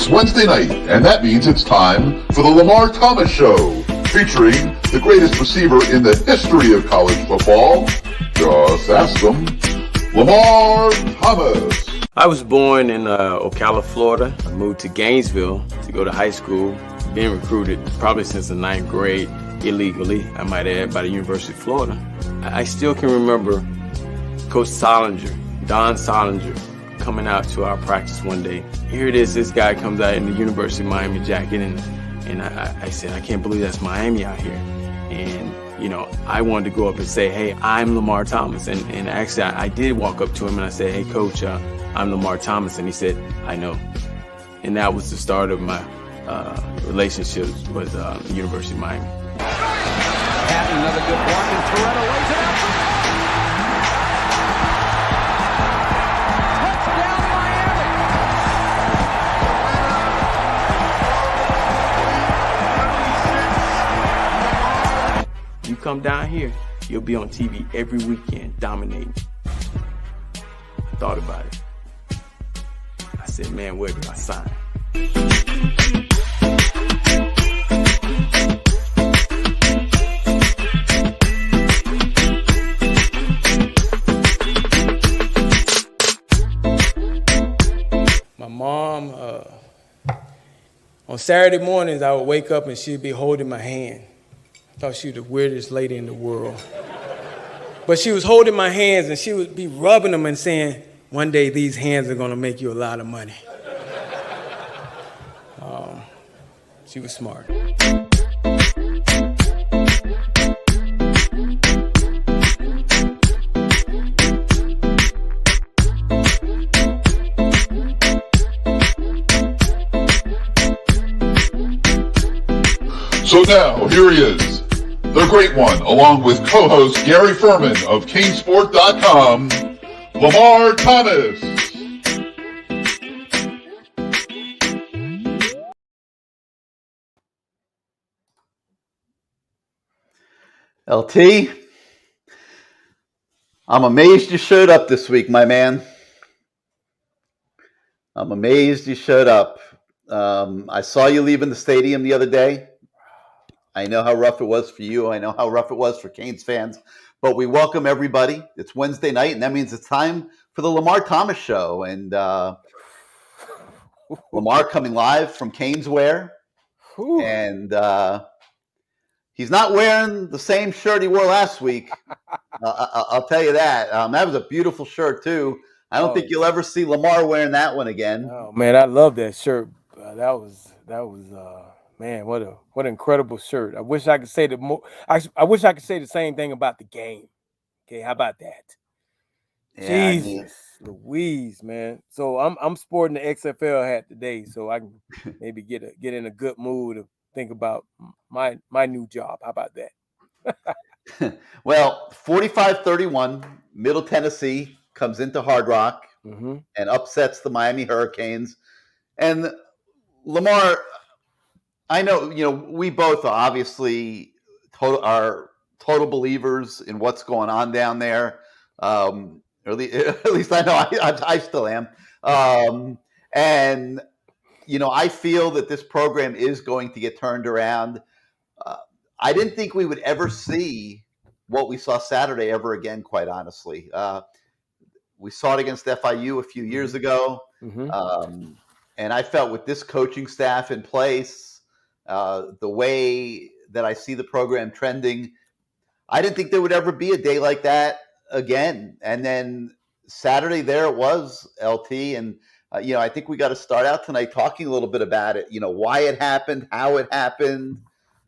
It's Wednesday night, and that means it's time for the Lamar Thomas Show, featuring the greatest receiver in the history of college football. Just ask him, Lamar Thomas. I was born in Ocala, Florida. I moved to Gainesville to go to high school. Been recruited probably since the 9th grade, illegally, I might add, by the University of Florida. I still can remember Coach Solinger, Don Solinger, coming out to our practice one day. Here it is, this guy comes out in the University of Miami jacket, and I said, I can't believe that's Miami out here. And, you know, I wanted to go up and say, hey, I'm Lamar Thomas. And actually, I did walk up to him and I said, hey, Coach, I'm Lamar Thomas. And he said, I know. And that was the start of my relationships with the University of Miami. Having another good block, and Toretto lays it out. Touchdown, Miami. You come down here, you'll be on TV every weekend, dominating. I thought about it. I said, man, where do I sign? My mom, on Saturday mornings, I would wake up and she'd be holding my hand. I thought she was the weirdest lady in the world. But she was holding my hands and she would be rubbing them and saying, one day these hands are gonna make you a lot of money. She was smart. So now, here he is, the great one, along with co-host Gary Ferman of CaneSport.com, Lamar Thomas. LT, I'm amazed you showed up this week, my man. I'm amazed you showed up. I saw you leaving the stadium the other day. I know how rough it was for you. I know how rough it was for Canes fans. But we welcome everybody. It's Wednesday night, and that means it's time for the Lamar Thomas Show. And Lamar coming live from Canes Wear. And he's not wearing the same shirt he wore last week. I'll tell you that. That was a beautiful shirt, too. I don't think you'll ever see Lamar wearing that one again. Oh, man, I love that shirt. That was man, what an incredible shirt. I wish I could say I wish I could say the same thing about the game. Okay, how about that? Yeah, Jesus Louise, man. So I'm sporting the XFL hat today, so I can maybe get in a good mood to think about my new job. How about that? Well, 45-31, Middle Tennessee comes into Hard Rock and upsets the Miami Hurricanes. And Lamar, I know, we both are obviously total believers in what's going on down there. Or at least I know I still am. And, I feel that this program is going to get turned around. I didn't think we would ever see what we saw Saturday ever again, quite honestly. We saw it against FIU a few years ago. And I felt with this coaching staff in place, the way that I see the program trending, I didn't think there would ever be a day like that again. And then Saturday there it was, LT. And, I think we got to start out tonight talking a little bit about it, why it happened, how it happened,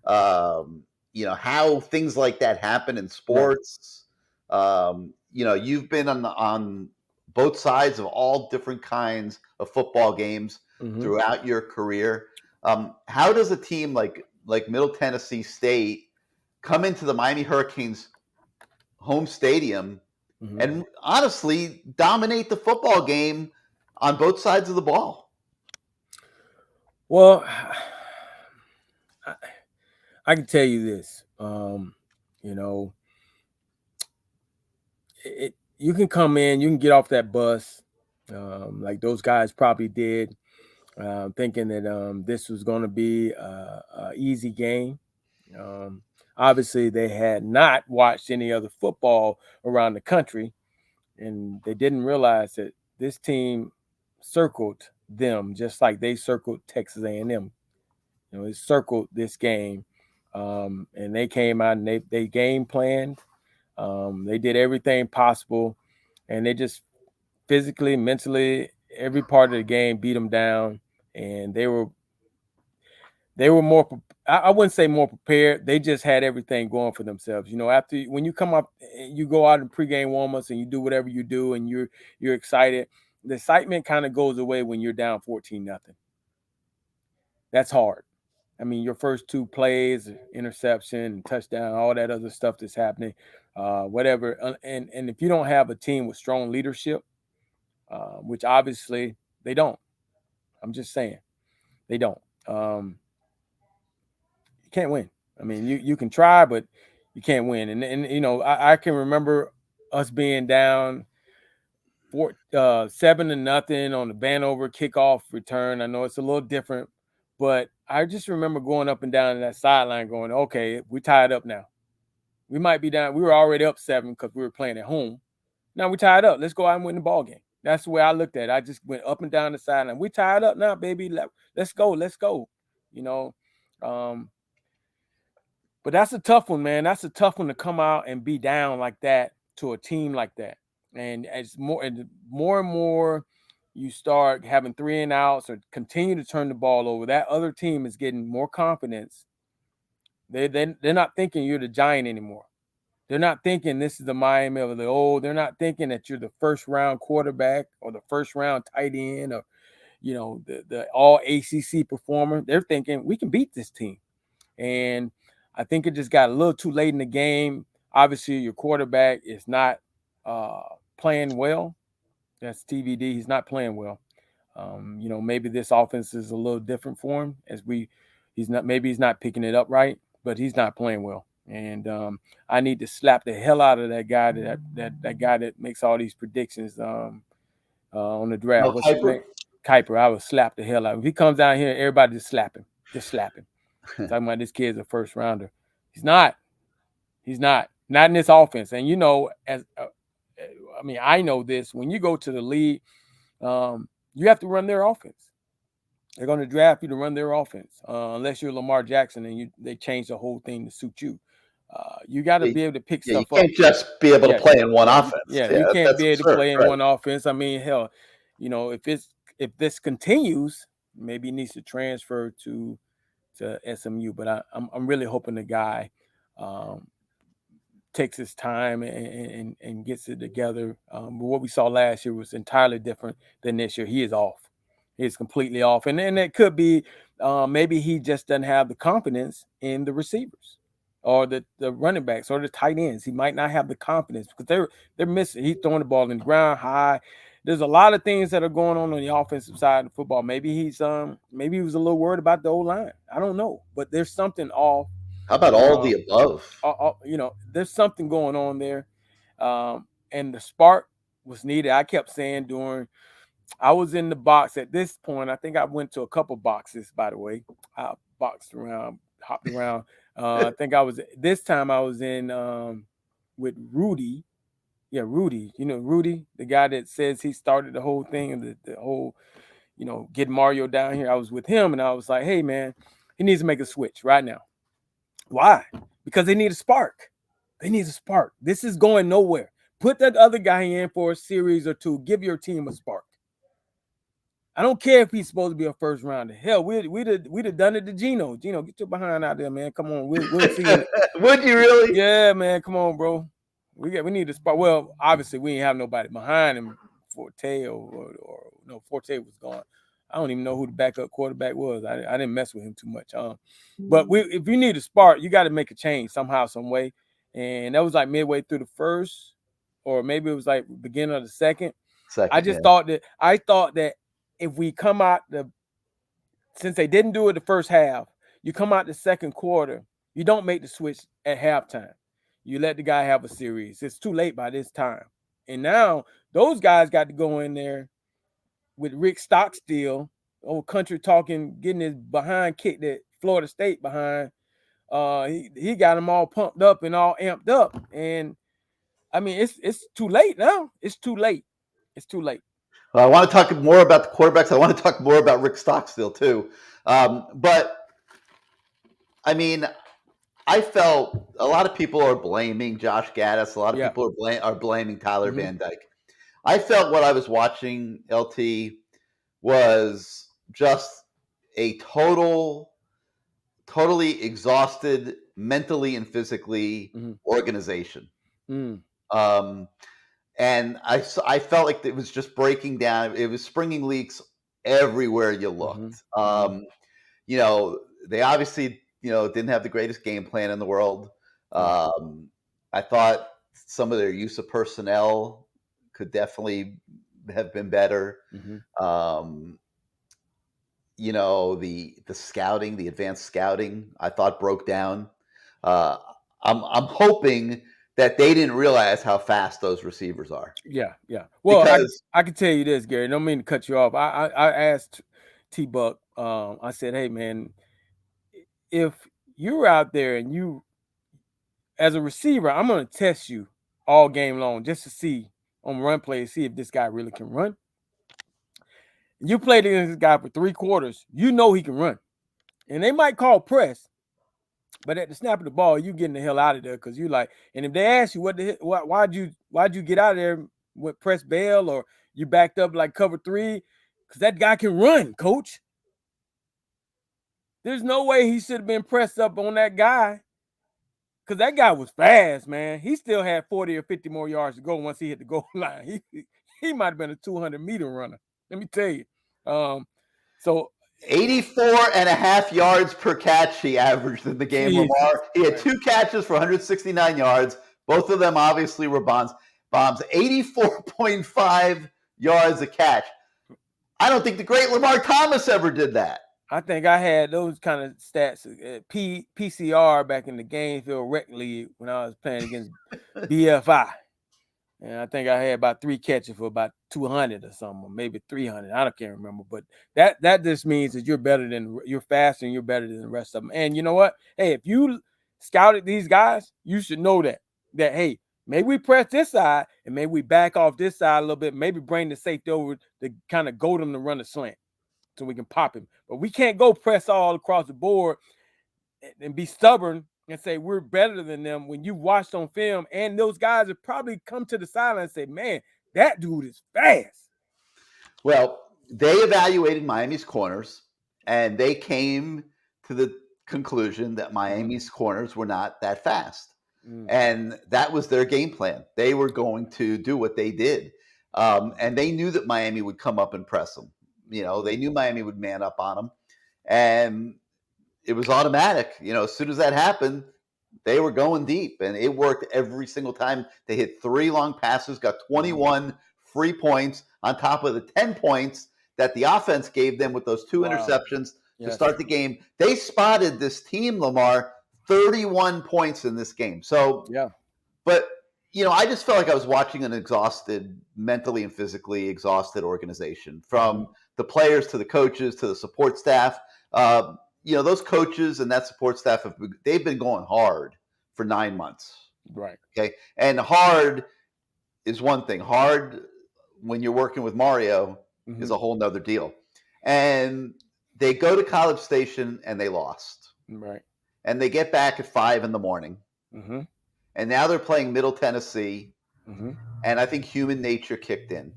how things like that happen in sports. You've been on both sides of all different kinds of football games throughout your career. How does a team like Middle Tennessee State come into the Miami Hurricanes home stadium and honestly dominate the football game on both sides of the ball? Well, I can tell you this, you can come in, you can get off that bus like those guys probably did. thinking that this was going to be a easy game. Um, Obviously, they had not watched any other football around the country, and they didn't realize that this team circled them just like they circled Texas A&M. They circled this game, and they came out and they game planned. They did everything possible, and they just physically, mentally, every part of the game beat them down, and they were more. I wouldn't say more prepared. They just had everything going for themselves. After when you come up, you go out in pregame warm-ups and you do whatever you do, and you're excited. The excitement kind of goes away when you're down 14-0. That's hard. I mean, your first two plays, interception, touchdown, all that other stuff that's happening, whatever. And if you don't have a team with strong leadership, which obviously they don't, I'm just saying they don't. You can't win. I mean, you can try, but you can't win. And I can remember us being down 7-0 on the Vanover kickoff return. I know it's a little different, but I just remember going up and down that sideline going, okay, we tied up now. We might be down. We were already up 7 because we were playing at home. Now we tied up. Let's go out and win the ball game. That's the way I looked at it. I just went up and down the sideline. We tied up now, baby. Let's go. Let's go. But that's a tough one, man. That's a tough one to come out and be down like that to a team like that. And as more and more you start having 3 and outs or continue to turn the ball over, that other team is getting more confidence. They're not thinking you're the giant anymore. They're not thinking this is the Miami of the old. They're not thinking that you're the first round quarterback or the first round tight end or the all ACC performer. They're thinking we can beat this team. And I think it just got a little too late in the game. Obviously, your quarterback is not playing well. That's TVD. He's not playing well. Maybe this offense is a little different for him he's not picking it up right, but he's not playing well. And I need to slap the hell out of that guy that guy that makes all these predictions on the draft. What's his name? Kuiper. I would slap the hell out of him. If he comes down here, everybody just slap him. Just slap him. Talking about this kid's a first rounder. He's not. Not in this offense. And I know this. When you go to the league, you have to run their offense. They're going to draft you to run their offense, unless you're Lamar Jackson and they change the whole thing to suit you. You got to be able to pick stuff up. You can't just be able to play in one offense. You can't be able to play in one offense. I mean, hell, if this continues, maybe he needs to transfer to SMU. But I'm really hoping the guy takes his time and gets it together. But what we saw last year was entirely different than this year. He is off. He's completely off. And it could be maybe he just doesn't have the confidence in the receivers or the running backs or the tight ends. He might not have the confidence because they're missing. He's throwing the ball in the ground high. There's a lot of things that are going on the offensive side of football. Maybe he was a little worried about the O-line. I don't know, but there's something off. How about all the above? There's something going on there, and the spark was needed. I kept saying I was in the box at this point. I think I went to a couple boxes, by the way. I boxed around, hopped around. I think this time I was in with Rudy. Yeah, Rudy. Rudy, the guy that says he started the whole thing and the whole, get Mario down here. I was with him and I was like, hey, man, he needs to make a switch right now. Why? Because they need a spark. They need a spark. This is going nowhere. Put that other guy in for a series or two. Give your team a spark. I don't care if he's supposed to be a first rounder. Hell, we'd have done it to Gino. Gino, get your behind out there, man. Come on, we'll see you. Would you really? Yeah, man. Come on, bro. We need a spark. Well, obviously we ain't have nobody behind him. Forte or no, Forte was gone. I don't even know who the backup quarterback was. I didn't mess with him too much. But if you need a spark, you got to make a change somehow, some way. And that was like midway through the first, or maybe it was like beginning of the second. I thought that if we come out since they didn't do it the first half, you come out the second quarter, you don't make the switch at halftime. You let the guy have a series. It's too late by this time. And now those guys got to go in there with Rick Stockstill old country talking, getting his behind kicked at Florida State behind. He got them all pumped up and all amped up. And I mean, it's too late now. It's too late. It's too late. I want to talk more about the quarterbacks. I want to talk more about Rick Stockstill too. But I mean, I felt a lot of people are blaming Josh Gaddis. A lot of people are blaming Tyler Van Dyke. I felt what I was watching, LT, was just a totally exhausted mentally and physically organization. And I felt like it was just breaking down. It was springing leaks everywhere you looked. You know, they obviously, didn't have the greatest game plan in the world. I thought some of their use of personnel could definitely have been better. You know, the scouting, the advanced scouting, I thought broke down. I'm hoping that they didn't realize how fast those receivers are. Yeah. Well, I can tell you this, Gary. Don't mean to cut you off. I asked T-Buck. I said, hey, man, if you're out there and you, as a receiver, I'm going to test you all game long just to see on run play, see if this guy really can run. You played against this guy for 3 quarters. You know he can run. And they might call press, but at the snap of the ball, you getting the hell out of there because you like. And if they ask you why'd you get out of there with press bail or you backed up like cover 3, because that guy can run, coach. There's no way he should have been pressed up on that guy because that guy was fast, man. He still had 40 or 50 more yards to go once he hit the goal line. He might have been a 200-meter runner. Let me tell you. So 84.5 yards per catch he averaged in the game, Lamar. He had 2 catches for 169 yards. Both of them obviously were bombs. 84.5 yards a catch. I don't think the great Lamar Thomas ever did that. I think I had those kind of stats at PCR back in the Gainesville Rec League when I was playing against BFI. And I think I had about 3 catches for about 200 or something, or maybe 300. I can't remember. But that just means that you're faster and you're better than the rest of them. And you know what? Hey, if you scouted these guys, you should know that hey, maybe we press this side and maybe we back off this side a little bit. Maybe bring the safety over to kind of goad him to run a slant so we can pop him. But we can't go press all across the board and be stubborn and say we're better than them when you watched on film. And those guys have probably come to the sideline and say, man, that dude is fast. Well, they evaluated Miami's corners, and they came to the conclusion that Miami's corners were not that fast. And that was their game plan. They were going to do what they did. And they knew that Miami would come up and press them. They knew Miami would man up on them. And it was automatic. As soon as that happened, they were going deep. And it worked every single time. They hit 3 long passes, got 21 free points on top of the 10 points that the offense gave them with those 2 interceptions to start the game. They spotted this team, Lamar, 31 points in this game. So, but, I just felt like I was watching an mentally and physically exhausted organization, from the players to the coaches to the support staff. Those coaches and that support staff, they've been going hard for 9 months. Right. Okay. And hard is one thing. Hard when you're working with Mario is a whole nother deal. And they go to College Station and they lost. Right. And they get back at 5 a.m. And now they're playing Middle Tennessee. And I think human nature kicked in.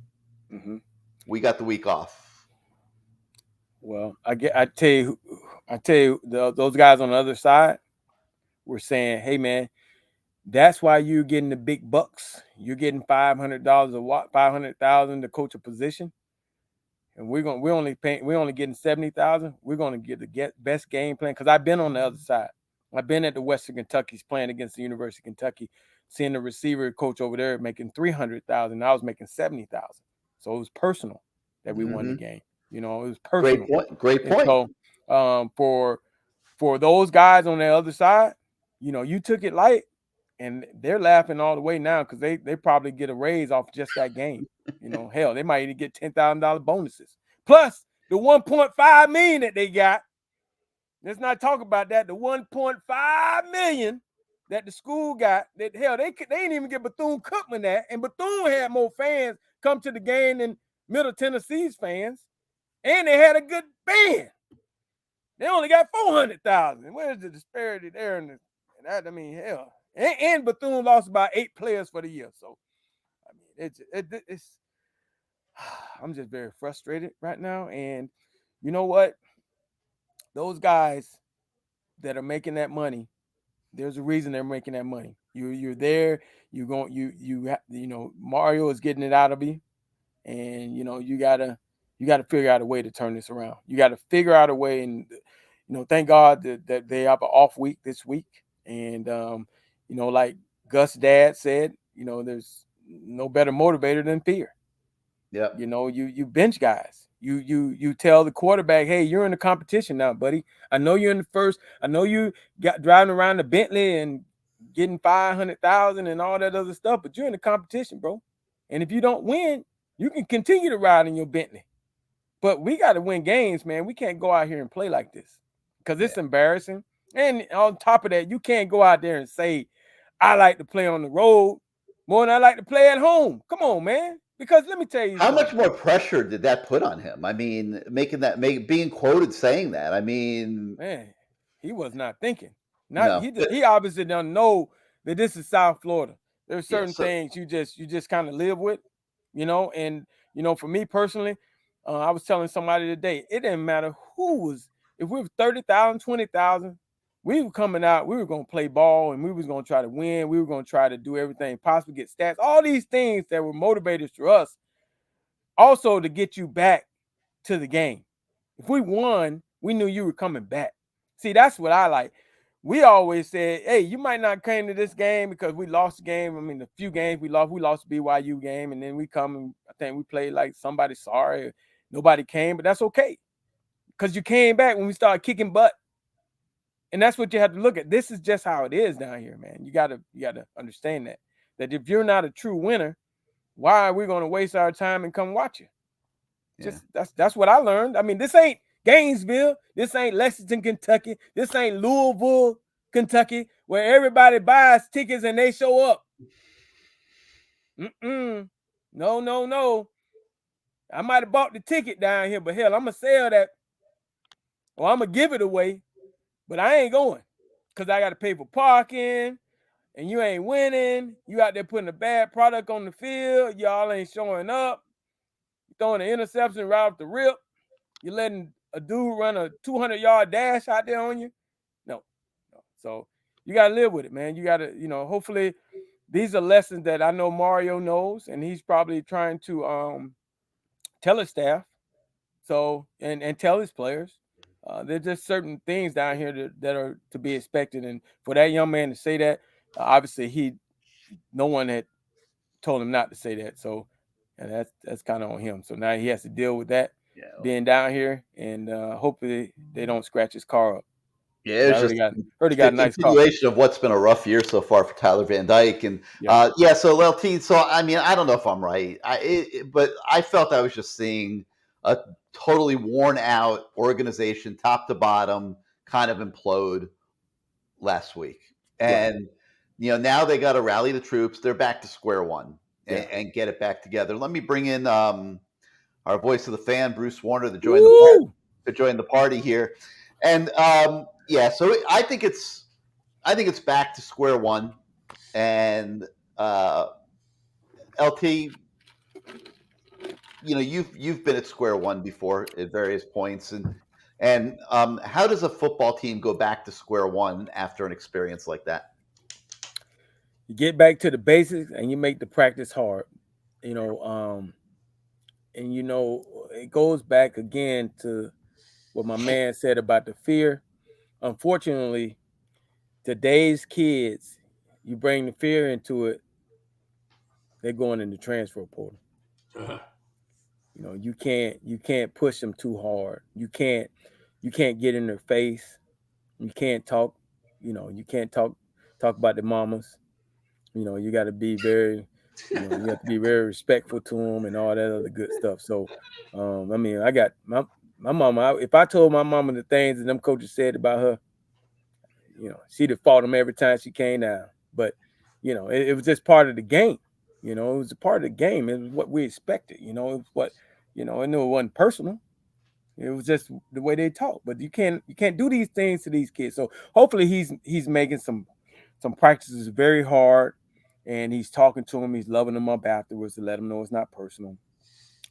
We got the week off. Well, I tell you, those guys on the other side were saying, hey, man, that's why you're getting the big bucks. You're getting $500 a watt, $500,000 to coach a position. And we're only getting $70,000. We're going to get the best game plan. Because I've been on the other side. I've been at the Western Kentucky's playing against the University of Kentucky, seeing the receiver coach over there making $300,000. I was making $70,000. So it was personal that we won the game. It was personal. Great point. And so for those guys on the other side, you took it light, and they're laughing all the way now because they probably get a raise off just that game. Hell, they might even get $10,000 bonuses. Plus, the 1.5 million that they got. Let's not talk about that. The 1.5 million that the school got. That hell, they didn't even get Bethune-Cookman that, and Bethune had more fans come to the game than Middle Tennessee's fans, and they had a good band. They only got 400,000. Where's the disparity there? And that, I mean, hell, and Bethune lost about 8 players for the year. So, I mean, it's. I'm just very frustrated right now, and you know what? Those guys that are making that money, there's a reason they're making that money. You're there. Mario is getting it out of you, and you gotta figure out a way to turn this around. You got to figure out a way, and thank God that they have an off week this week, and like Gus' dad said, there's no better motivator than fear. Yeah. You bench guys. You tell the quarterback, hey, you're in the competition now, buddy. I know you're in the first. I know you got driving around the Bentley and getting 500,000 and all that other stuff, but you're in the competition, bro. And if you don't win, you can continue to ride in your Bentley. But we got to win games, man. We can't go out here and play like this because it's embarrassing. And on top of that, you can't go out there and say, I like to play on the road more than I like to play at home. Come on, man. Because let me tell you how much more pressure did that put on him? I mean, being quoted saying that. I mean, man, he was not thinking. No. He obviously doesn't know that this is South Florida. There's certain things you just kind of live with, and for me personally, I was telling somebody today, it didn't matter if we were 30,000, 20,000, we were coming out, we were going to play ball and we was going to try to win. We were going to try to do everything possible, get stats, all these things that were motivators to us, also to get you back to the game. If we won, we knew you were coming back. See, that's what I like. We always said, hey, you might not came to this game because we lost the game. I mean, the few games we lost the BYU game, and then we come and I think we played like somebody sorry. Nobody came, but that's okay. Because you came back when we started kicking butt. And that's what you have to look at. This is just how it is down here, man. You gotta understand that if you're not a true winner, why are we going to waste our time and come watch you? Just that's what I learned. I mean, this ain't Gainesville. This ain't Lexington, Kentucky. This ain't Louisville, Kentucky, where everybody buys tickets and they show up. No. I might have bought the ticket down here, but hell, I'm going to sell that or I'm going to give it away, but I ain't going because I got to pay for parking and you ain't winning. You out there putting a bad product on the field. Y'all ain't showing up. You're throwing an interception right off the rip. You're letting a dude run a 200-yard dash out there on you. No. So you got to live with it, man. You got to, hopefully these are lessons that I know Mario knows, and he's probably trying to tell his staff. So, and tell his players. There's just certain things down here that are to be expected. And for that young man to say that, obviously no one had told him not to say that. So, and that's kind of on him. So now he has to deal with that being down here, and hopefully they don't scratch his car up. Yeah, it's just got a nice continuation of what's been a rough year so far for Tyler Van Dyke, and So LT. So I mean, I don't know if I'm right, but I felt I was just seeing a totally worn out organization, top to bottom, kind of implode last week, and now they got to rally the troops. They're back to square one and get it back together. Let me bring in our voice of the fan, Bruce Warner, to join the party here. And so I think it's back to square one. And LT, you've been at square one before at various points, and how does a football team go back to square one after an experience like that? You get back to the basics and you make the practice hard. It goes back again to what my man said about the fear. Unfortunately, today's kids, you bring the fear into it, they're going in the transfer portal. You can't push them too hard. You can't get in their face. You can't talk. You can't talk about the mamas. You got to be very. You have to be very respectful to them and all that other good stuff. So, I mean, I got My mama, if I told my mama the things that them coaches said about her, she'd have fought them every time she came down. But, it was just part of the game. It was a part of the game. It was what we expected. It was what, I knew it wasn't personal. It was just the way they talk. But you can't do these things to these kids. So hopefully he's making some practices very hard, and he's talking to them. He's loving them up afterwards to let them know it's not personal.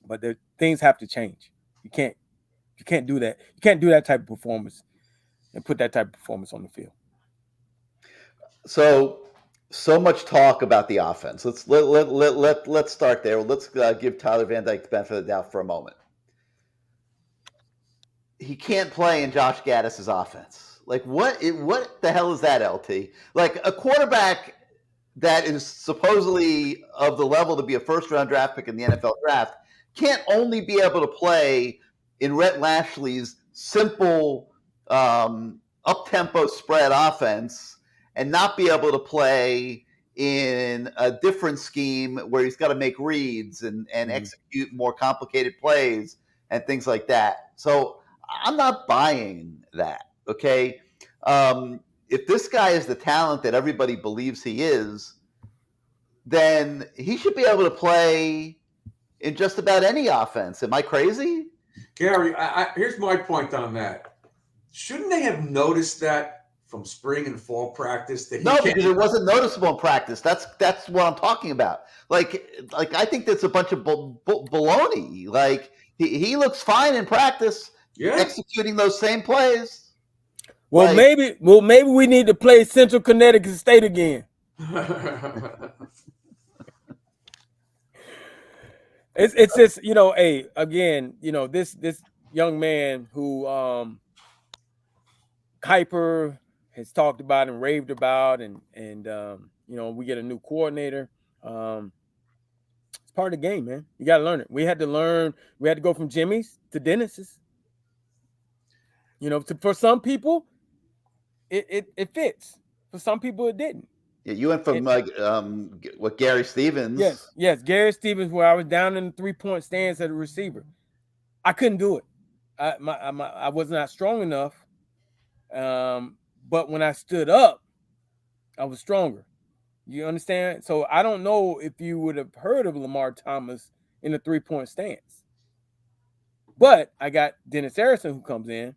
But things have to change. You can't do that. You can't do that type of performance and put that type of performance on the field. So much talk about the offense. Let's start there. Let's give Tyler Van Dyke the benefit of the doubt for a moment. He can't play in Josh Gaddis's offense. Like what the hell is that, LT? Like a quarterback that is supposedly of the level to be a first-round draft pick in the NFL draft can't only be able to play in Rhett Lashley's simple up-tempo spread offense and not be able to play in a different scheme where he's got to make reads and execute more complicated plays and things like that. So I'm not buying that, okay? If this guy is the talent that everybody believes he is, then he should be able to play in just about any offense. Am I crazy? Gary, here's my point on that. Shouldn't they have noticed that from spring and fall practice? Because it wasn't noticeable in practice. That's what I'm talking about. Like I think that's a bunch of baloney. Like he looks fine in practice, executing those same plays. Well, maybe we need to play Central Connecticut State again. It's just, again, this young man who Kuiper has talked about and raved about, and we get a new coordinator. It's part of the game, man. You got to learn it. We had to go from Jimmy's to Dennis's. For some people, it fits. For some people, it didn't. Yeah, you went from Gary Stevens. Yes, Gary Stevens, where I was down in the 3-point stance as a receiver. I couldn't do it. I was not strong enough. But when I stood up, I was stronger. You understand? So I don't know if you would have heard of Lamar Thomas in the 3-point stance. But I got Dennis Harrison who comes in,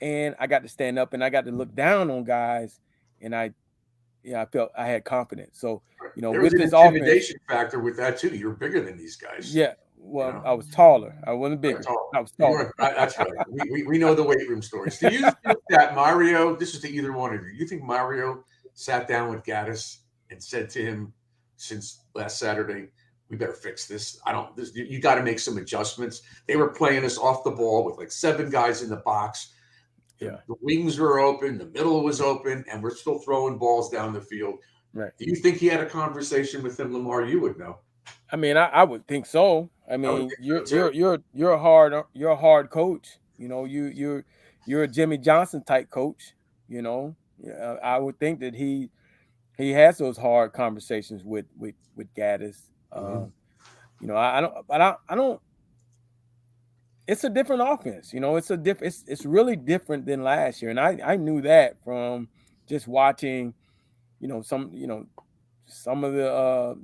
and I got to stand up and I got to look down on guys, and I felt I had confidence. So, there with was an this intimidation factor with that too. You're bigger than these guys. Yeah. Well, I was taller. I wasn't bigger. I was taller. That's right. We know the weight room stories. Do you think that Mario, this is to either one of you, you think Mario sat down with Gaddis and said to him since last Saturday, we better fix this. You got to make some adjustments. They were playing us off the ball with like 7 guys in the box. Yeah. The wings were open, the middle was open, and we're still throwing balls down the field. Right. Do you think he had a conversation with him, Lamar? You would know. I mean, I would think so. I mean, you're a hard coach. You're a Jimmy Johnson type coach. I would think that he has those hard conversations with Gaddis. I don't. It's a different offense. It's really different than last year, and I knew that from just watching. Some of the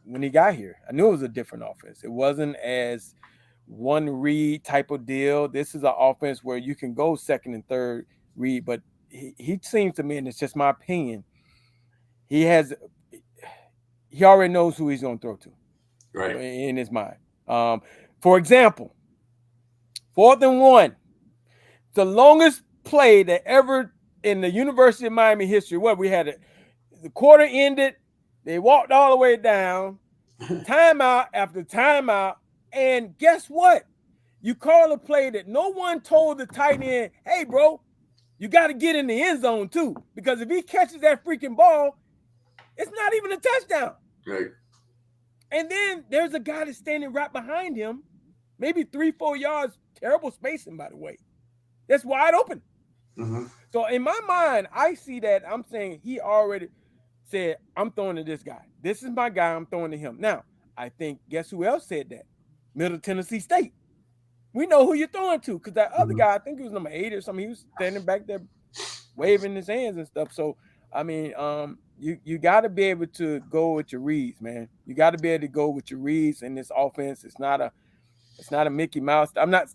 when he got here, I knew it was a different offense. It wasn't as one read type of deal. This is an offense where you can go second and third read, but he seems to me, and it's just my opinion, he already knows who he's going to throw to, right, in his mind. For example, 4th and 1, the longest play that ever in the University of Miami history. What we had the quarter ended. They walked all the way down, timeout after timeout, and guess what? You call a play that no one told the tight end, hey, bro, you got to get in the end zone too, because if he catches that freaking ball, it's not even a touchdown. Right. And then there's a guy that's standing right behind him, maybe 3-4 yards, terrible spacing, by the way. That's wide open. Mm-hmm. So in my mind, I see that. I'm saying he already said, I'm throwing to this guy. This is my guy. I'm throwing to him. Now, I think, guess who else said that? Middle Tennessee State. we know who you're throwing to, because that other guy, I think he was number 8 or something, he was standing back there waving his hands and stuff. So I mean, you got to be able to go with your reads, man. You got to be able to go with your reads in this offense. It's not a Mickey Mouse. I'm not.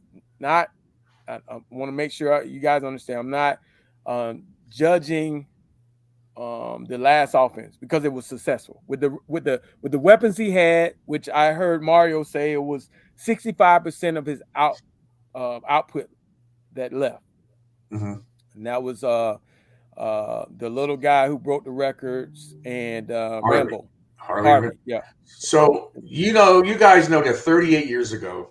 I want to make sure you guys understand. I'm not judging the last offense because it was successful with the weapons he had, which I heard Mario say it was 65% of his output that left, and that was the little guy who broke the records and Rambo. Harvey, yeah. So you guys know that 38 years ago,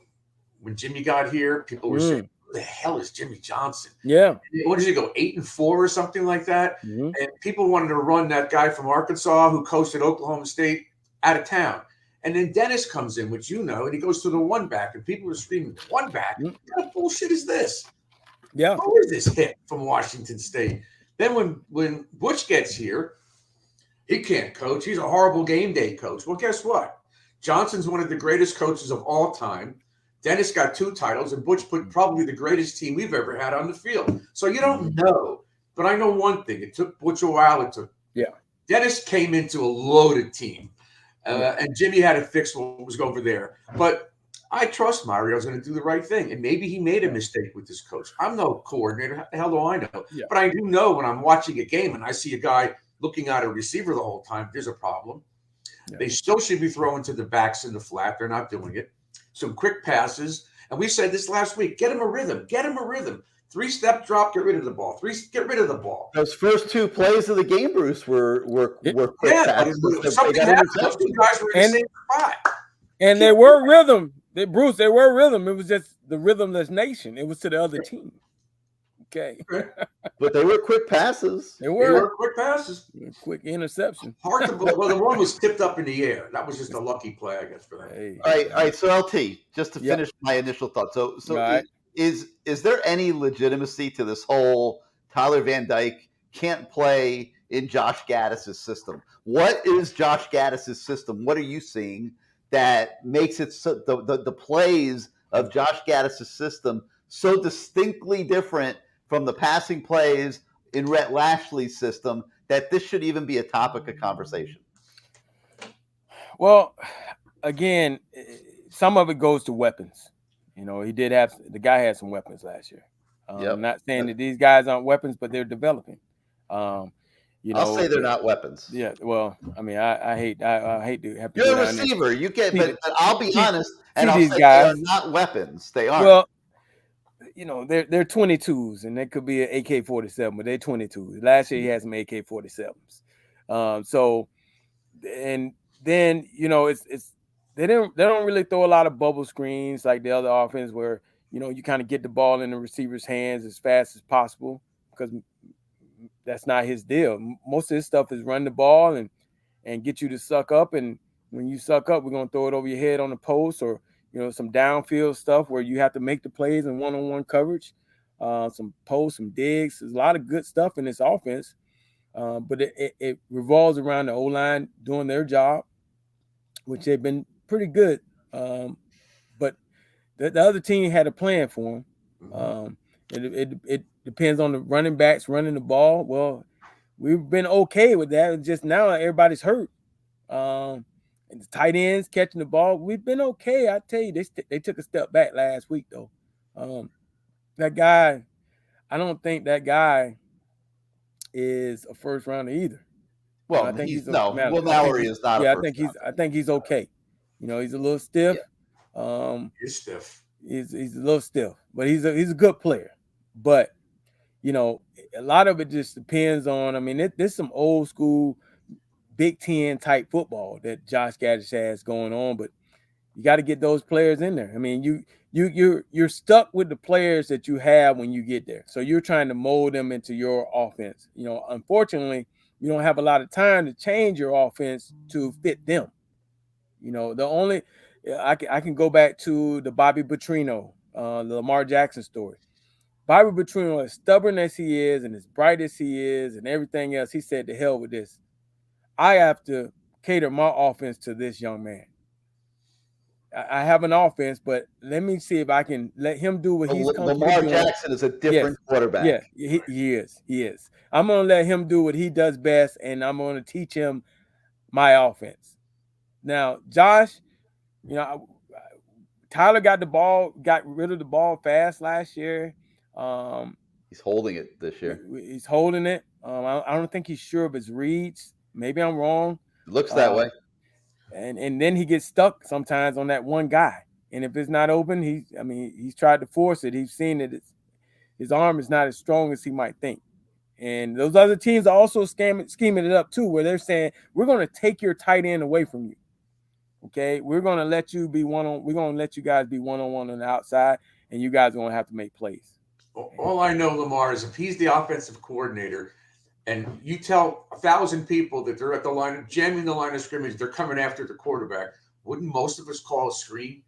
when Jimmy got here, people were saying, "Who the hell is Jimmy Johnson?" Yeah. What did he go, 8-4 or something like that? And people wanted to run that guy from Arkansas who coached at Oklahoma State out of town. And then Dennis comes in, which and he goes to the one back, and people were screaming, "One back? What kind of bullshit is this? Yeah. Who is this hit from Washington State?" Then when Butch gets here, he can't coach. He's a horrible game day coach. Well, guess what? Johnson's one of the greatest coaches of all time. Dennis got 2 titles, and Butch put probably the greatest team we've ever had on the field. So you don't know. But I know one thing. It took Butch a while. Dennis came into a loaded team, and Jimmy had to fix what was over there. But I trust Mario's going to do the right thing. And maybe he made a mistake with this coach. I'm no coordinator. How the hell do I know? Yeah. But I do know when I'm watching a game and I see a guy looking at a receiver the whole time, there's a problem. Yeah. They still should be throwing to the backs in the flat. They're not doing it. Some quick passes. And we said this last week, get him a rhythm. 3-step drop, get rid of the ball. Get rid of the ball. Those first 2 plays of the game, Bruce, were quick passes. Something happened. Those 2 guys were in the same spot. And they were rhythm. They were rhythm. It was just the rhythmless nation. It was to the other team. Okay. But they were quick passes. They were quick passes. Quick interception. Hard to believe. Well, the one was tipped up in the air. That was just a lucky play, I guess, for them. Hey. All right. So LT, just to finish my initial thought. So right. is there any legitimacy to this whole Tyler Van Dyke can't play in Josh Gaddis's system? What is Josh Gaddis's system? What are you seeing that makes it so the plays of Josh Gaddis's system so distinctly different from the passing plays in Rhett Lashley's system that this should even be a topic of conversation? Well, again, some of it goes to weapons. The guy had some weapons last year. I'm not saying that these guys aren't weapons, but they're developing. I'll say they're not weapons. Yeah, well, I mean, I hate to have to. You're a receiver. You get, but I'll be honest, and I'll say guys, they are not weapons. They aren't. Well, they're 22s, and they could be an AK-47, but they're 22s. Last year he had some AK-47s. So, and then it's they don't really throw a lot of bubble screens like the other offense where you kind of get the ball in the receiver's hands as fast as possible, because that's not his deal. Most of his stuff is run the ball and get you to suck up, and when you suck up, we're gonna throw it over your head on the post, or some downfield stuff where you have to make the plays in one-on-one coverage, some posts, some digs. There's a lot of good stuff in this offense, but it revolves around the O-line doing their job, which they've been pretty good. But the other team had a plan for them. It depends on the running backs running the ball. Well, we've been okay with that. Just now everybody's hurt. And the tight ends catching the ball, we've been okay. I tell you, they took a step back last week, though. That guy, I don't think that guy is a first rounder either. Well, I think Mallory is not. Yeah, I think he's okay. He's a little stiff. Yeah. He's stiff. He's a little stiff, but he's a good player. But a lot of it just depends on. I mean, there's some old school Big Ten type football that Josh Gaddis has going on, but you got to get those players in there. I mean, you're stuck with the players that you have when you get there, so you're trying to mold them into your offense. Unfortunately, you don't have a lot of time to change your offense to fit them. The only I can go back to the Bobby Petrino, the Lamar Jackson story. Bobby Petrino, as stubborn as he is and as bright as he is and everything else, he said, "To hell with this. I have to cater my offense to this young man." I have an offense, but let me see if I can let him do what he's comfortable Lamar doing. Jackson is a different quarterback. Yeah, he is. I'm going to let him do what he does best, and I'm going to teach him my offense. Now, Josh, Tyler got rid of the ball fast last year. He's holding it this year. He's holding it. I don't think he's sure of his reads. Maybe I'm wrong. It looks that way. And then he gets stuck sometimes on that one guy. And if it's not open, he's tried to force it. He's seen that his arm is not as strong as he might think. And those other teams are also scheming it up too, where they're saying, we're going to take your tight end away from you. Okay, we're going to let you we're going to let you guys be one-on-one on the outside, and you guys are going to have to make plays. All I know, Lamar, is if he's the offensive coordinator and you tell 1,000 people that they're at the line, jamming the line of scrimmage, they're coming after the quarterback, wouldn't most of us call a screen?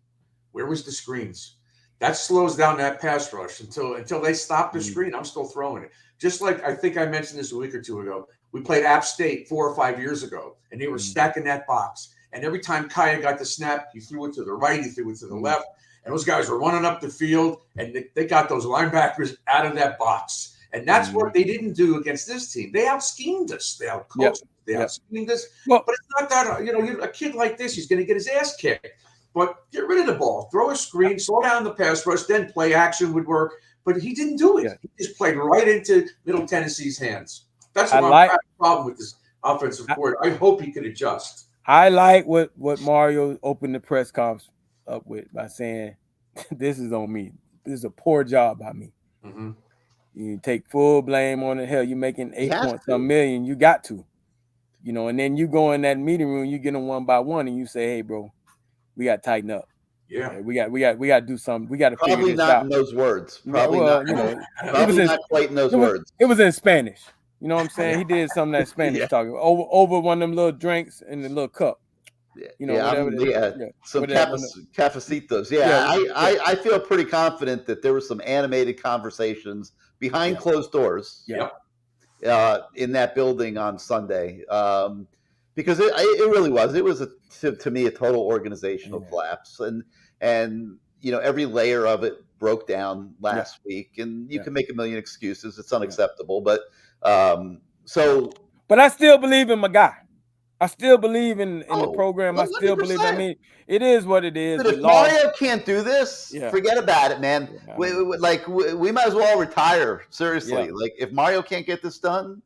Where was the screens? That slows down that pass rush until they stop the screen. I'm still throwing it. Just like I think I mentioned this a week or two ago. We played App State 4 or 5 years ago, and they were stacking that box. And every time Kaya got the snap, he threw it to the right, he threw it to the left. And those guys were running up the field, and they got those linebackers out of that box. And that's what they didn't do against this team. They out-schemed us. They out-coached us. They out-schemed us. Well, but it's not that, a kid like this, he's going to get his ass kicked. But get rid of the ball. Throw a screen, slow down the pass rush, then play action would work. But he didn't do it. Yeah. He just played right into Middle Tennessee's hands. That's what I'm having a problem with this offensive court. I hope he could adjust. I like what Mario opened the press conference up with by saying, this is on me. This is a poor job by me. Mm-hmm. You take full blame on it. Hell, you're making $8 million. You got to. And then you go in that meeting room, you get them one by one, and you say, hey, bro, we got to tighten up. Yeah. We got to do something. We got to figure this out. Probably not in those words. Probably not quite in those words. It was in Spanish. You know what I'm saying? He did some of that Spanish talking over one of them little drinks in the little cup. Some cafecitos. I feel pretty confident that there were some animated conversations behind closed doors. In that building on Sunday, because it really was. It was to me a total organizational collapse, and every layer of it broke down last week, and you can make a million excuses. It's unacceptable, but I still believe in my guy. I still believe in the program. 100%. I still believe. It is what it is. But if Mario can't do this, forget about it, man. We might as well retire. Seriously, if Mario can't get this done.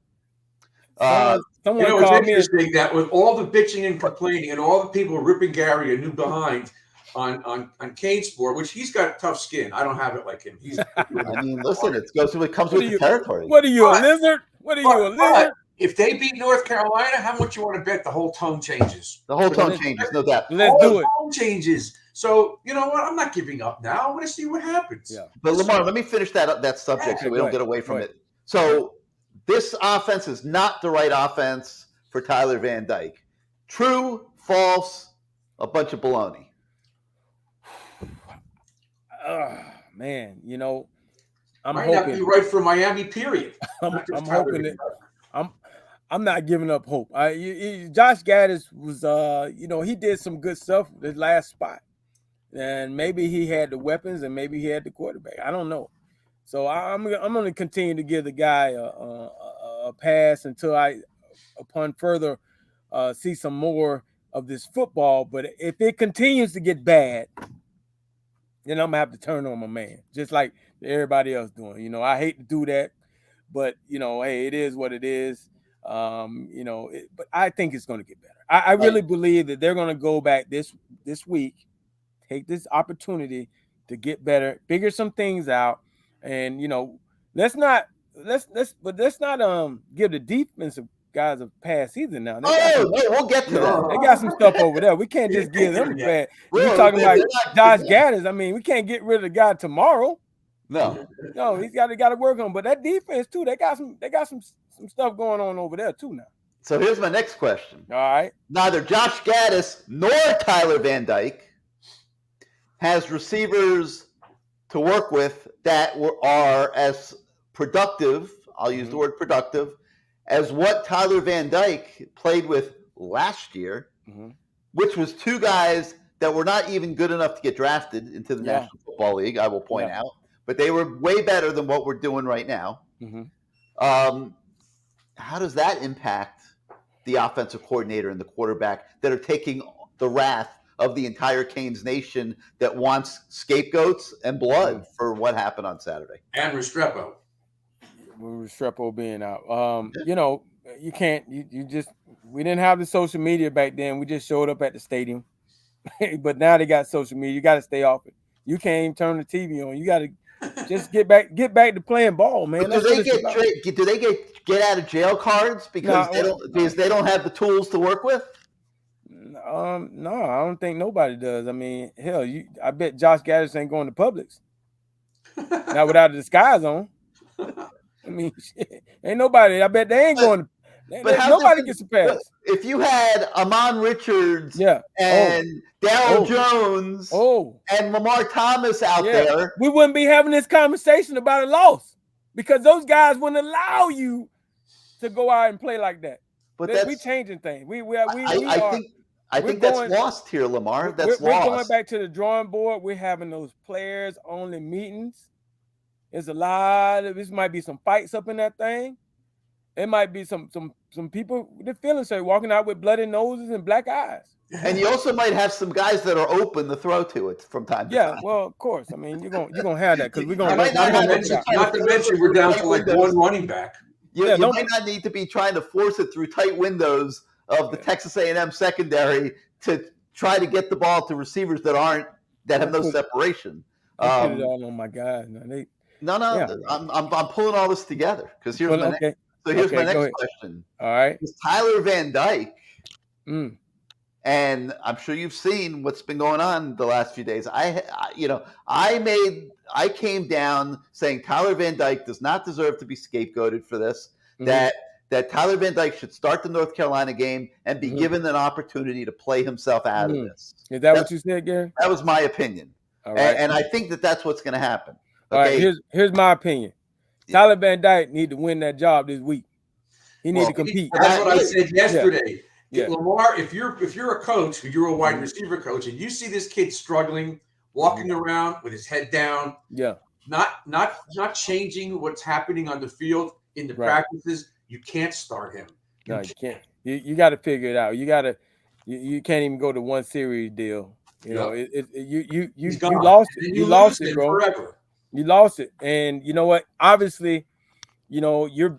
It's interesting that with all the bitching and complaining and all the people ripping Gary a new behind on CaneSport, which he's got tough skin. I don't have it like him. Listen, it comes with the territory. What are you, a lizard? What are you, a lizard? If they beat North Carolina, how much you want to bet the whole tone changes? The whole tone changes, no doubt. Let's do it. Tone changes. So you know what? I'm not giving up now. I'm going to see what happens. Yeah. But Lamar, let me finish that subject so we don't get away from it. So this offense is not the right offense for Tyler Van Dyke. True, false, a bunch of baloney. Man, I'm hoping not be right for Miami. Period. I'm hoping that I'm not giving up hope. Josh Gaddis was, he did some good stuff his last spot, and maybe he had the weapons, and maybe he had the quarterback. I don't know. So I'm going to continue to give the guy a pass until upon further see some more of this football. But if it continues to get bad, then I'm gonna have to turn on my man, just like everybody else doing. I hate to do that, but hey, it is what it is. But I think it's going to get better. I really believe that they're going to go back this week, take this opportunity to get better, figure some things out, and let's not give the defensive guys a pass either. Now we'll get to that. They got some stuff over there. We can't just give them a pass. We're talking about Josh Gaddis. We can't get rid of the guy tomorrow. No, he's got to work on. But that defense too, they got some stuff going on over there too now. So here's my next question. All right. Neither Josh Gaddis nor Tyler Van Dyke has receivers to work with that are as productive, I'll use the word productive, as what Tyler Van Dyke played with last year, which was two guys that were not even good enough to get drafted into the National Football League, I will point out, but they were way better than what we're doing right now. How does that impact the offensive coordinator and the quarterback that are taking the wrath of the entire Canes nation that wants scapegoats and blood for what happened on Saturday? And Restrepo. Restrepo being out. You know, you can't, you just, we didn't have the social media back then. We just showed up at the stadium. But now they got social media. You got to stay off it. You can't even turn the TV on. You got to just get back to playing ball, man. Do they get out of jail cards because they don't have the tools to work with? No, I don't think nobody does. I mean, hell, I bet Josh Gaddis ain't going to Publix. Not without a disguise on. I mean, shit, ain't nobody. I bet they ain't going to. Nobody gets a pass. If you had Amon Richards and Darryl Jones and Lamar Thomas out there, we wouldn't be having this conversation about a loss because those guys wouldn't allow you to go out and play like that. But we changing things. I think that's lost here, Lamar. We're going back to the drawing board. We're having those players only meetings. There's a lot of this might be some fights up in that thing. It might be some people they're feeling so walking out with bloody noses and black eyes. And you also might have some guys that are open to throw to it from time to time. Yeah, well, of course. I mean, you're gonna have that because we're gonna not to mention we're down to like one running back. You might not need to be trying to force it through tight windows of the Texas A&M secondary to try to get the ball to receivers that have no separation. Put it all on my guys. I'm pulling all this together because here's my next question. All right, is Tyler Van Dyke, and I'm sure you've seen what's been going on the last few days. I came down saying Tyler Van Dyke does not deserve to be scapegoated for this. That Tyler Van Dyke should start the North Carolina game and be given an opportunity to play himself out of this. Is that what you said, Gary? That was my opinion. All right. And I think that's what's going to happen. Okay? All right, here's my opinion. Tyler Van Dyke need to win that job this week. He need to compete. That's what I said yesterday. Yeah. Lamar, if you're a coach, if you're a wide receiver coach, and you see this kid struggling, walking around with his head down, not changing what's happening on the field in the practices, you can't start him. No, you can't. You got to figure it out. You can't even go to one series deal. You know, you lost it. You lost it, bro. Forever. You lost it, and you know what? Obviously, you know you're.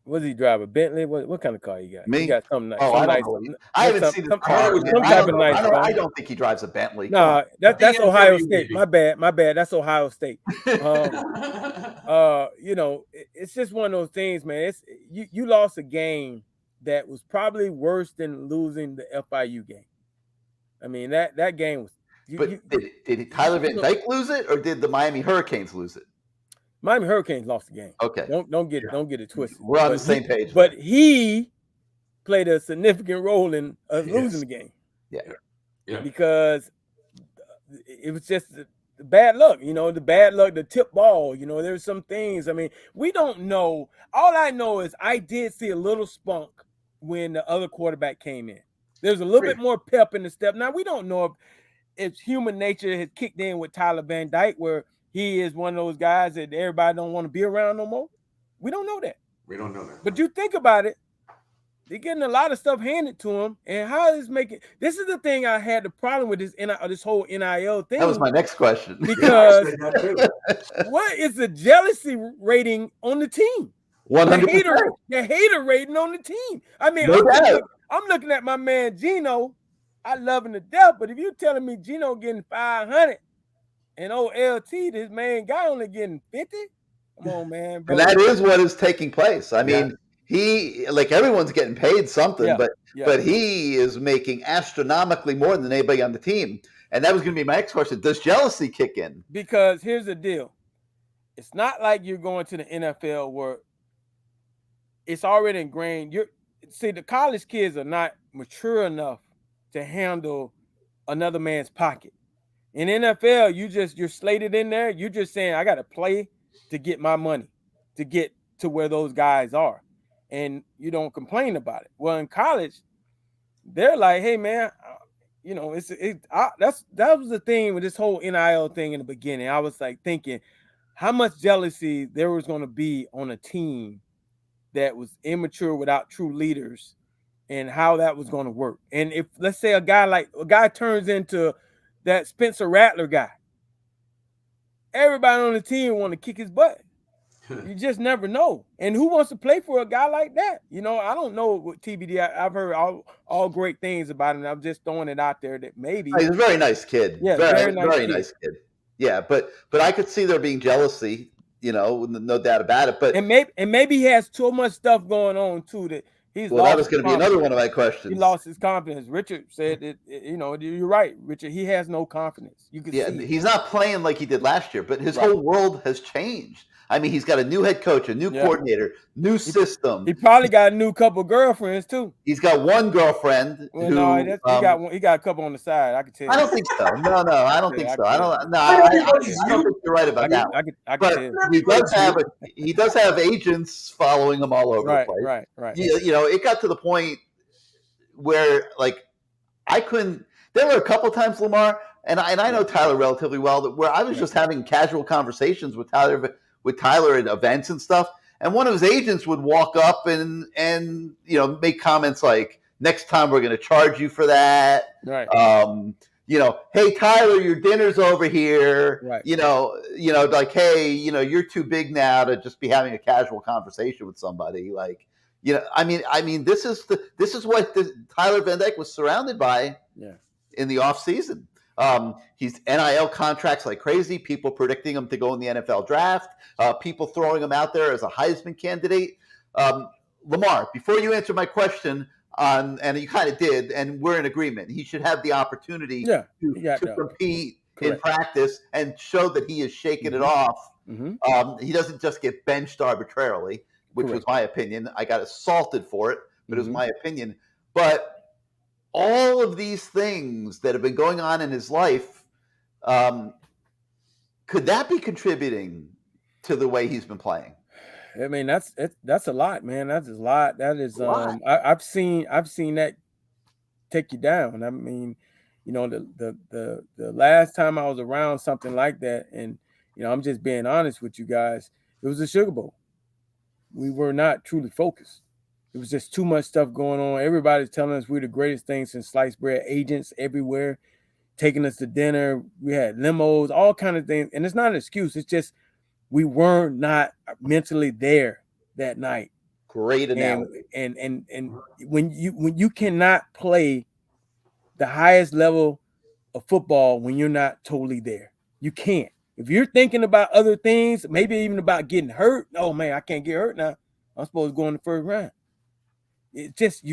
What does he drive? A Bentley? What kind of car you got? Me? You got something nice. I haven't seen his car. I don't think he drives a Bentley. No, that's Ohio State. My bad. That's Ohio State. You know, it's just one of those things, man. It's you lost a game that was probably worse than losing the FIU game. I mean, that game was. Did Tyler Van Dyke lose it, or did the Miami Hurricanes lose it? Miami Hurricanes lost the game. Okay, don't get it twisted. We're on the same page. But he played a significant role in losing the game. Yeah, because it was just the bad luck. You know, the bad luck, the tip ball. You know, there's some things. I mean, we don't know. All I know is I did see a little spunk when the other quarterback came in. There's a little bit more pep in the step. Now we don't know if human nature has kicked in with Tyler Van Dyke, where he is one of those guys that everybody don't want to be around no more. We don't know that. But you think about it, they're getting a lot of stuff handed to him, and how is making this is the thing I had the problem with this whole NIL thing. That was my next question. Because what is the jealousy rating on the team? 100%. The hater rating on the team. I mean, I'm looking at my man Gino. I love him to death, but if you're telling me Gino getting 500 and old LT, this man guy only getting 50, come on, man. Bro. And that is what is taking place. I mean, he everyone's getting paid something, but he is making astronomically more than anybody on the team. And that was going to be my next question: does jealousy kick in? Because here's the deal: it's not like you're going to the NFL where it's already ingrained. The college kids are not mature enough to handle another man's pocket. In NFL, you're slated in there. You're just saying, I got to play to get my money, to get to where those guys are. And you don't complain about it. Well, in college, they're like, hey, man, that was the thing with this whole NIL thing in the beginning. I was like thinking how much jealousy there was going to be on a team that was immature without true leaders, and how that was going to work. And if, let's say, a guy turns into that Spencer Rattler guy, everybody on the team want to kick his butt. You just never know. And who wants to play for a guy like that? I don't know what TBD. I've heard all great things about him. I'm just throwing it out there that maybe he's a very nice kid. Yeah, very nice kid. Yeah, but I could see there being jealousy. No doubt about it. But maybe he has too much stuff going on too that he's. Well, that was going to be another one of my questions. He lost his confidence. Richard said that. You're right, Richard. He has no confidence. You can see he's not playing like he did last year, but his whole world has changed. I mean, he's got a new head coach, a new coordinator, new system. He probably got a new couple girlfriends too. He's got one girlfriend. He got a couple on the side. I can tell you. I don't think so. No, I don't think so. I don't think you're right about that. But he does have agents following him all over the place. Right. It got to the point where I couldn't. There were a couple times, Lamar, and I know Tyler relatively well, where I was just having casual conversations with Tyler at events and stuff, and one of his agents would walk up and make comments like, "Next time we're going to charge you for that." Right. Hey Tyler, your dinner's over here. Right. Hey, you're too big now to just be having a casual conversation with somebody. I mean, this is what Tyler Van Dyke was surrounded by. Yeah. In the off season. He's NIL contracts like crazy, people predicting him to go in the NFL draft, people throwing him out there as a Heisman candidate. Lamar, before you answer my question and you kind of did, and we're in agreement, he should have the opportunity to compete in practice and show that he is shaking it off. Mm-hmm. He doesn't just get benched arbitrarily, which was my opinion. I got assaulted for it, but it was my opinion. But all of these things that have been going on in his life, could that be contributing to the way he's been playing? I mean, that's a lot, man. That's a lot. That is, I've seen that take you down. I mean, the last time I was around something like that, and I'm just being honest with you guys, it was a Sugar Bowl. We were not truly focused. It was just too much stuff going on. Everybody's telling us we're the greatest thing since sliced bread. Agents everywhere taking us to dinner. We had limos, all kind of things. And it's not an excuse. It's just we were not mentally there that night. Great analogy. And when you cannot play the highest level of football when you're not totally there, you can't. If you're thinking about other things, maybe even about getting hurt, oh man, I can't get hurt now. I'm supposed to go in the first round. It's just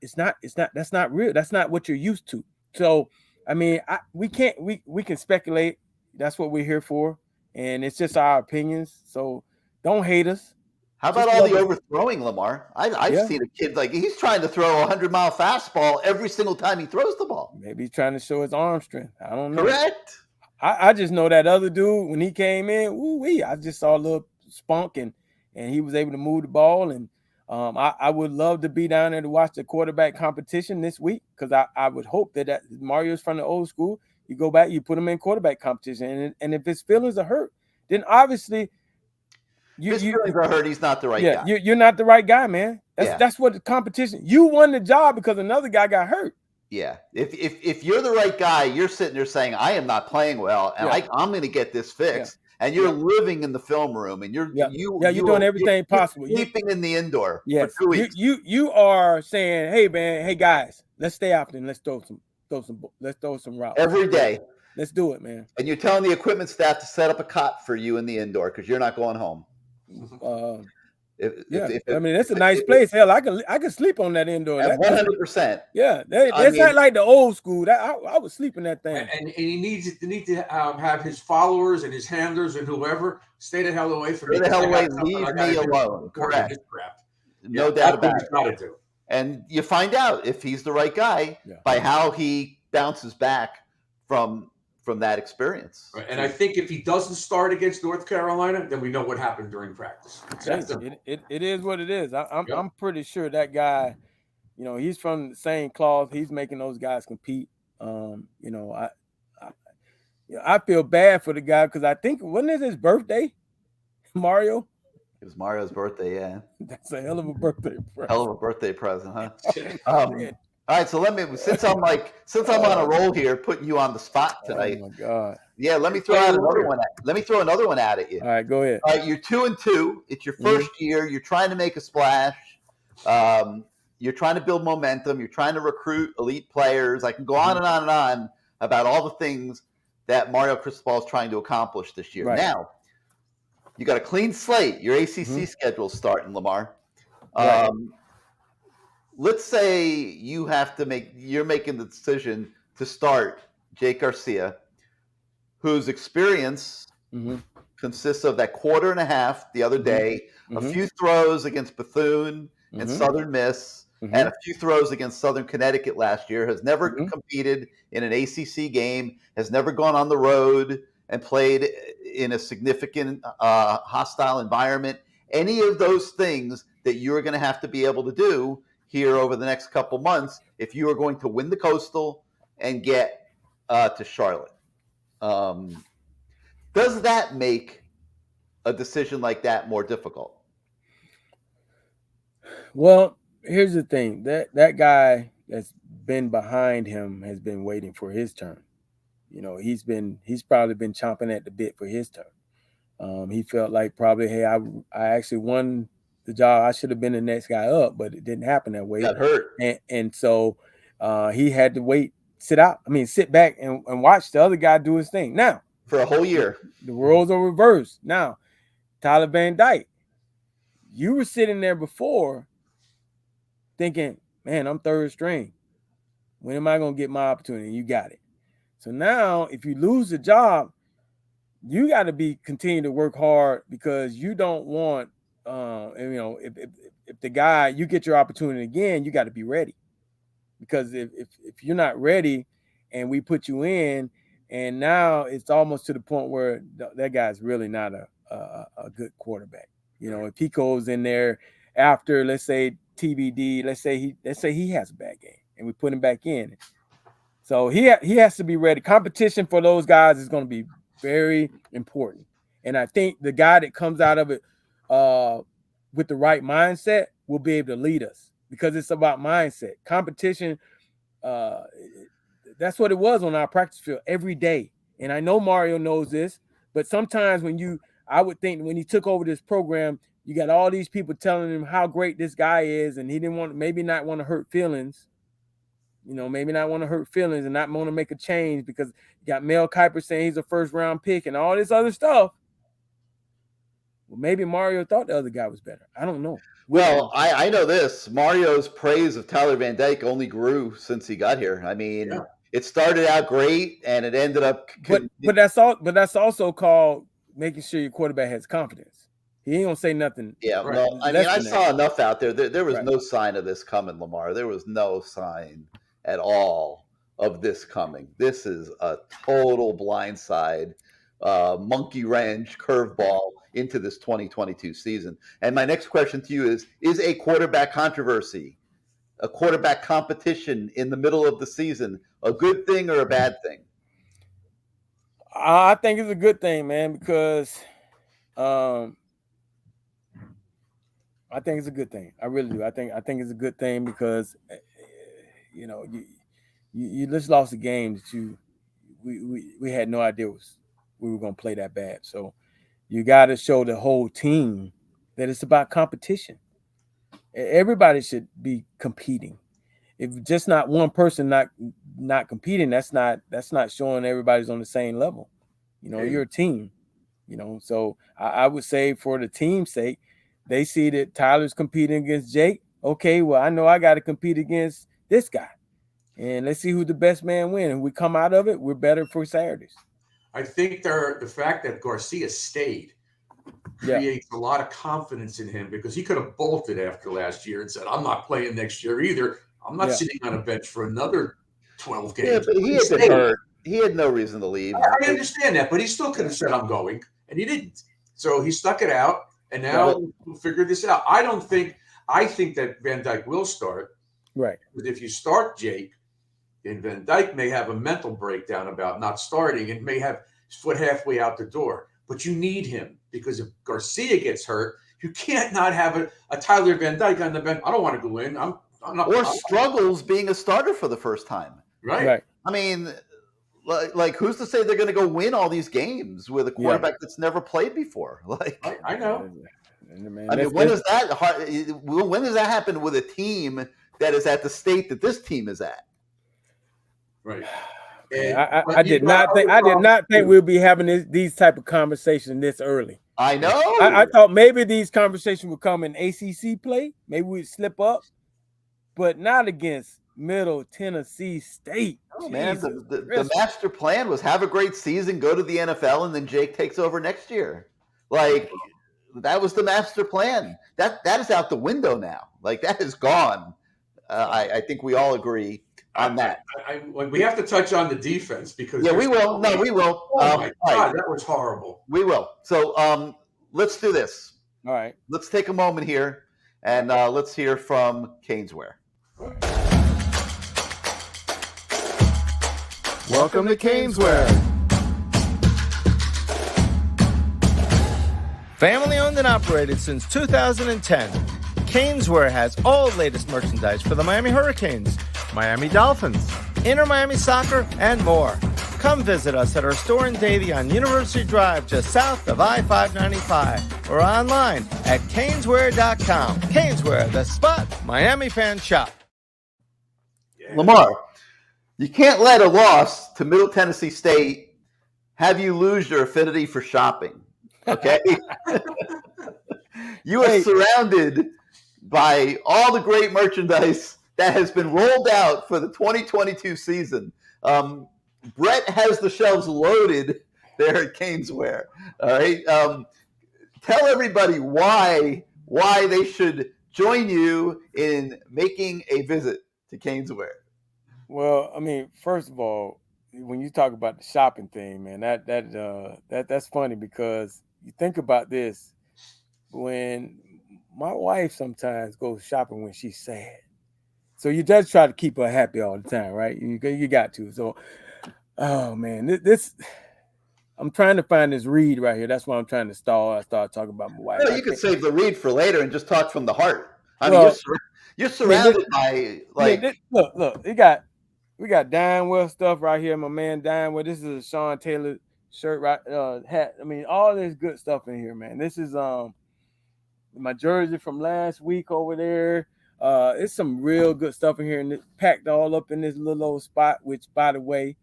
that's not real. That's not what you're used to. So, I mean, we can speculate. That's what we're here for. And it's just our opinions. So don't hate us. How about all the overthrowing, Lamar? I've seen a kid he's trying to throw a 100-mile fastball every single time he throws the ball. Maybe he's trying to show his arm strength. I don't know. Correct. I just know that other dude, when he came in, I just saw a little spunk and he was able to move the ball. And I would love to be down there to watch the quarterback competition this week, because I would hope that Mario's from the old school. You go back, you put him in quarterback competition. And if his feelings are hurt, then obviously his feelings are hurt. He's not the right guy. You're not the right guy, man. That's what the competition. You won the job because another guy got hurt. Yeah. If you're the right guy, you're sitting there saying, I am not playing well, and I'm going to get this fixed. Yeah. And you're living in the film room, and you're doing everything possible. You're sleeping in the indoor for 2 weeks. You are saying, hey man, hey guys, let's stay out there and let's throw some routes every day. Let's do it, man. And you're telling the equipment staff to set up a cot for you in the indoor because you're not going home. I mean, it's a nice place. Hell, I could sleep on that indoor. 100%. Yeah, that's not like the old school. I would sleep in that thing. And he needs to have his followers and his handlers and whoever stay the hell away from me. Stay the hell away. Leave me alone. Correct. No doubt about it. Got to do. And you find out if he's the right guy by how he bounces back from that experience. Right. And I think if he doesn't start against North Carolina, then we know what happened during practice. It is what it is. I'm pretty sure that guy, he's from the same cloth. He's making those guys compete. You know, I feel bad for the guy because I think wasn't it his birthday, Mario? It was Mario's birthday, yeah. That's a hell of a birthday present. Hell of a birthday present, huh? Oh, All right, so since I'm on a roll here, putting you on the spot tonight. Oh my God. Yeah, let me throw another one at you. All right, go ahead. All right, you're 2-2. It's your first year. You're trying to make a splash. You're trying to build momentum. You're trying to recruit elite players. I can go on and on and on about all the things that Mario Cristobal is trying to accomplish this year. Right. Now, you got a clean slate. Your ACC schedule is starting, Lamar. Right. Let's say you're making the decision to start Jake Garcia, whose experience consists of that quarter and a half the other day, a few throws against Bethune and Southern Miss, and a few throws against Southern Connecticut last year, has never competed in an ACC game, has never gone on the road and played in a significant hostile environment. Any of those things that you're going to have to be able to do here over the next couple months if you are going to win the Coastal and get to Charlotte. Does that make a decision like that more difficult? Well, here's the thing. That guy that's been behind him has been waiting for his turn. You know, he's probably been chomping at the bit for his turn. He felt like probably, hey, I actually won the job. I should have been the next guy up, but it didn't happen that way. Got hurt. And so he had to sit back and watch the other guy do his thing. Now, for a whole year, the roles are reversed. Now, Tyler Van Dyke, you were sitting there before thinking, man, I'm third string. When am I going to get my opportunity? You got it. So now if you lose the job, you got to continue to work hard because you don't want, if the guy, you get your opportunity again, you got to be ready. Because if you're not ready and we put you in, and now it's almost to the point where that guy's really not a good quarterback. You know, if he goes in there after, let's say TBD, let's say he has a bad game and we put him back in. So he has to be ready. Competition for those guys is going to be very important. And I think the guy that comes out of it with the right mindset will be able to lead us because it's about mindset. Competition, that's what it was on our practice field every day. And I know Mario knows this, but sometimes I would think when he took over this program, you got all these people telling him how great this guy is, and he didn't maybe not want to hurt feelings. You know, maybe not want to hurt feelings and not want to make a change because you got Mel Kiper saying he's a first-round pick and all this other stuff. Well, maybe Mario thought the other guy was better. I don't know. Well, I know this. Mario's praise of Tyler Van Dyke only grew since he got here. I mean, It started out great and it ended up. But that's also called making sure your quarterback has confidence. He ain't gonna say nothing. Yeah, well, I mean, I saw enough out there. There was no sign of this coming, Lamar. There was no sign at all of this coming. This is a total blindside, monkey wrench curveball into this 2022 season. And my next question to you is a quarterback controversy, a quarterback competition in the middle of the season, a good thing or a bad thing? I think it's a good thing, man, because I think it's a good thing. I really do. I think it's a good thing because you know, you just lost a game that we had no idea we were going to play that bad. So you got to show the whole team that it's about competition. Everybody should be competing. If just not one person not competing, that's not showing everybody's on the same level. You know, you're a team. You know, so I would say for the team's sake, they see that Tyler's competing against Jake. Okay, well, I know I got to compete against this guy. And let's see who the best man wins. And we come out of it, we're better for Saturdays. I think the fact that Garcia stayed creates a lot of confidence in him because he could have bolted after last year and said, I'm not playing next year either. I'm not sitting on a bench for another 12 games. Yeah, but he had been hurt. He had no reason to leave. I understand that, but he still could have said, I'm going, and he didn't. So he stuck it out, and now we'll figure this out. I think that Van Dyke will start. Right. But if you start Jake, And Van Dyke may have a mental breakdown about not starting and may have his foot halfway out the door. But you need him because if Garcia gets hurt, you can't not have a Tyler Van Dyke on the bench. I don't want to go in. I'm not. Or struggles being a starter for the first time. Right. I mean, like who's to say they're going to go win all these games with a quarterback that's never played before? Like, I know. Man, I mean, when does that happen with a team that is at the state that this team is at? Right. I did not think we'd be having these type of conversations this early. I know. I thought maybe these conversations would come in ACC play. Maybe we'd slip up, but not against Middle Tennessee State. Oh, man, the master plan was have a great season, go to the NFL, and then Jake takes over next year. Like, that was the master plan. That is out the window now. Like, that is gone. I think we all agree on that. We have to touch on the defense because we will. No, we will. Oh my God, that was horrible. We will. So let's do this. All right. Let's take a moment here and let's hear from CaneSport. Welcome to CaneSport. Family owned and operated since 2010, CaneSport has all the latest merchandise for the Miami Hurricanes, Miami Dolphins, Inter Miami Soccer, and more. Come visit us at our store in Davie on University Drive, just south of I-595, or online at caneswear.com. CaneSport, the spot Miami fans shop. Yeah. Lamar, you can't let a loss to Middle Tennessee State have you lose your affinity for shopping. Okay? You are surrounded by all the great merchandise that has been rolled out for the 2022 season. Brett has the shelves loaded there at CaneSport. All right. Tell everybody why they should join you in making a visit to CaneSport. Well, I mean, first of all, when you talk about the shopping thing, man, that's funny because you think about this when my wife sometimes goes shopping when she's sad. So you just try to keep her happy all the time, right? You got to. So, oh man, this I'm trying to find this read right here. That's why I'm trying to stall. I start talking about my wife. Well, you could save the read for later and just talk from the heart. I mean, you're surrounded by like. Look. We got Dinewell stuff right here. My man Dinewell. This is a Sean Taylor shirt, right? Hat. I mean, all this good stuff in here, man. This is my jersey from last week over there. It's some real good stuff in here, and it's packed all up in this little old spot. Which, by the way,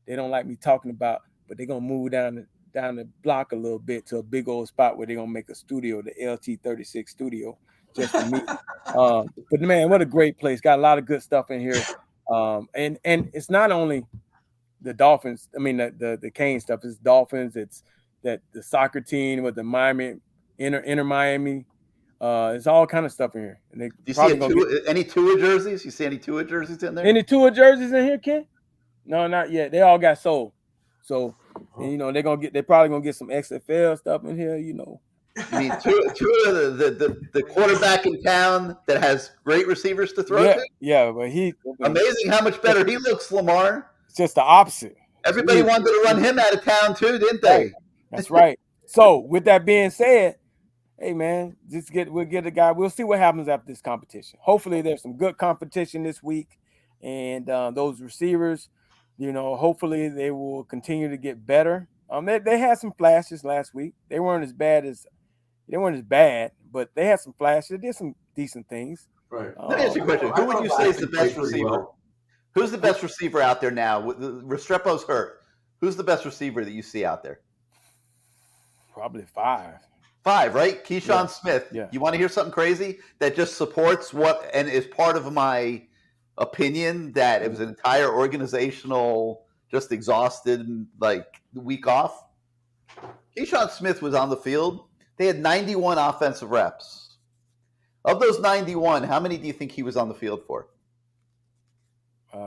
they don't like me talking about, but they're gonna move down the block a little bit to a big old spot where they're gonna make a studio, the LT36 studio, just for me. But man, what a great place! Got a lot of good stuff in here. And it's not only the Dolphins. I mean, the Cane stuff. It's Dolphins. It's that the soccer team with the Miami Inter Miami. It's all kind of stuff in here. And do you see any Tua jerseys? You see any Tua jerseys in there? Any Tua jerseys in here, Ken? No, not yet. They all got sold. So, and, they're probably gonna get some XFL stuff in here. I mean, Tua, the quarterback in town that has great receivers to throw to. Yeah, but amazing how much better he looks, Lamar. It's just the opposite. Everybody wanted to run him out of town too, didn't they? That's right. So, with that being said, hey man, we'll get a guy. We'll see what happens after this competition. Hopefully, there's some good competition this week, and those receivers, hopefully they will continue to get better. They had some flashes last week. They weren't as bad, but they had some flashes. They did some decent things. Right. Let me ask you a question. Who would you say is the best receiver? Well. Who's the best receiver out there now? Restrepo's hurt. Who's the best receiver that you see out there? Probably 5. 5, right? Keyshawn Smith. Yeah. You want to hear something crazy that just supports what and is part of my opinion that it was an entire organizational just exhausted week off? Keyshawn Smith was on the field. They had 91 offensive reps. Of those 91, how many do you think he was on the field for?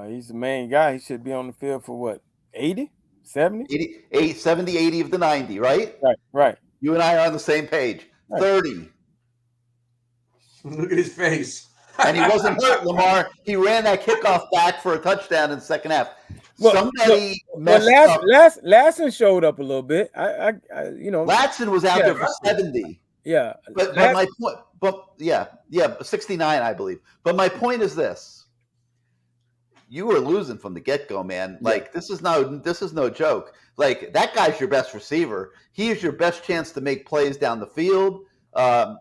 He's the main guy. He should be on the field for what, 80, 70? 70, 80 of the 90, right? Right. You and I are on the same page. Right. 30. Look at his face. And he wasn't hurt, Lamar. He ran that kickoff back for a touchdown in the second half. Somebody messed up. Lasson showed up a little bit. I Latson was out there for 70. Yeah. But my point, but yeah, 69, I believe. But my point is this: you were losing from the get-go, man. Like this is no joke. Like that guy's your best receiver. He is your best chance to make plays down the field.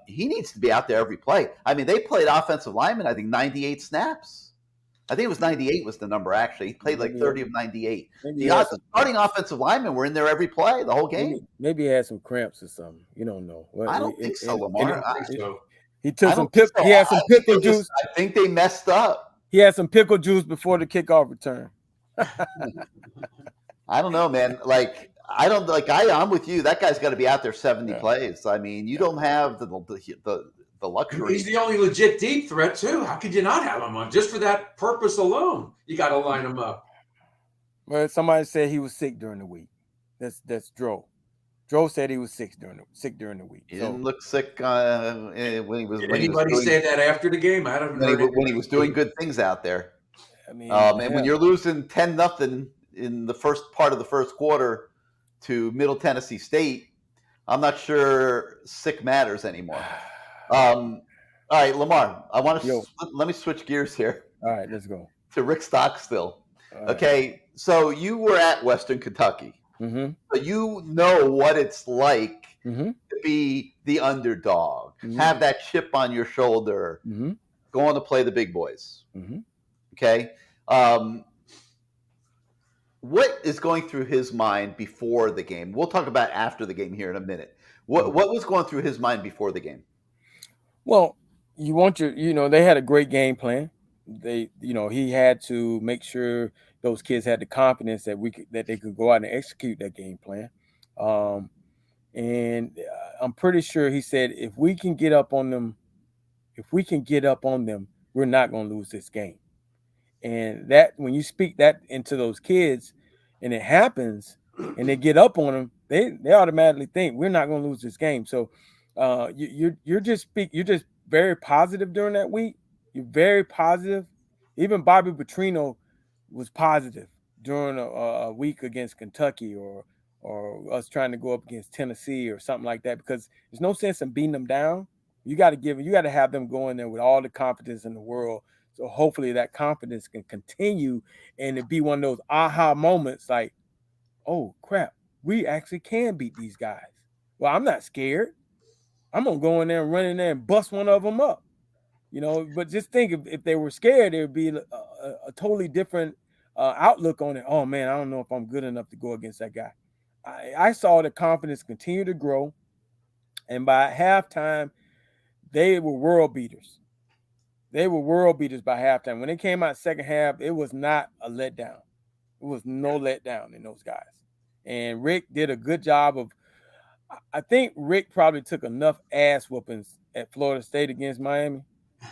He needs to be out there every play. I mean, they played offensive lineman, I think 98 snaps. I think it was 98 was the number, actually. He played like 30 of 98. The starting offensive linemen were in there every play, the whole game. Maybe he had some cramps or something. You don't know. I don't think so, Lamar. He took some he had some pickle juice. I think they messed up. He had some pickle juice before the kickoff return. I don't know, man. I'm with you. That guy's got to be out there 70 plays. I mean, you don't have the luxury. He's the only legit deep threat too. How could you not have him on just for that purpose alone? You got to line him up. Well, somebody said he was sick during the week. That's Dro. Dro said he was sick during the week. He didn't look sick when he was. Did anybody say that after the game? I don't know. When he was doing good things out there. I mean, and when you're losing 10-0 in the first part of the first quarter to Middle Tennessee State, I'm not sure sick matters anymore. All right, Lamar, let me switch gears here. All right, let's go to Rick Stockstill. Okay, so you were at Western Kentucky, so you know what it's like to be the underdog, have that chip on your shoulder, going to play the big boys. Okay, what is going through his mind before the game? We'll talk about after the game here in a minute. What was going through his mind before the game? Well, they had a great game plan. He had to make sure those kids had the confidence that they could go out and execute that game plan. And I'm pretty sure he said, if we can get up on them, we're not going to lose this game. And that when you speak that into those kids and it happens and they get up on them, they automatically think we're not going to lose this game. So you're just very positive during that week. You're very positive. Even Bobby Petrino was positive during a week against Kentucky or us trying to go up against Tennessee or something like that, because there's no sense in beating them down. You got to have them go in there with all the confidence in the world. So hopefully that confidence can continue and it be one of those aha moments like, oh crap, we actually can beat these guys. Well, I'm not scared. I'm going to go in there and run in there and bust one of them up, but just think if they were scared, there would be a totally different outlook on it. Oh man, I don't know if I'm good enough to go against that guy. I saw the confidence continue to grow. And by halftime, they were world beaters. They were world beaters by halftime. When they came out second half, it was not a letdown. It was no letdown in those guys. And Rick did a good job of, I think Rick probably took enough ass whoopings at Florida State against Miami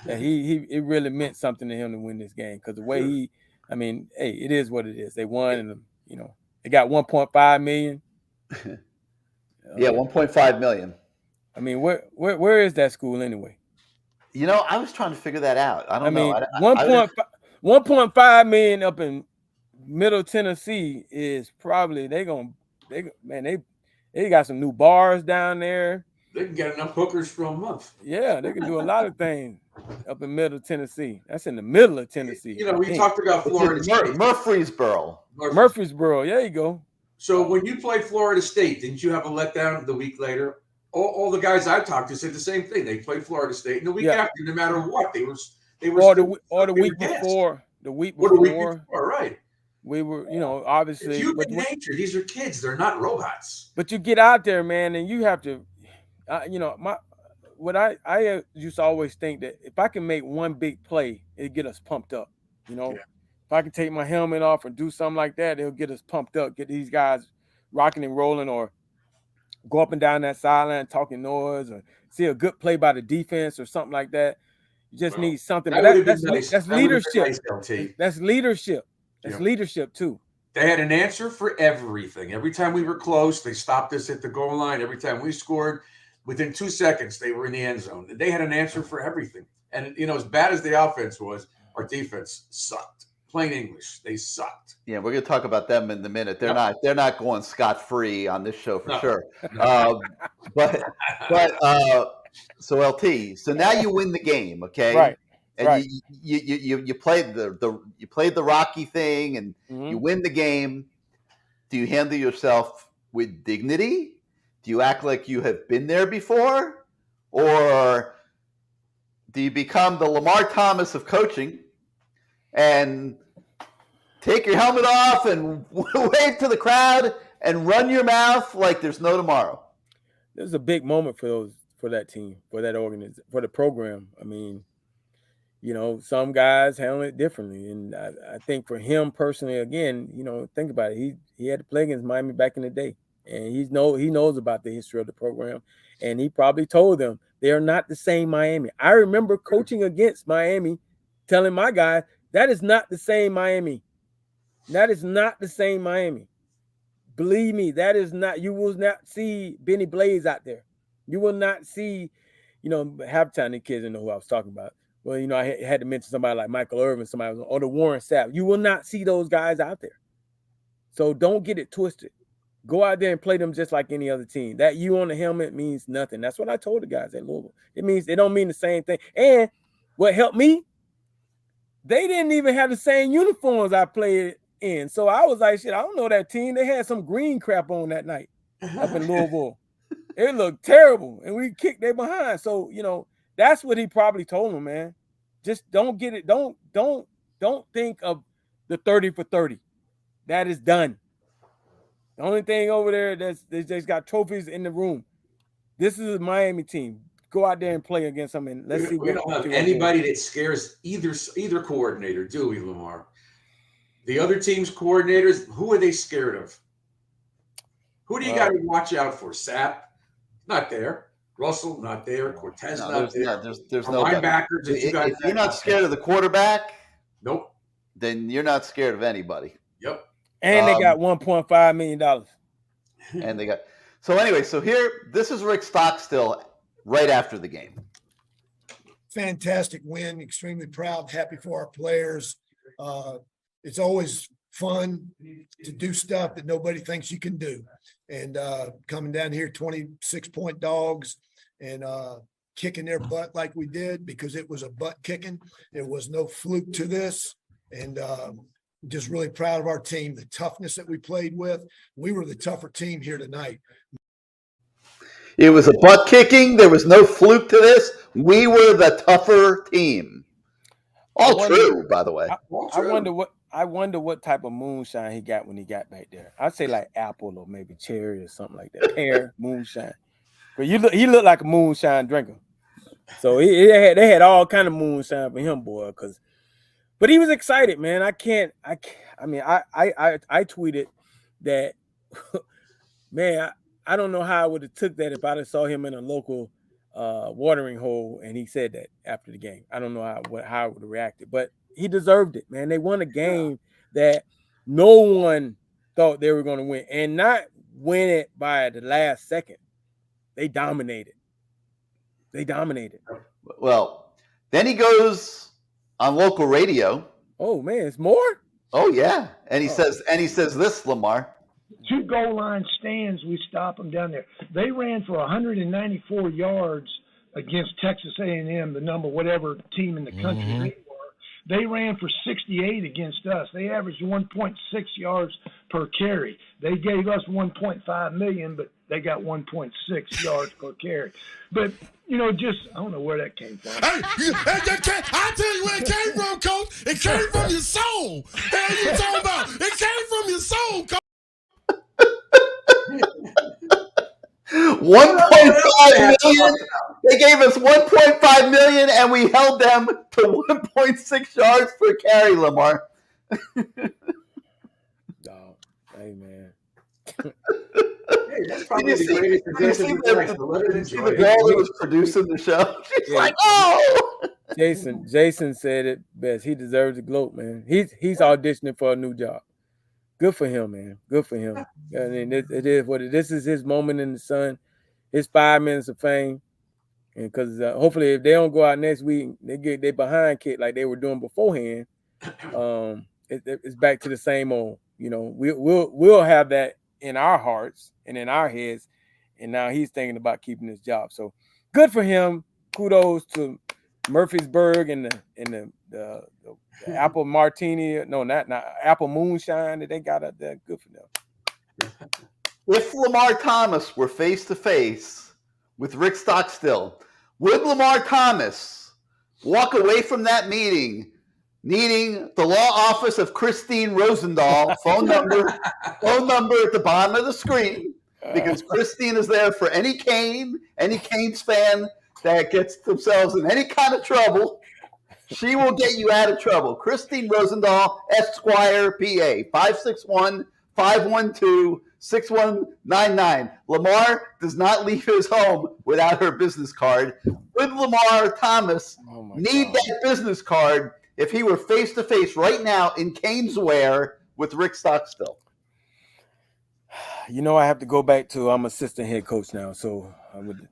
that it really meant something to him to win this game, because the way it is what it is. They won, and they got $1.5 million. Yeah, $1.5 million. I mean, where is that school anyway? I was trying to figure that out. I don't know. 1.5 million up in Middle Tennessee is probably they got some new bars down there. They can get enough hookers for a month. Yeah, they can do a lot of things up in Middle Tennessee. That's in the middle of Tennessee. We talked about Florida State. Murfreesboro. There you go. So when you played Florida State, didn't you have a letdown the week later? All the guys I talked to said the same thing. They played Florida State, and the week after, no matter what, they were the week before. The week before, right? We were, obviously. It's human nature. These are kids. They're not robots. But you get out there, man, and you have to, what I used to always think that if I can make one big play, it'd get us pumped up. If I can take my helmet off and do something like that, it'll get us pumped up, get these guys rocking and rolling, or go up and down that sideline talking noise, or see a good play by the defense or something like that. You just need something. But that's leadership. That's leadership. That's leadership too. They had an answer for everything. Every time we were close, they stopped us at the goal line. Every time we scored, within 2 seconds, they were in the end zone. They had an answer for everything. And as bad as the offense was, our defense sucked. Plain English, they sucked. Yeah, we're going to talk about them in a minute. They're not going scot-free on this show for sure. So LT, so now you win the game, okay? Right. And right. you played the Rocky thing, and you win the game. Do you handle yourself with dignity? Do you act like you have been there before, or do you become the Lamar Thomas of coaching and take your helmet off and wave to the crowd and run your mouth like there's no tomorrow? This is a big moment for that team, for that organization, for the program. I mean, some guys handle it differently, and I think for him personally, again, think about it. He had to play against Miami back in the day, and he knows about the history of the program, and he probably told them they are not the same Miami. I remember coaching against Miami, telling my guys that is not the same Miami. That is not the same Miami. Believe me, that is not. You will not see Benny Blaze out there. You will not see, halftime the kids didn't know who I was talking about. Well, I had to mention somebody like Michael Irvin, or the Warren Sapp. You will not see those guys out there. So don't get it twisted. Go out there and play them just like any other team. That U on the helmet means nothing. That's what I told the guys at Louisville. It don't mean the same thing. And what helped me, they didn't even have the same uniforms I played in. So I was like, shit, I don't know that team. They had some green crap on that night up in Louisville. It looked terrible, and we kicked their behind. So, that's what he probably told them, man. Just don't get it. Don't think of the 30 for 30. That is done. The only thing over there they just got trophies in the room. This is a Miami team. Go out there and play against them, and let's see. We don't have anybody that scares either coordinator, do we, Lamar? The other team's coordinators, who are they scared of? Who do you got to watch out for? Sapp, not there. Russell, not there. Cortez, not there. There's no linebackers. If you're not scared of the quarterback, nope, then you're not scared of anybody. Yep. And they got $1.5 million. And they got so anyway. So here, this is Rick Stockstill right after the game. Fantastic win. Extremely proud. Happy for our players. It's always fun to do stuff that nobody thinks you can do. And coming down here, 26-point dogs, and kicking their butt like we did, because it was a butt kicking. There was no fluke to this. And just really proud of our team, the toughness that we played with. We were the tougher team here tonight. It was a butt kicking. There was no fluke to this. We were the tougher team. All true, by the way. I wonder what type of moonshine he got when he got back there. I'd say like apple or maybe cherry or something like that. Pear, moonshine. But he looked like a moonshine drinker. So they had all kind of moonshine for him, boy. But he was excited, man. I tweeted that, man, I don't know how I would have took that if I'd have saw him in a local watering hole and he said that after the game. I don't know how I would have reacted, but he deserved it, man. They won a game that no one thought they were going to win, and not win it by the last second. They dominated. Well, then he goes on local radio. Oh man, it's more? Oh yeah. And he says this, Lamar. 2 goal line stands, we stop them down there. They ran for 194 yards against Texas A&M, the number whatever team in the country they were. They ran for 68 against us. They averaged 1.6 yards per carry. They gave us 1.5 million, but they got 1.6 yards per carry. But, I don't know where that came from. I'll tell you where it came from, Coach. It came from your soul. Hell you talking about? It came from your soul, Coach. 1.5 million. They gave us 1.5 million, and we held them to 1.6 yards per carry, Lamar. Oh, hey man. Hey, that's probably the greatest position. The girl that was producing the show. She's like, oh. Jason said it best. He deserves a gloat, man. He's auditioning for a new job. Good for him, man. Good for him. I mean, it is what it is. This is his moment in the sun. His 5 minutes of fame. And because hopefully if they don't go out next week, they get their behind kicked like they were doing beforehand. It's back to the same old. We'll have that in our hearts and in our heads. And now he's thinking about keeping his job. So good for him. Kudos to Murfreesburg and the apple martini. No, not apple moonshine that they got up there. Good for them. If Lamar Thomas were face to face with Rick Stockstill, would Lamar Thomas walk away from that meeting needing the law office of Christine Rosendahl, phone number at the bottom of the screen, because Christine is there for any Canes fan that gets themselves in any kind of trouble. She will get you out of trouble. Christine Rosendahl, Esquire, PA, 561-512-6199. Lamar does not leave his home without her business card. Would Lamar Thomas need that business card if he were face-to-face right now in Caneswear with Rick Stockstill? I have to go back to I'm assistant head coach now, so I would.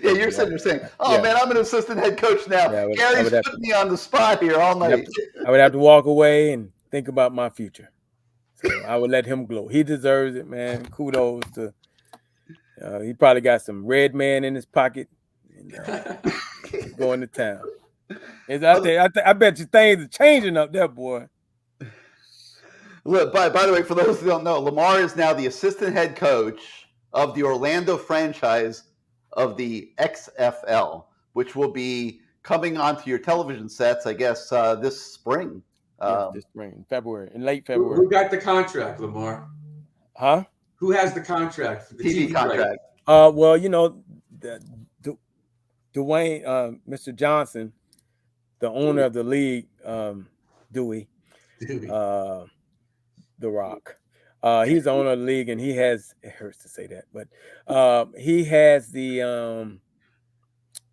Yeah, you're sitting there saying, man, I'm an assistant head coach now. Yeah, Gary's putting me on the spot here all night. I would have to walk away and think about my future. So I would let him glow. He deserves it, man. Kudos to he probably got some red man in his pocket and going to town. I bet you things are changing up there, boy. Look, by the way, for those who don't know, Lamar is now the assistant head coach of the Orlando franchise of the XFL, which will be coming onto your television sets, I guess, this spring. This spring, February, in late February. Who got the contract, Lamar? Huh? Who has the contract? For the TV contract. Well, Dwayne, Mr. Johnson, the owner of the league, Dewey. The Rock. He's the owner of the league, and he has. It hurts to say that, but he has the.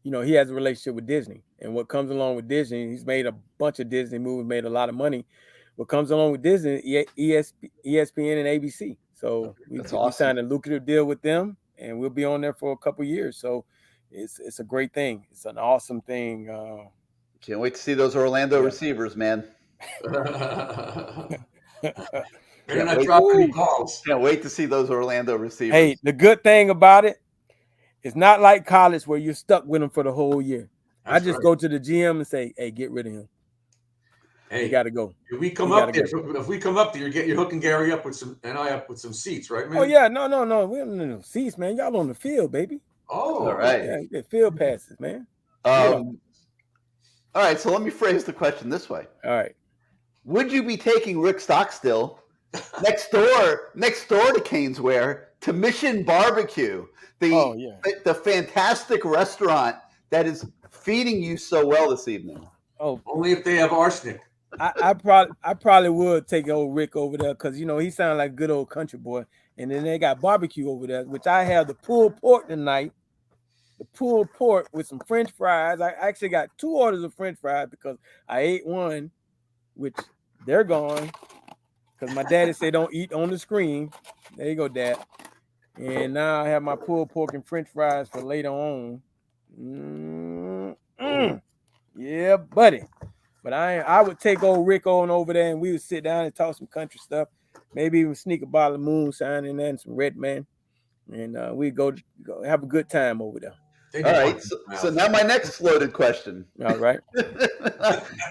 He has a relationship with Disney, and what comes along with Disney, he's made a bunch of Disney movies, made a lot of money. What comes along with Disney, ESPN and ABC. So we signed a lucrative deal with them, and we'll be on there for a couple of years. So it's a great thing. It's an awesome thing. Can't wait to see those Orlando receivers, man. They're not dropping any balls. Can't wait to see those Orlando receivers. Hey, the good thing about it, it's not like college where you're stuck with them for the whole year. I just go to the GM and say, "Hey, get rid of him. Hey, you got to go." If we come up there, you're hooking Gary up with some seats, right, man? Oh yeah, no, we don't need no seats, man. Y'all on the field, baby. Oh, all right. Yeah, you get field passes, man. All right, so let me phrase the question this way. All right. Would you be taking Rick Stockstill next door to Caneswear to Mission Barbecue, the fantastic restaurant that is feeding you so well this evening? Oh, only if they have arsenic. I probably would take old Rick over there because he sounds like a good old country boy. And then they got barbecue over there, which I have the pulled pork tonight. The pulled pork with some French fries. I actually got 2 orders of French fries because I ate one, which they're gone. Because my daddy said don't eat on the screen. There you go, Dad. And now I have my pulled pork and French fries for later on. Yeah, buddy. But I would take old Rick on over there and we would sit down and talk some country stuff. Maybe even sneak a bottle of moonshine in there and some red man. And we'd go have a good time over there. All right. So now my next loaded question. All right.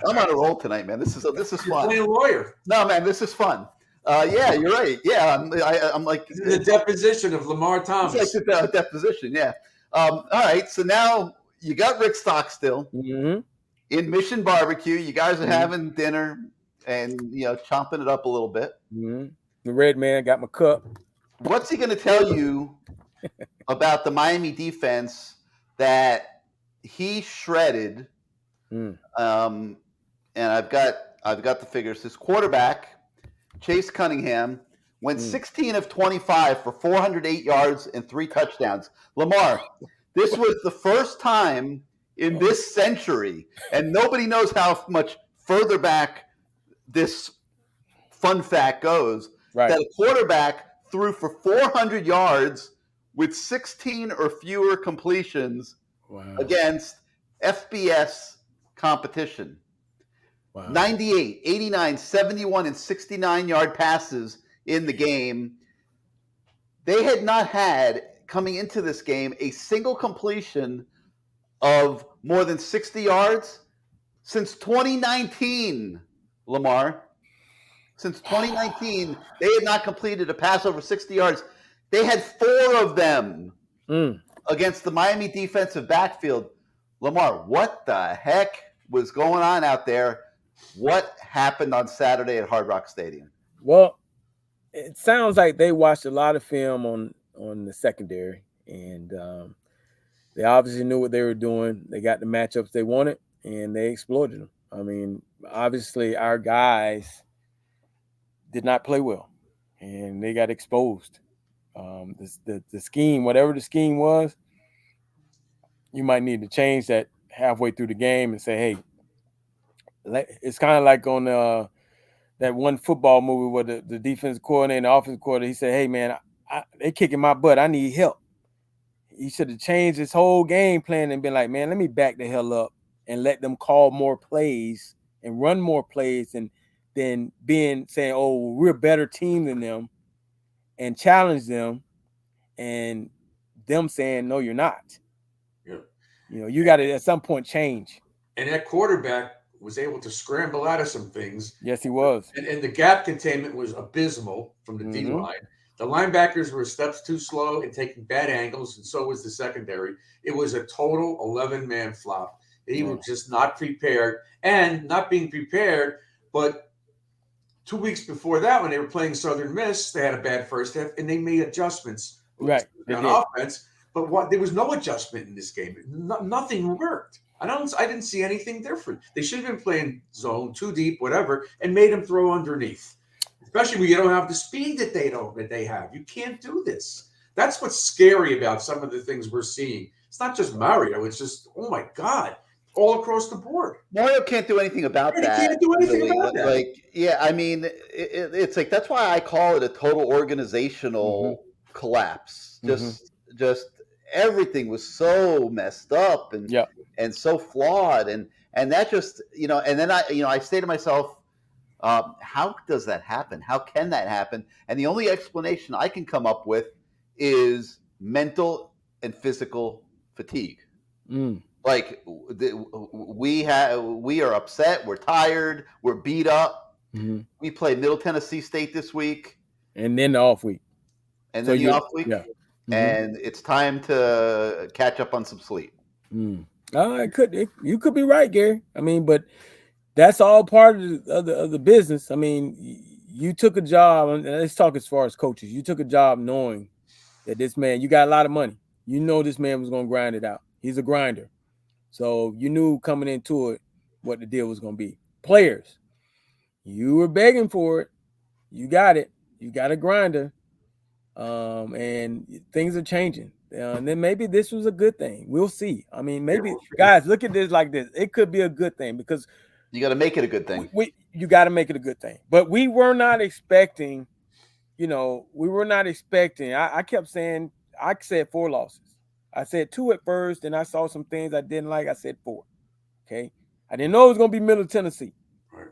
I'm on a roll tonight, man. This is fun. You're a lawyer. No, man, this is fun. Yeah, you're right. Yeah, I'm like the deposition of Lamar Thomas. It's like the deposition. Yeah. All right. So now you got Rick Stockstill in Mission Barbecue. You guys are having dinner and chomping it up a little bit. The red man got my cup. What's he going to tell you about the Miami defense that he shredded? And I've got the figures. His quarterback, Chase Cunningham, went 16 of 25 for 408 yards and 3 touchdowns. Lamar, this was the first time in this century, and nobody knows how much further back this fun fact goes, that a quarterback threw for 400 yards with 16 or fewer completions Wow. against FBS competition. Wow. 98, 89, 71, and 69-yard passes in the game. They had not had, coming into this game, a single completion of more than 60 yards since 2019, Lamar. Since 2019, they had not completed a pass over 60 yards. They had 4 of them against the Miami defensive backfield. Lamar, what the heck was going on out there? What happened on Saturday at Hard Rock Stadium? Well, it sounds like they watched a lot of film on the secondary, and they obviously knew what they were doing. They got the matchups they wanted, and they exploited them. I mean, obviously, our guys did not play well, and they got exposed. The scheme, whatever the scheme was, you might need to change that halfway through the game and say, hey, it's kind of like on that one football movie where the defensive coordinator and the offensive coordinator, he said, hey, man, they kicking my butt. I need help. He should have changed his whole game plan and been like, man, let me back the hell up and let them call more plays and run more plays, and then saying, oh, we're a better team than them, and challenge them, and them saying, no, you're not. Yeah. You know, you got to at some point change. And that quarterback was able to scramble out of some things. Yes, he was. And the gap containment was abysmal from the D line. The linebackers were steps too slow and taking bad angles, and so was the secondary. It was a total 11-man flop. He was just not prepared, and not being prepared. But 2 weeks before that, when they were playing Southern Miss, they had a bad first half, and they made adjustments on offense. But there was no adjustment in this game. Nothing worked. I didn't see anything different. They should have been playing zone, too deep, whatever, and made them throw underneath. Especially when you don't have the speed that they have. You can't do this. That's what's scary about some of the things we're seeing. It's not just Mario. It's just, oh my God, all across the board. Mario can't do anything about that. He can't do anything about that. Like, yeah, I mean, it's like, that's why I call it a total organizational collapse. Just everything was so messed up and so flawed, and that just, and then I say to myself, how does that happen? How can that happen? And the only explanation I can come up with is mental and physical fatigue. Like, we are upset, we're tired, we're beat up. We play Middle Tennessee State this week, and then the off week, and then off week, and it's time to catch up on some sleep. You could be right, Gary. I mean, but that's all part of the business. I mean, you took a job, and let's talk as far as coaches. You took a job knowing that this man, you got a lot of money. You know this man was going to grind it out. He's a grinder. So you knew coming into it what the deal was going to be. Players, you were begging for it. You got it. You got a grinder. And things are changing. And then maybe this was a good thing. We'll see. I mean, maybe, guys, look at this like this. It could be a good thing because you got to make it a good thing. You got to make it a good thing. But we were not expecting, I kept saying, I said 4 losses. I said 2 at first, and I saw some things I didn't like. I said 4. Okay. I didn't know it was going to be Middle Tennessee. Right.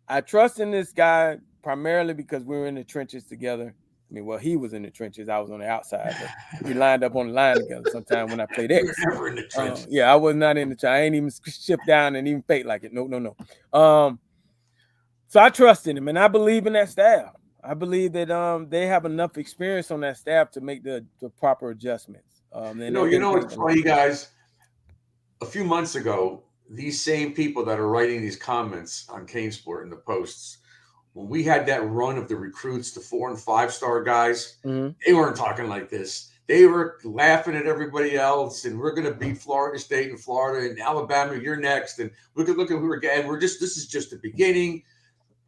I trust in this guy primarily because we were in the trenches together. I mean, well, he was in the trenches. I was on the outside. But we lined up on the line together sometime when I played X. Never in the trenches. Yeah, I was not in the trench. I ain't even shipped down and even fake like it. No. So I trust in him, and I believe in that staff. I believe that they have enough experience on that staff to make the proper adjustments. You know what's funny, guys? A few months ago, these same people that are writing these comments on CaneSport in the posts, when we had that run of the recruits, the 4- and 5-star guys, they weren't talking like this. They were laughing at everybody else, and we're going to beat Florida State and Florida and Alabama. You're next, and look at who we're getting. This is just the beginning.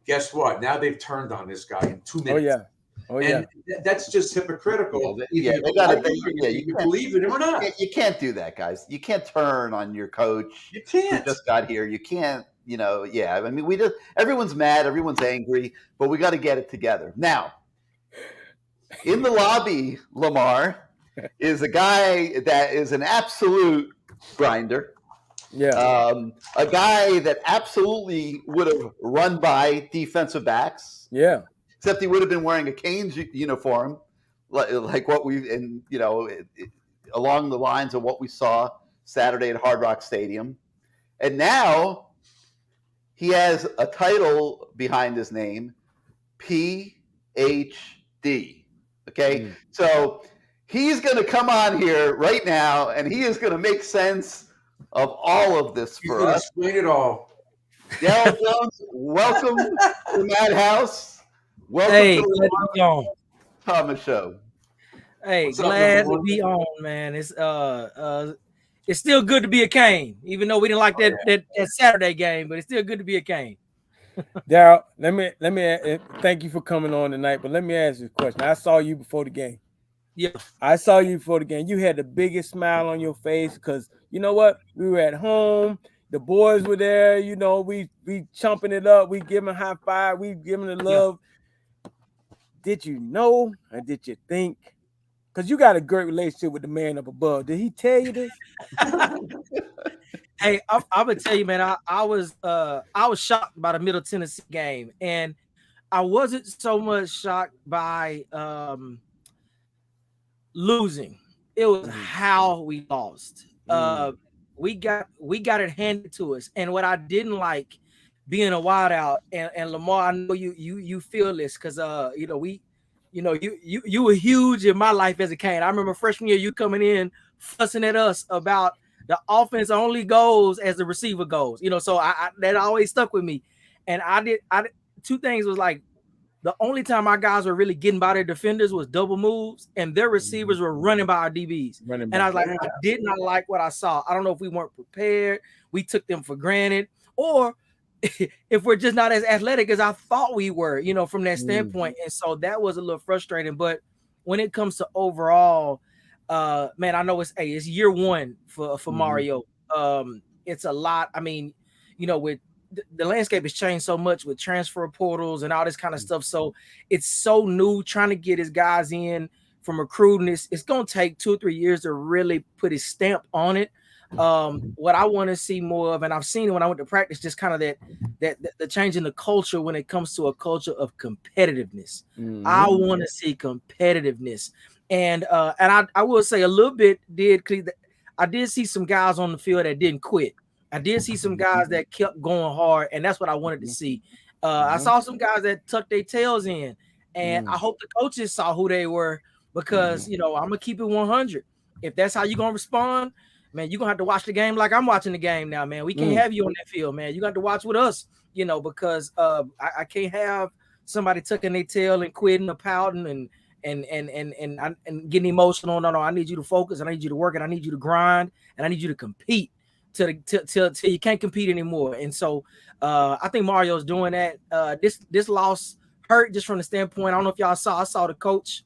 Guess what? Now they've turned on this guy in 2 minutes. Oh yeah. And that's just hypocritical. You believe in him or not. You can't do that, guys. You can't turn on your coach. You can't. Who just got here. You can't. I mean, everyone's mad, everyone's angry, but we got to get it together. Now, in the lobby, Lamar, is a guy that is an absolute grinder. Yeah. A guy that absolutely would have run by defensive backs. Yeah. Except he would have been wearing a Canes uniform, like what we along the lines of what we saw Saturday at Hard Rock Stadium. And now he has a title behind his name, PhD. Okay, so he's going to come on here right now, and he is going to make sense of all of this for us. Explain it all. Daryl Jones, welcome to the Madhouse. Welcome Hey, to glad the to be on. Thomas Show. Hey, What's up, glad number to be on, man. It's still good to be a Cane, even though we didn't like that Saturday game, but it's still good to be a Cane. Daryl, let me thank you for coming on tonight, but let me ask you a question. I saw you before the game. Yeah. I saw you before the game. You had the biggest smile on your face because you know what? We were at home. The boys were there. You know, we chumping it up. We giving high five. We giving the love. Yeah. Did you know or did you think? Because you got a great relationship with the man up above. Did he tell you this? Hey, I'm gonna tell you, man. I was shocked by the Middle Tennessee game, and I wasn't so much shocked by losing. It was how we lost. We got it handed to us, and what I didn't like being a wideout, and Lamar, I know you feel this because you were huge in my life as a Cane. I remember freshman year you coming in fussing at us about the offense only goes as the receiver goes. So I that always stuck with me, and I did two things was like. The only time our guys were really getting by their defenders was double moves, and their receivers were running by our DBs. And I was like, I did not like what I saw. I don't know if we weren't prepared. We took them for granted, or if we're just not as athletic as I thought we were, from that standpoint. And so that was a little frustrating. But when it comes to overall, man, I know it's year one for Mario. It's a lot. I mean, with the landscape has changed so much with transfer portals and all this kind of stuff. So it's so new trying to get his guys in from recruiting. It's going to take 2 or 3 years to really put his stamp on it. What I want to see more of, and I've seen it when I went to practice, just kind of that the change in the culture when it comes to a culture of competitiveness. I want to see competitiveness. And I will say a little bit I did see some guys on the field that didn't quit. I did see some guys that kept going hard, and that's what I wanted to see. I saw some guys that tucked their tails in, and I hope the coaches saw who they were because, I'm going to keep it 100. If that's how you're going to respond, man, you're going to have to watch the game like I'm watching the game now, man. We can't have you on that field, man. You got to watch with us, because I can't have somebody tucking their tail and quitting or pouting and getting emotional. No, I need you to focus, and I need you to work, and I need you to grind, and I need you to compete. Till you can't compete anymore. And so I think Mario's doing that. This loss hurt just from the standpoint. I don't know if y'all saw. I saw the coach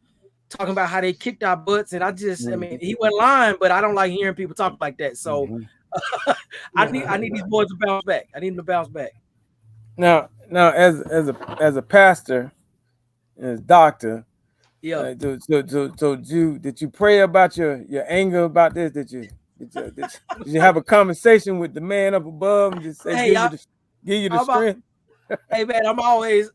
talking about how they kicked our butts, and I mean, he went lying, but I don't like hearing people talk like that. So I need these boys to bounce back. I need them to bounce back. Now, as a pastor, as a doctor, yeah. So did you pray about your anger about this? Did you have a conversation with the man up above and just say, give you the strength? Hey man, I'm always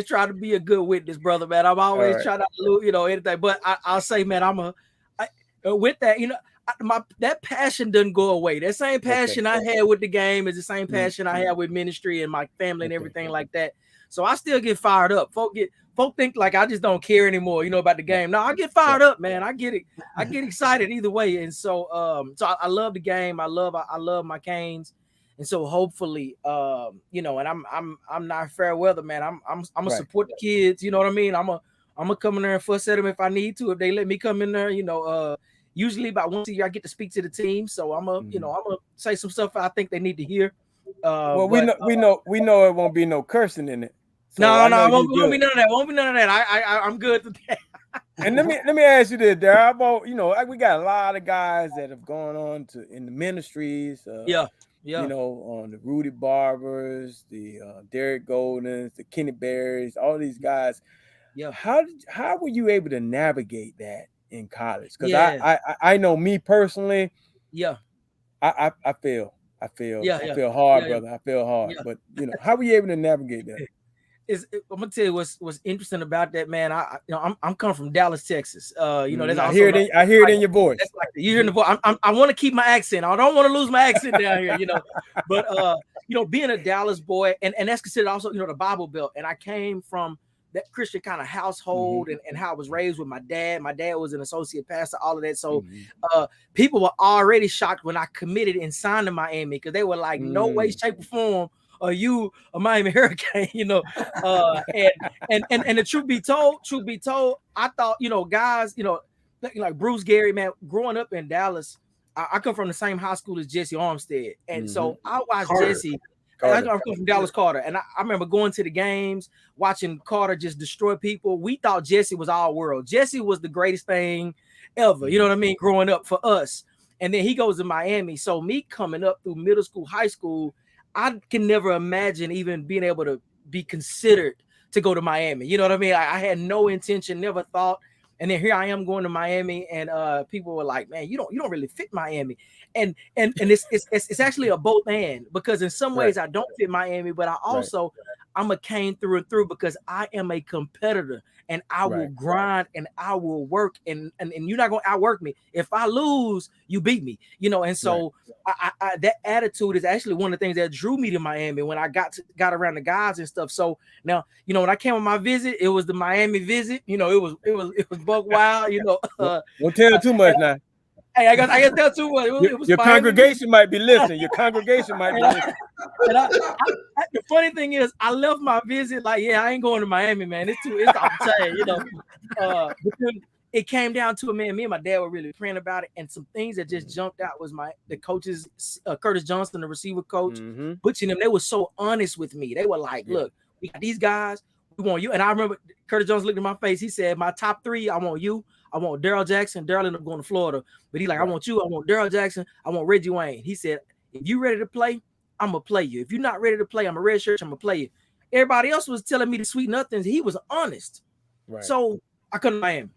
trying to be a good witness, brother, man. I'm always trying to lose, anything. But I'll say, man, with that, that passion doesn't go away. That same passion I had with the game is the same passion I have with ministry and my family and everything like that. So I still get fired up. Folk think like I just don't care anymore, about the game. No, I get fired up, man. I get it. I get excited either way. And so, I love the game. I love my Canes. And so hopefully, and I'm not fair weather, man. I'm gonna support the kids. You know what I mean? I'm gonna come in there and fuss at them if I need to. If they let me come in there, usually about once a year I get to speak to the team. So I'm gonna say some stuff I think they need to hear. Well, we know it won't be no cursing in it. So no, it won't be none of that. Won't be none of that. I'm good with that. And let me ask you this, Darryl. We got a lot of guys that have gone on in the ministries. Yeah. On the Rudy Barbers, the Derek Goldens, the Kenny Berries, all these guys. Yeah. How were you able to navigate that? in college. Because I know me personally. Yeah. I feel hard, brother. I feel hard. But how were you able to navigate that? I'm gonna tell you what's interesting about that, man. I'm coming from Dallas, Texas. That's I hear it in your voice. That's like you hear the voice. I want to keep my accent. I don't want to lose my accent down here, But being a Dallas boy, and that's considered also, the Bible Belt. And I came from that Christian kind of household and how I was raised with my dad. My dad was an associate pastor, all of that. So people were already shocked when I committed and signed to Miami, because they were like, no way, shape, or form are you a Miami Hurricane, and the truth be told, I thought, guys, like Bruce Gary, man, growing up in Dallas, I come from the same high school as Jesse Armstead. And so I watched Jesse. I come from Dallas Carter, and I remember going to the games, watching Carter just destroy people. We thought Jesse was our world. Jesse was the greatest thing ever, you know what I mean, growing up for us. And then he goes to Miami. So me coming up through middle school, high school, I can never imagine even being able to be considered to go to Miami. You know what I mean? I had no intention, never thought. And then here I am going to Miami, and people were like, "Man, you don't really fit Miami." And it's actually a both and, because in some ways I don't fit Miami, but I also I'm a Cane through and through, because I am a competitor, and I will grind and I will work, and you're not gonna outwork me. If I lose, you beat me, and so I that attitude is actually one of the things that drew me to Miami when I got around the guys and stuff. So now, when I came on my visit, it was the Miami visit. It was buck wild. Don't tell too much now. Hey, I got to tell too much. It was your congregation might be listening. Your congregation might be listening. The funny thing is, I left my visit like, I ain't going to Miami, man. It's off the chain, But then it came down to it, man. Me and my dad were really praying about it, and some things that just jumped out was the coaches, Curtis Johnson, the receiver coach, Butch and them. They were so honest with me. They were like, "Look, we got these guys. We want you." And I remember Curtis Johnson looked in my face. He said, "My top three, I want you. I want Daryl Jackson." Daryl ended up going to Florida, but he's like, "I want you. I want Daryl Jackson. I want Reggie Wayne." He said, "If you ready to play, I'm gonna play you. If you're not ready to play, I'm a red shirt. I'm gonna play you." Everybody else was telling me the sweet nothings. He was honest. So I come to Miami,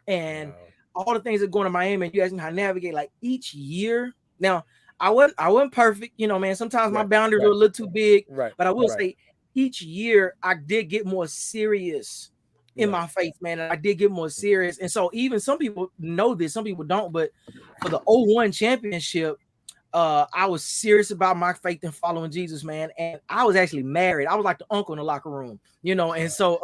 and all the things that going to Miami, and you ask me how I navigate, like each year. Now I wasn't perfect, man. Sometimes my boundaries were a little too big, but I will say each year I did get more serious in my faith, man. And I did get more serious. And so even some people know this, some people don't, but for the 01 championship, I was serious about my faith and following Jesus, man. And I was actually married. I was like the uncle in the locker room, and so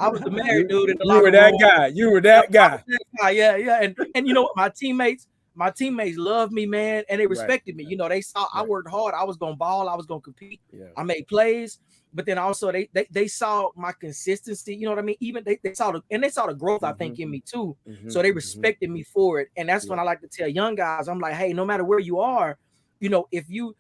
I was the married dude in the locker room. You were that guy. Yeah. And you know what? My teammates loved me, man, and they respected me. They saw I worked hard. I was gonna ball, I was gonna compete. I made plays. But then also they saw my consistency, you know what I mean? Even they saw the growth, I think, in me too. So they respected me for it. And that's when I like to tell young guys, I'm like, hey, no matter where you are, if you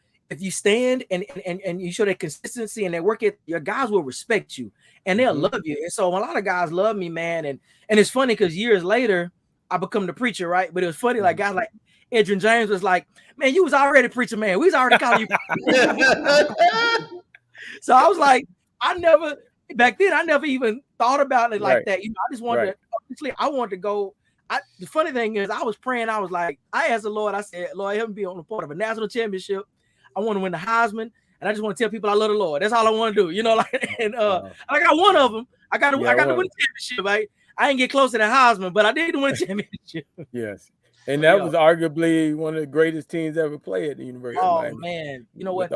stand and you show that consistency and that work ethic, your guys will respect you and they'll love you. And so a lot of guys love me, man. And it's funny because years later I become the preacher, right? But it was funny, like guys like Adrian James was like, man, you was already preacher, man. We was already calling you. So I was like, back then I never even thought about it like that. I just wanted I wanted to go. The funny thing is, I was praying. I was like, I asked the Lord, I said, Lord, help me be on the part of a national championship. I want to win the Heisman, and I just want to tell people I love the Lord. That's all I want to do, and I got one of them. I got to win the championship, right? I didn't get close to the Heisman, but I did win a championship. Yes. And that was arguably one of the greatest teams ever played at the University of Miami. Oh, man. You know what?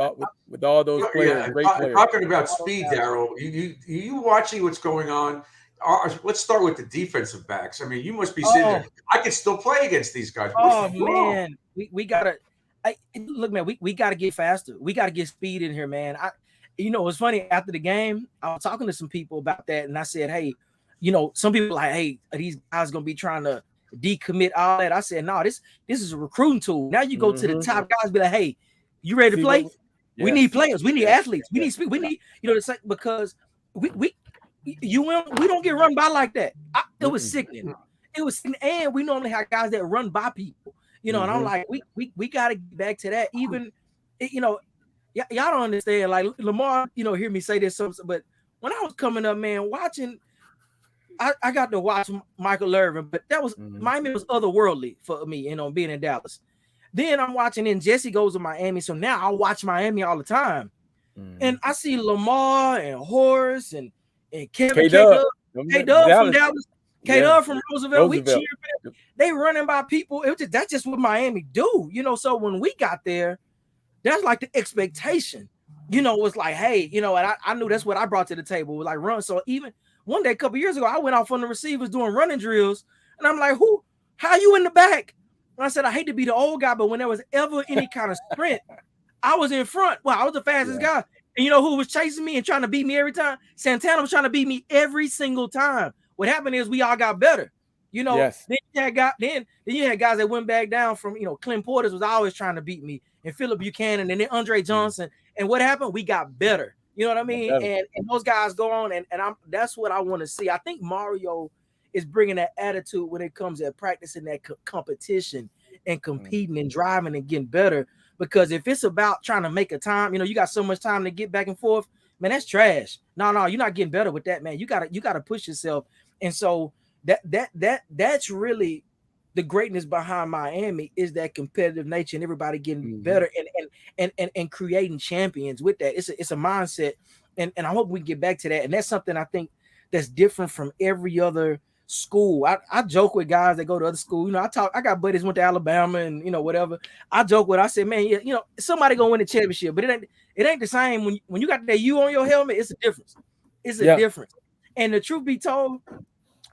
With all those players, great players. Talking about speed, Daryl, you watching what's going on? Let's start with the defensive backs. I mean, you must be sitting there. I can still play against these guys. Man. We got to look, man, we got to get faster. We got to get speed in here, man. It's funny. After the game, I was talking to some people about that, and I said, hey, some people like, hey, are these guys going to be trying to decommit all that? I said, no, this is a recruiting tool. Now you go to the top guys, be like, hey, you ready to play? We need players. We need athletes. We need speed. We need, because we don't get run by like that. It was sickening. It was sickening. And we normally have guys that run by people, and I'm like, we got to get back to that. Even, y'all don't understand. Like Lamar, hear me say this, but when I was coming up, man, watching I got to watch Michael Irvin, but that was Miami was otherworldly for me, being in Dallas. Then I'm watching, and Jesse goes to Miami, so now I watch Miami all the time, and I see Lamar and Horace and Kevin K-Dub from Dallas, K-Dub from Roosevelt. We cheer for them. They running by people. That's just what Miami do, So when we got there, that's like the expectation, was like, hey, and I knew that's what I brought to the table, was like run. So even one day, a couple years ago, I went off on the receivers doing running drills, and I'm like, how you in the back? And I said, I hate to be the old guy, but when there was ever any kind of sprint, I was in front. Well, I was the fastest guy. And you know who was chasing me and trying to beat me every time? Santana was trying to beat me every single time. What happened is we all got better. Then you had guys that went back down from, Clint Portis was always trying to beat me, and Philip Buchanan, and then Andre Johnson. And what happened? We got better. You know what I mean? And those guys go on, and that's what I want to see. I think Mario is bringing that attitude when it comes to practicing that competition and competing and driving and getting better. Because if it's about trying to make a time, you got so much time to get back and forth, man, that's trash. No, you're not getting better with that, man. You gotta push yourself. And so that's really the greatness behind Miami, is that competitive nature and everybody getting better and creating champions with that. It's a mindset, and I hope we get back to that. And that's something I think that's different from every other school. I joke with guys that go to other school. I got buddies went to Alabama and whatever. I joke with, I said, man, somebody gonna win the championship, but it ain't the same when you got that U on your helmet. It's a difference. It's a difference. And the truth be told,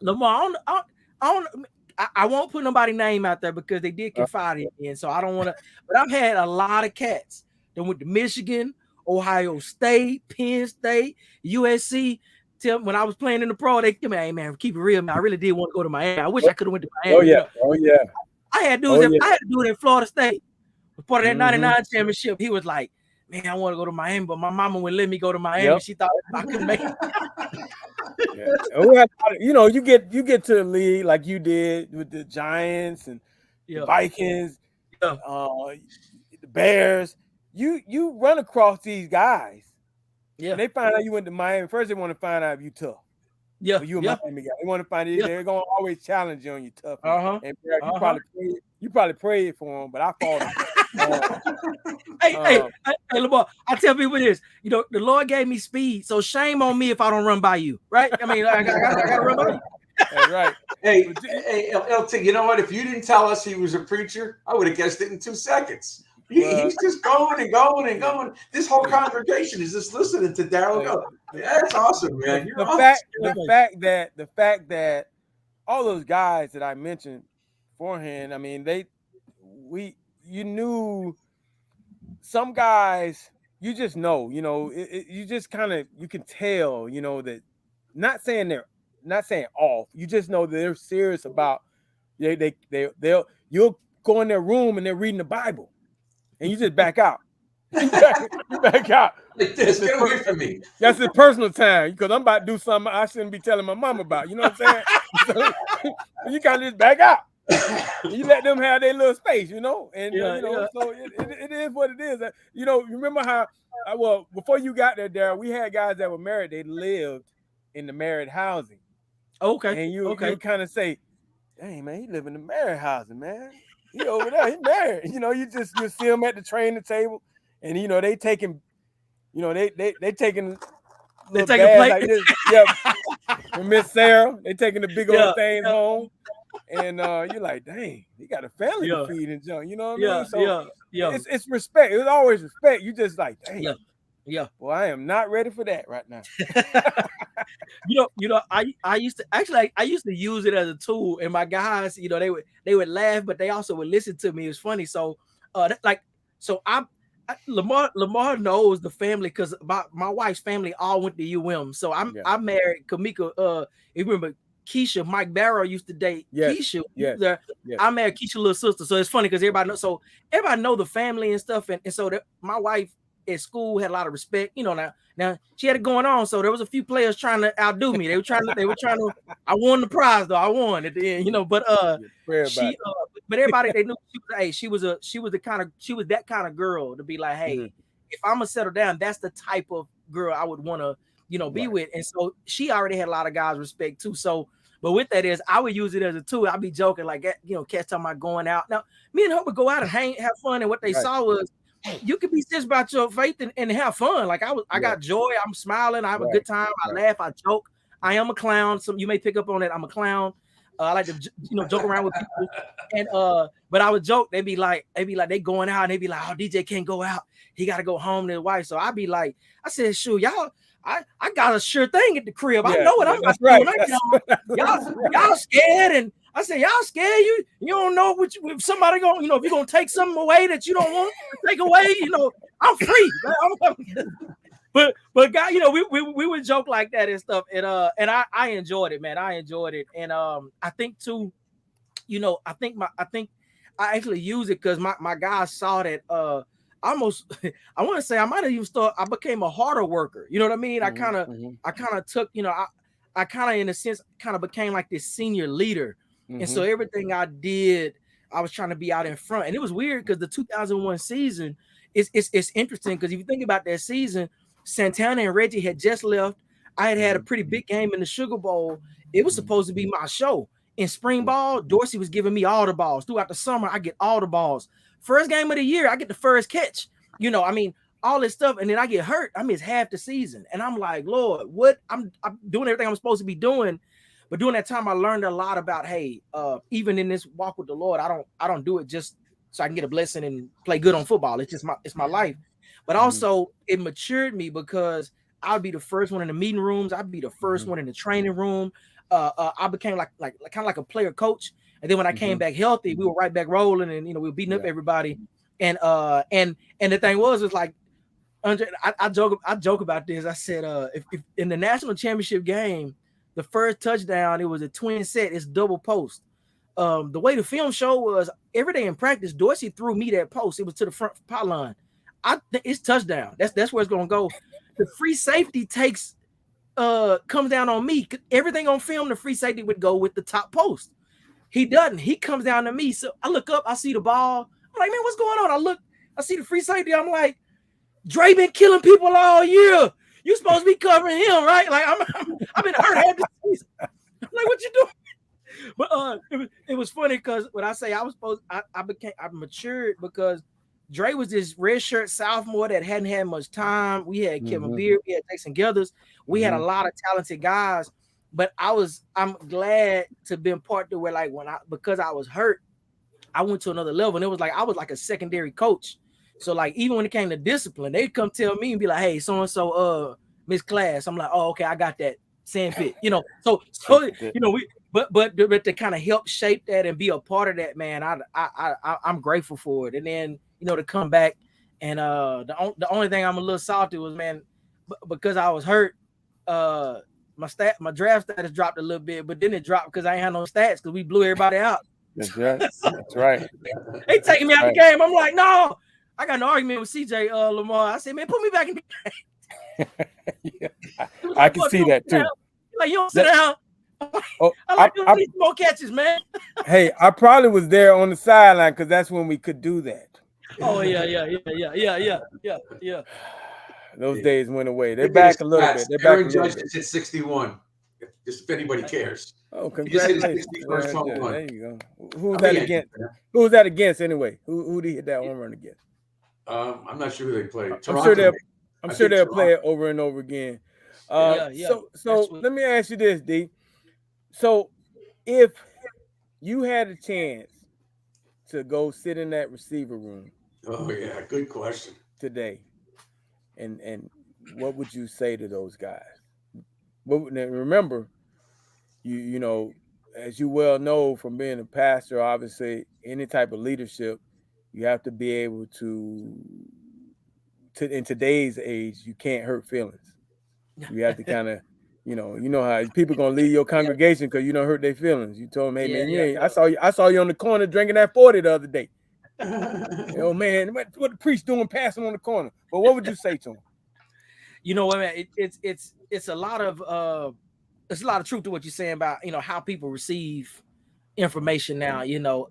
Lamar, I won't put nobody's name out there because they did confide in me, and so I don't want to. But I've had a lot of cats that went to Michigan, Ohio State, Penn State, USC. When I was playing in the pro, they tell me, "Hey man, keep it real, man. I really did want to go to Miami. I wish I could have went to Miami." Oh yeah. I had dudes. I had to do it in Florida State. Was part of that '99 championship. He was like, "Man, I want to go to Miami, but my mama wouldn't let me go to Miami. She thought I couldn't make it." You get to the league like you did with the Giants and the Vikings, the Bears. You run across these guys. Yeah, they find out you went to Miami. First, they want to find out if you tough. Yeah, you a Miami guy. They want to find out they're gonna always challenge you on your tough. And you probably prayed for them, but I fought them. Hey, Lamar, I tell people this. The Lord gave me speed, so shame on me if I don't run by you, right? I mean, I gotta run by you. That's right. Hey, LT, you know what? If you didn't tell us he was a preacher, I would have guessed it in 2 seconds. He's just going and going and going. This whole congregation is just listening to Daryl go. That's awesome, man. The fact that all those guys that I mentioned beforehand, I mean, you knew some guys, you just know, you just kind of, you can tell, that not saying off, you just know that they're serious about, you'll go in their room and they're reading the Bible. And you just back out. You back out. Like this, get away from me. That's his personal time, because I'm about to do something I shouldn't be telling my mom about. You know what I'm saying? So you kind of just back out. You let them have their little space, And so it is what it is. Remember how? Before you got there, Daryl, we had guys that were married. They lived in the married housing. Okay. And you kind of say, "Dang man, he live in the married housing, man. He over there, he married." You see him at the training table, and they taking, they taking plate. like this. Yeah, from Miss Sarah, they taking the big old things home, and you're like, dang, he got a family to feed and junk. You know what I mean? So it's respect. It's always respect. You just like, dang. Yeah. Well, I am not ready for that right now. I used to use it as a tool, and my guys, they would laugh, but they also would listen to me. It was funny. So, Lamar knows the family, because my wife's family all went to UM. So I married Kamika. You remember Keisha? Mike Barrow used to date Keisha. Yes. I married Keisha's little sister. So it's funny because everybody knows. So everybody know the family and stuff, and so my wife at school had a lot of respect, now she had it going on, so there was a few players trying to outdo me. They were trying to I won the prize though. I won at the end, but everybody, they knew she was that kind of girl to be like, hey, if I'm gonna settle down, that's the type of girl I would want to be with. And so she already had a lot of guys respect too. So, but with that is I would use it as a tool. I'd be joking, like, cats talking about going out. Now, me and her would go out and have fun. And what they saw was you could be serious about your faith and have fun. Like I got joy. I'm smiling. I have a good time. I laugh. I joke. I am a clown. So you may pick up on it. I'm a clown. I like to, joke around with people. And but I would joke. They'd be like, they going out. And they'd be like, oh, DJ can't go out. He got to go home to his wife. So I'd be like, I said, shoot, y'all. I got a sure thing at the crib. I know what I'm about to do. Y'all scared, and I said, y'all scared. You don't know if somebody gonna, if you're gonna take something away that you don't want to take away. I'm free. But guy, we would joke like that and stuff, and I enjoyed it, man. I enjoyed it, and I think too, I think I actually use it because my guys saw that. I want to say I might have even I became a harder worker. You know what I mean? I kind of took, I kind of in a sense kind of became like this senior leader. And so everything I did, I was trying to be out in front. And it was weird because the 2001 season it's interesting because if you think about that season, Santana and Reggie had just left. I had a pretty big game in the Sugar Bowl. It was supposed to be my show. In spring ball, Dorsey was giving me all the balls. Throughout the summer, I get all the balls. First game of the year, I get the first catch. All this stuff, and then I get hurt. I miss half the season, and I'm like, Lord, what? I'm doing everything I'm supposed to be doing, but during that time, I learned a lot about, hey, even in this walk with the Lord, I don't do it just so I can get a blessing and play good on football. It's just my life, but also it matured me because I'd be the first one in the meeting rooms. I'd be the first one in the training room. I became like kind of like a player coach. And then when I came back healthy, we were right back rolling, and we were beating up everybody. And the thing was like, Andre, I joke about this. I said, if in the national championship game, the first touchdown, it was a twin set. It's double post. The way the film show was every day in practice, Dorsey threw me that post. It was to the front pylon. It's touchdown. That's where it's gonna go. The free safety comes down on me. Everything on film, the free safety would go with the top post. He doesn't. He comes down to me. So I look up, I see the ball. I'm like, man, what's going on? I see the free safety. I'm like, Dre been killing people all year. You supposed to be covering him, right? Like I've been hurt half the season. I'm like, what you doing? But it was funny because when I say I matured because Dre was this redshirt sophomore that hadn't had much time. We had Kevin Beard, we had Jason Gethers, we had a lot of talented guys. But I'm glad to be part to where like because I was hurt, I went to another level, and it was like I was like a secondary coach. So like even when it came to discipline, they'd come tell me and be like, "Hey, so and so, Miss Class." I'm like, "Oh, okay, I got that." Sand fit, So but to kind of help shape that and be a part of that, man, I'm grateful for it. And then to come back and the only thing I'm a little salty was, man, because I was hurt. My draft status dropped a little bit, but then it dropped because I ain't had no stats because we blew everybody out. That's right. That's right. They taking me out the game. I'm like, no. I got an argument with CJ Lamar. I said, man, put me back in the game. I can see that too. Like, you don't sit down. I like to need more catches, man. Hey, I probably was there on the sideline because that's when we could do that. Oh yeah. Those days went away. They're back a little bit. They're back Aaron Judge is at 61. Just if anybody cares. Oh, congratulations! There you go. Who was that against? Man. Who was that against anyway? Who did he hit that home run against? I'm not sure who they played. I'm sure they'll play it over and over again. So let me ask you this, D. So if you had a chance to go sit in that receiver room, oh yeah, good question today, and what would you say to those guys? Remember, you know, as you well know from being a pastor, obviously any type of leadership, you have to be able to in today's age, you can't hurt feelings. You have to kind of, you know how people gonna leave your congregation because you don't hurt their feelings. You told them, hey man, I saw you on the corner drinking that 40 the other day. Oh man, what the priest doing passing on the corner? But what would you say to him? You know what, man? It's a lot of truth to what you're saying about how people receive information now. Now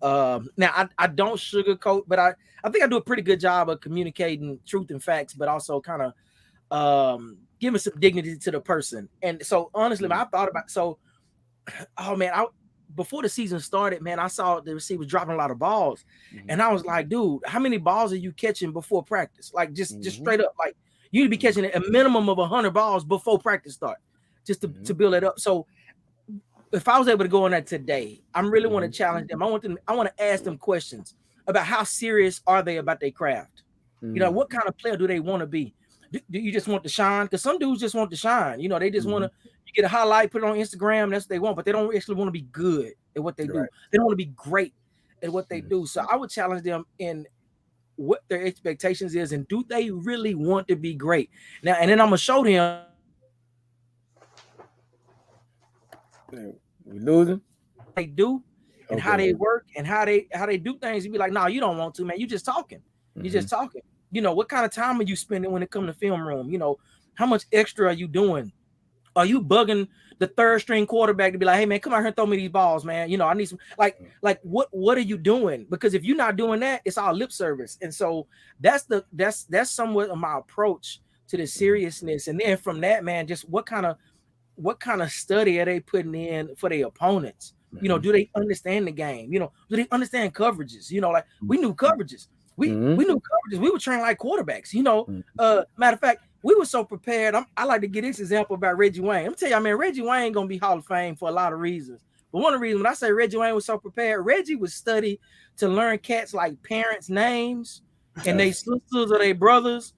I don't sugarcoat, but I think I do a pretty good job of communicating truth and facts, but also kind giving some dignity to the person. And so honestly, man, I thought about oh man, before the season started, man, I saw the receivers dropping a lot of balls, and I was like, dude, how many balls are you catching before practice? Like just straight up, like you need to be catching a minimum of 100 balls before practice start, just to build it up. So if I was able to go on that today, I really want to challenge them. I want to ask them questions about how serious are they about their craft. You know, what kind of player do they want to be? Do you just want to shine? Because some dudes just want to shine. You know, they just want to get a highlight, put it on Instagram. That's what they want, but they don't actually want to be good at what they do. They don't want to be great at what they do. So I would challenge them in what their expectations is, and do they really want to be great? Now, and then I'm gonna show them. We losing? They do, and how they work, and how they do things. You be like, no, you don't want to, man. You just talking. You just talking. You know, what kind of time are you spending when it comes to film room? You know, how much extra are you doing? Are you bugging the third string quarterback to be like, hey man, come out here and throw me these balls, man? You know, I need some like what are you doing? Because if you're not doing that, it's all lip service. And so that's somewhat of my approach to the seriousness. And then from that, man, just what kind of study are they putting in for their opponents? You know, do they understand the game? You know, do they understand coverages? You know, like we knew coverages. We knew coverages. We were trained like quarterbacks. You know, matter of fact, we were so prepared. I like to give this example about Reggie Wayne. I'm tell you, man, Reggie Wayne gonna be Hall of Fame for a lot of reasons. But one of the reasons when I say Reggie Wayne was so prepared, Reggie was studied to learn cats like parents' names and they sisters or their brothers,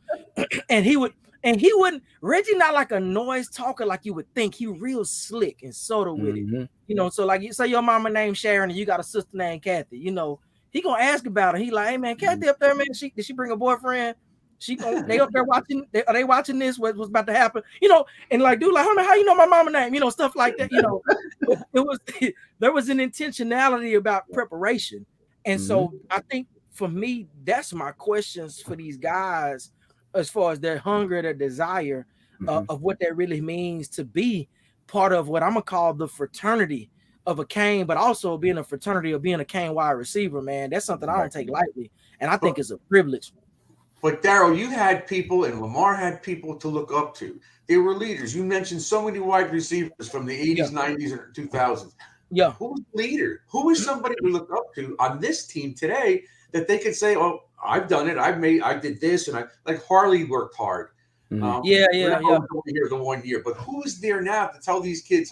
and he wouldn't. Reggie not like a noise talker like you would think. He real slick and subtle with it. You know, so like you say your mama named Sharon and you got a sister named Kathy. You know, he gonna ask about it. He like, hey man, Kathy up there, man. Did she bring a boyfriend? They up there watching. Are they watching this? What's about to happen? You know, and like, dude, like, how you know my mama name? You know, stuff like that. You know, there was an intentionality about preparation, and so I think for me, that's my questions for these guys, as far as their hunger, their desire of what that really means to be part of what I'm gonna call the fraternity of a Cane, but also being a fraternity of being a Cane wide receiver, man. That's something I don't take lightly, and I think it's a privilege. But Darryl, you had people, and Lamar had people to look up to. They were leaders. You mentioned so many wide receivers from the 80s, 90s, and 2000s. Yeah. Who's leader? Who is somebody to look up to on this team today that they could say, "Oh, I've done it. I did this," and like Harley worked hard. Yeah. Here the 1 year, but who is there now to tell these kids,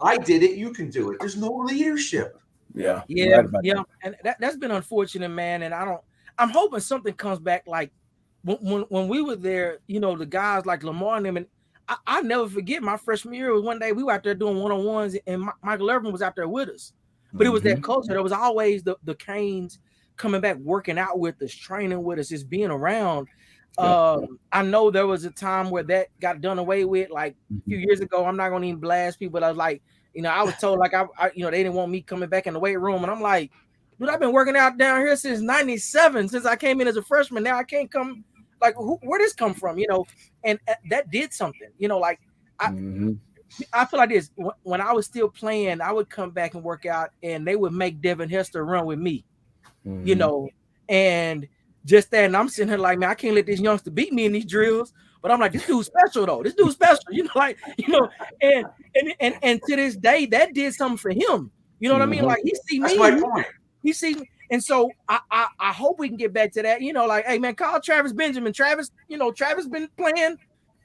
"I did it. You can do it"? There's no leadership. Yeah. And that's been unfortunate, man. And I'm hoping something comes back like when we were there, you know, the guys like Lamar and them, and I never forget my freshman year was one day we were out there doing one-on-ones and Michael Irvin was out there with us. But it was that culture. There was always the Canes coming back, working out with us, training with us, just being around. I know there was a time where that got done away with, like a few years ago. I'm not gonna even blast people. I was like, you know, I was told like I you know, they didn't want me coming back in the weight room, and I'm like, dude, I've been working out down here since '97, since I came in as a freshman. Now I can't come. Like, where this come from? You know, and that did something. You know, like I feel like this. When I was still playing, I would come back and work out, and they would make Devin Hester run with me. You know, and just that, and I'm sitting here like, man, I can't let this youngster beat me in these drills. But I'm like, this dude's special though. This dude's special. You know, like, you know, and to this day, that did something for him. You know what I mean? Like, he see me. That's my point. He sees me. And so I hope we can get back to that. You know, like, hey man, call Travis Benjamin. Travis, you know, Travis been playing.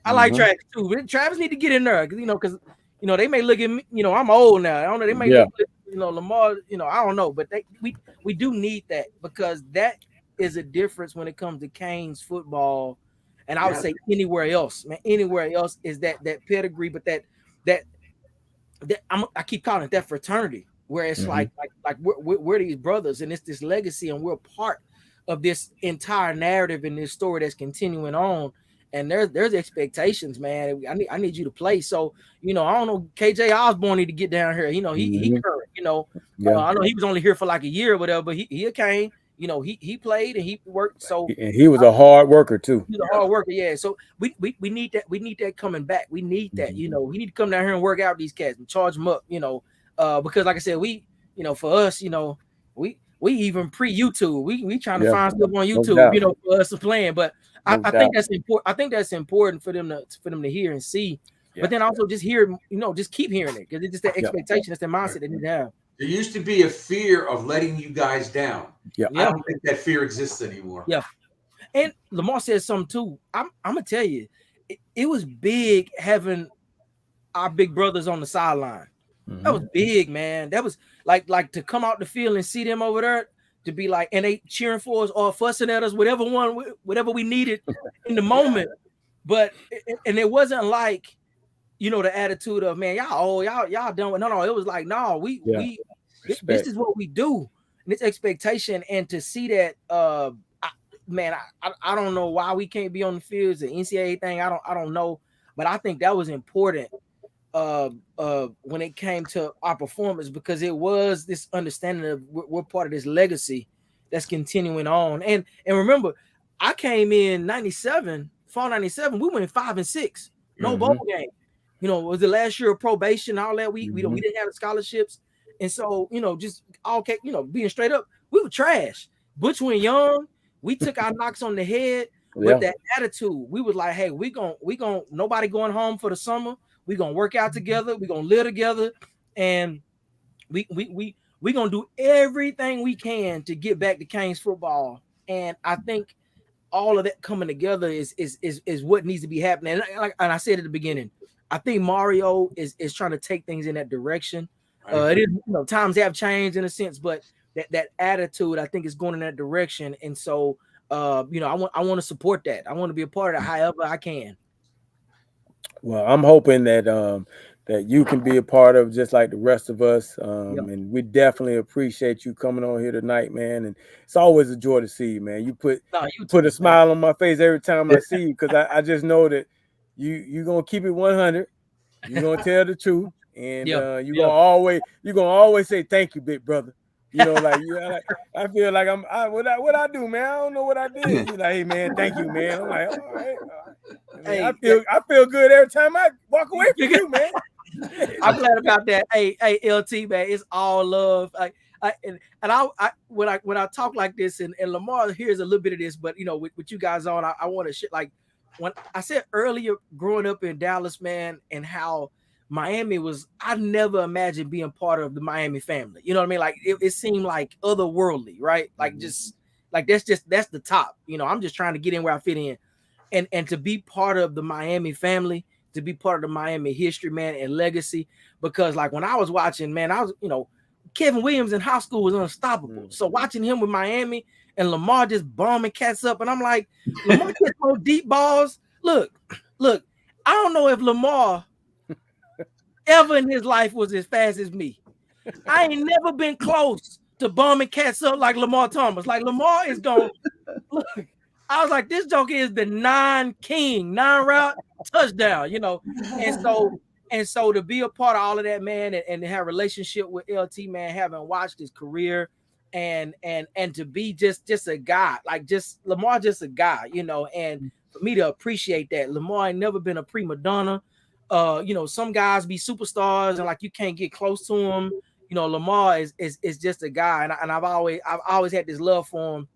I like Travis too. But Travis need to get in there, because they may look at me. You know, I'm old now. I don't know. They may look at, Lamar. You know, I don't know. But we do need that, because that is a difference when it comes to Canes football. And I would say anywhere else, man. Anywhere else is that pedigree, but that I keep calling it that fraternity. Where it's like we're these brothers, and it's this legacy, and we're part of this entire narrative and this story that's continuing on. And there's expectations, man. I need you to play. So, you know, I don't know. KJ Osborne need to get down here. You know, he current. You know, I know he was only here for like a year or whatever, but he came. You know, he played and he worked. So and he was a hard worker too. He's a hard worker, yeah. So we need that. We need that coming back. We need that. You know, we need to come down here and work out these cats and charge them up. You know. Because like I said, for us, we even pre-YouTube, we trying to find stuff on YouTube, for us to playing. But No think that's important. I think that's important for them to hear and see. But then also just hear, just keep hearing it, because it's just that expectation, it's the mindset they need to have. There used to be a fear of letting you guys down. Yeah. I don't think that fear exists anymore. Yeah. And Lamar said something too. I'm gonna tell you, it was big having our big brothers on the sideline. Mm-hmm. That was big, man. That was like to come out the field and see them over there, to be like, and they cheering for us or fussing at us, whatever we needed in the moment. But and it wasn't like, the attitude of, man, y'all done with. No, it was like, no, this is what we do, and it's expectation. And to see that, I don't know why we can't be on the fields, the NCAA thing. I don't know, but I think that was important when it came to our performance, because it was this understanding of we're part of this legacy that's continuing on. And remember, I came in fall 97, we went 5-6, no bowl game. It was the last year of probation, all that. We didn't have the scholarships. And so, just being straight up, we were trash. Butch went young. We took our knocks on the head with that attitude. We was like, hey, we gon' nobody going home for the summer. We gonna work out together. We gonna live together, and we gonna do everything we can to get back to Canes football. And I think all of that coming together is what needs to be happening. And I said at the beginning, I think Mario is trying to take things in that direction. It is, times have changed in a sense, but that attitude, I think, is going in that direction. And so, I want to support that. I want to be a part of that however I can. Well, I'm hoping that that you can be a part of, just like the rest of us. And we definitely appreciate you coming on here tonight, man. And it's always a joy to see you, man. You put a smile on my face every time I see you, because I just know that you're gonna keep it 100. You're gonna tell the truth, and you're gonna always say thank you, big brother. I feel like what I do, man. I don't know what I did. You're like, hey, man, thank you, man. I'm like, all right. I feel good every time I walk away from you, man. I'm glad about that. Hey, LT, man, it's all love. When I talk like this, and Lamar hears a little bit of this, but with you guys on, I want to when I said earlier, growing up in Dallas, man, and how Miami was, I never imagined being part of the Miami family. You know what I mean? Like it seemed like otherworldly, right? Like that's the top. I'm just trying to get in where I fit in, and to be part of the Miami family, to be part of the Miami history, man, and legacy. Because like when I was watching, man, I was, Kevin Williams in high school was unstoppable. So watching him with Miami and Lamar just bombing cats up, and I'm like, Lamar gets those deep balls. Look, I don't know if Lamar ever in his life was as fast as me. I ain't never been close to bombing cats up like Lamar Thomas. Like Lamar is going, look, I was like, this joker is the 9 route touchdown, and so to be a part of all of that, man, and to have a relationship with LT, man, having watched his career, and to be just a guy, like just Lamar, just a guy, and for me to appreciate that. Lamar ain't never been a prima donna. Some guys be superstars and like you can't get close to him. Lamar is just a guy, and I've always had this love for him.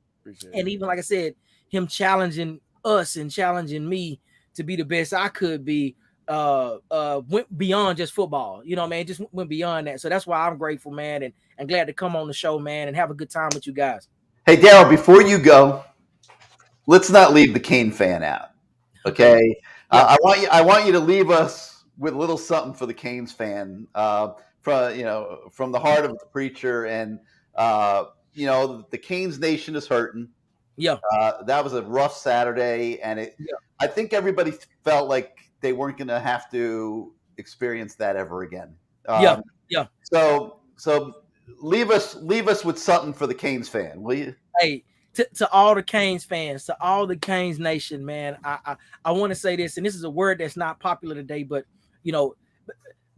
And even like I said, him challenging us and challenging me to be the best I could be, went beyond just football. Man, just went beyond that. So that's why I'm grateful, man, and glad to come on the show, man, and have a good time with you guys. Hey, Daryl, before you go, let's not leave the Cane fan out. Okay. I want you to leave us with a little something for the Canes fan, from the heart of the preacher. And the Canes nation is hurting. Yeah. That was a rough Saturday, and I think everybody felt like they weren't going to have to experience that ever again. So leave us with something for the Canes fan, will you? Hey, to all the Canes fans, to all the Canes nation, man, I want to say this, and this is a word that's not popular today, but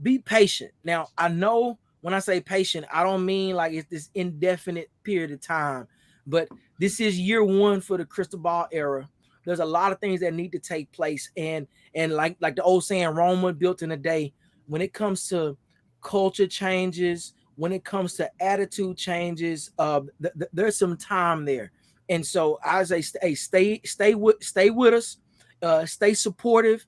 be patient. Now, I know when I say patient, I don't mean like it's this indefinite period of time, but this is year 1 for the crystal ball era. There's a lot of things that need to take place, and like the old saying, Rome was built in a day. When it comes to culture changes, when it comes to attitude changes, there's some time there. And so I say, hey, stay with us, stay supportive,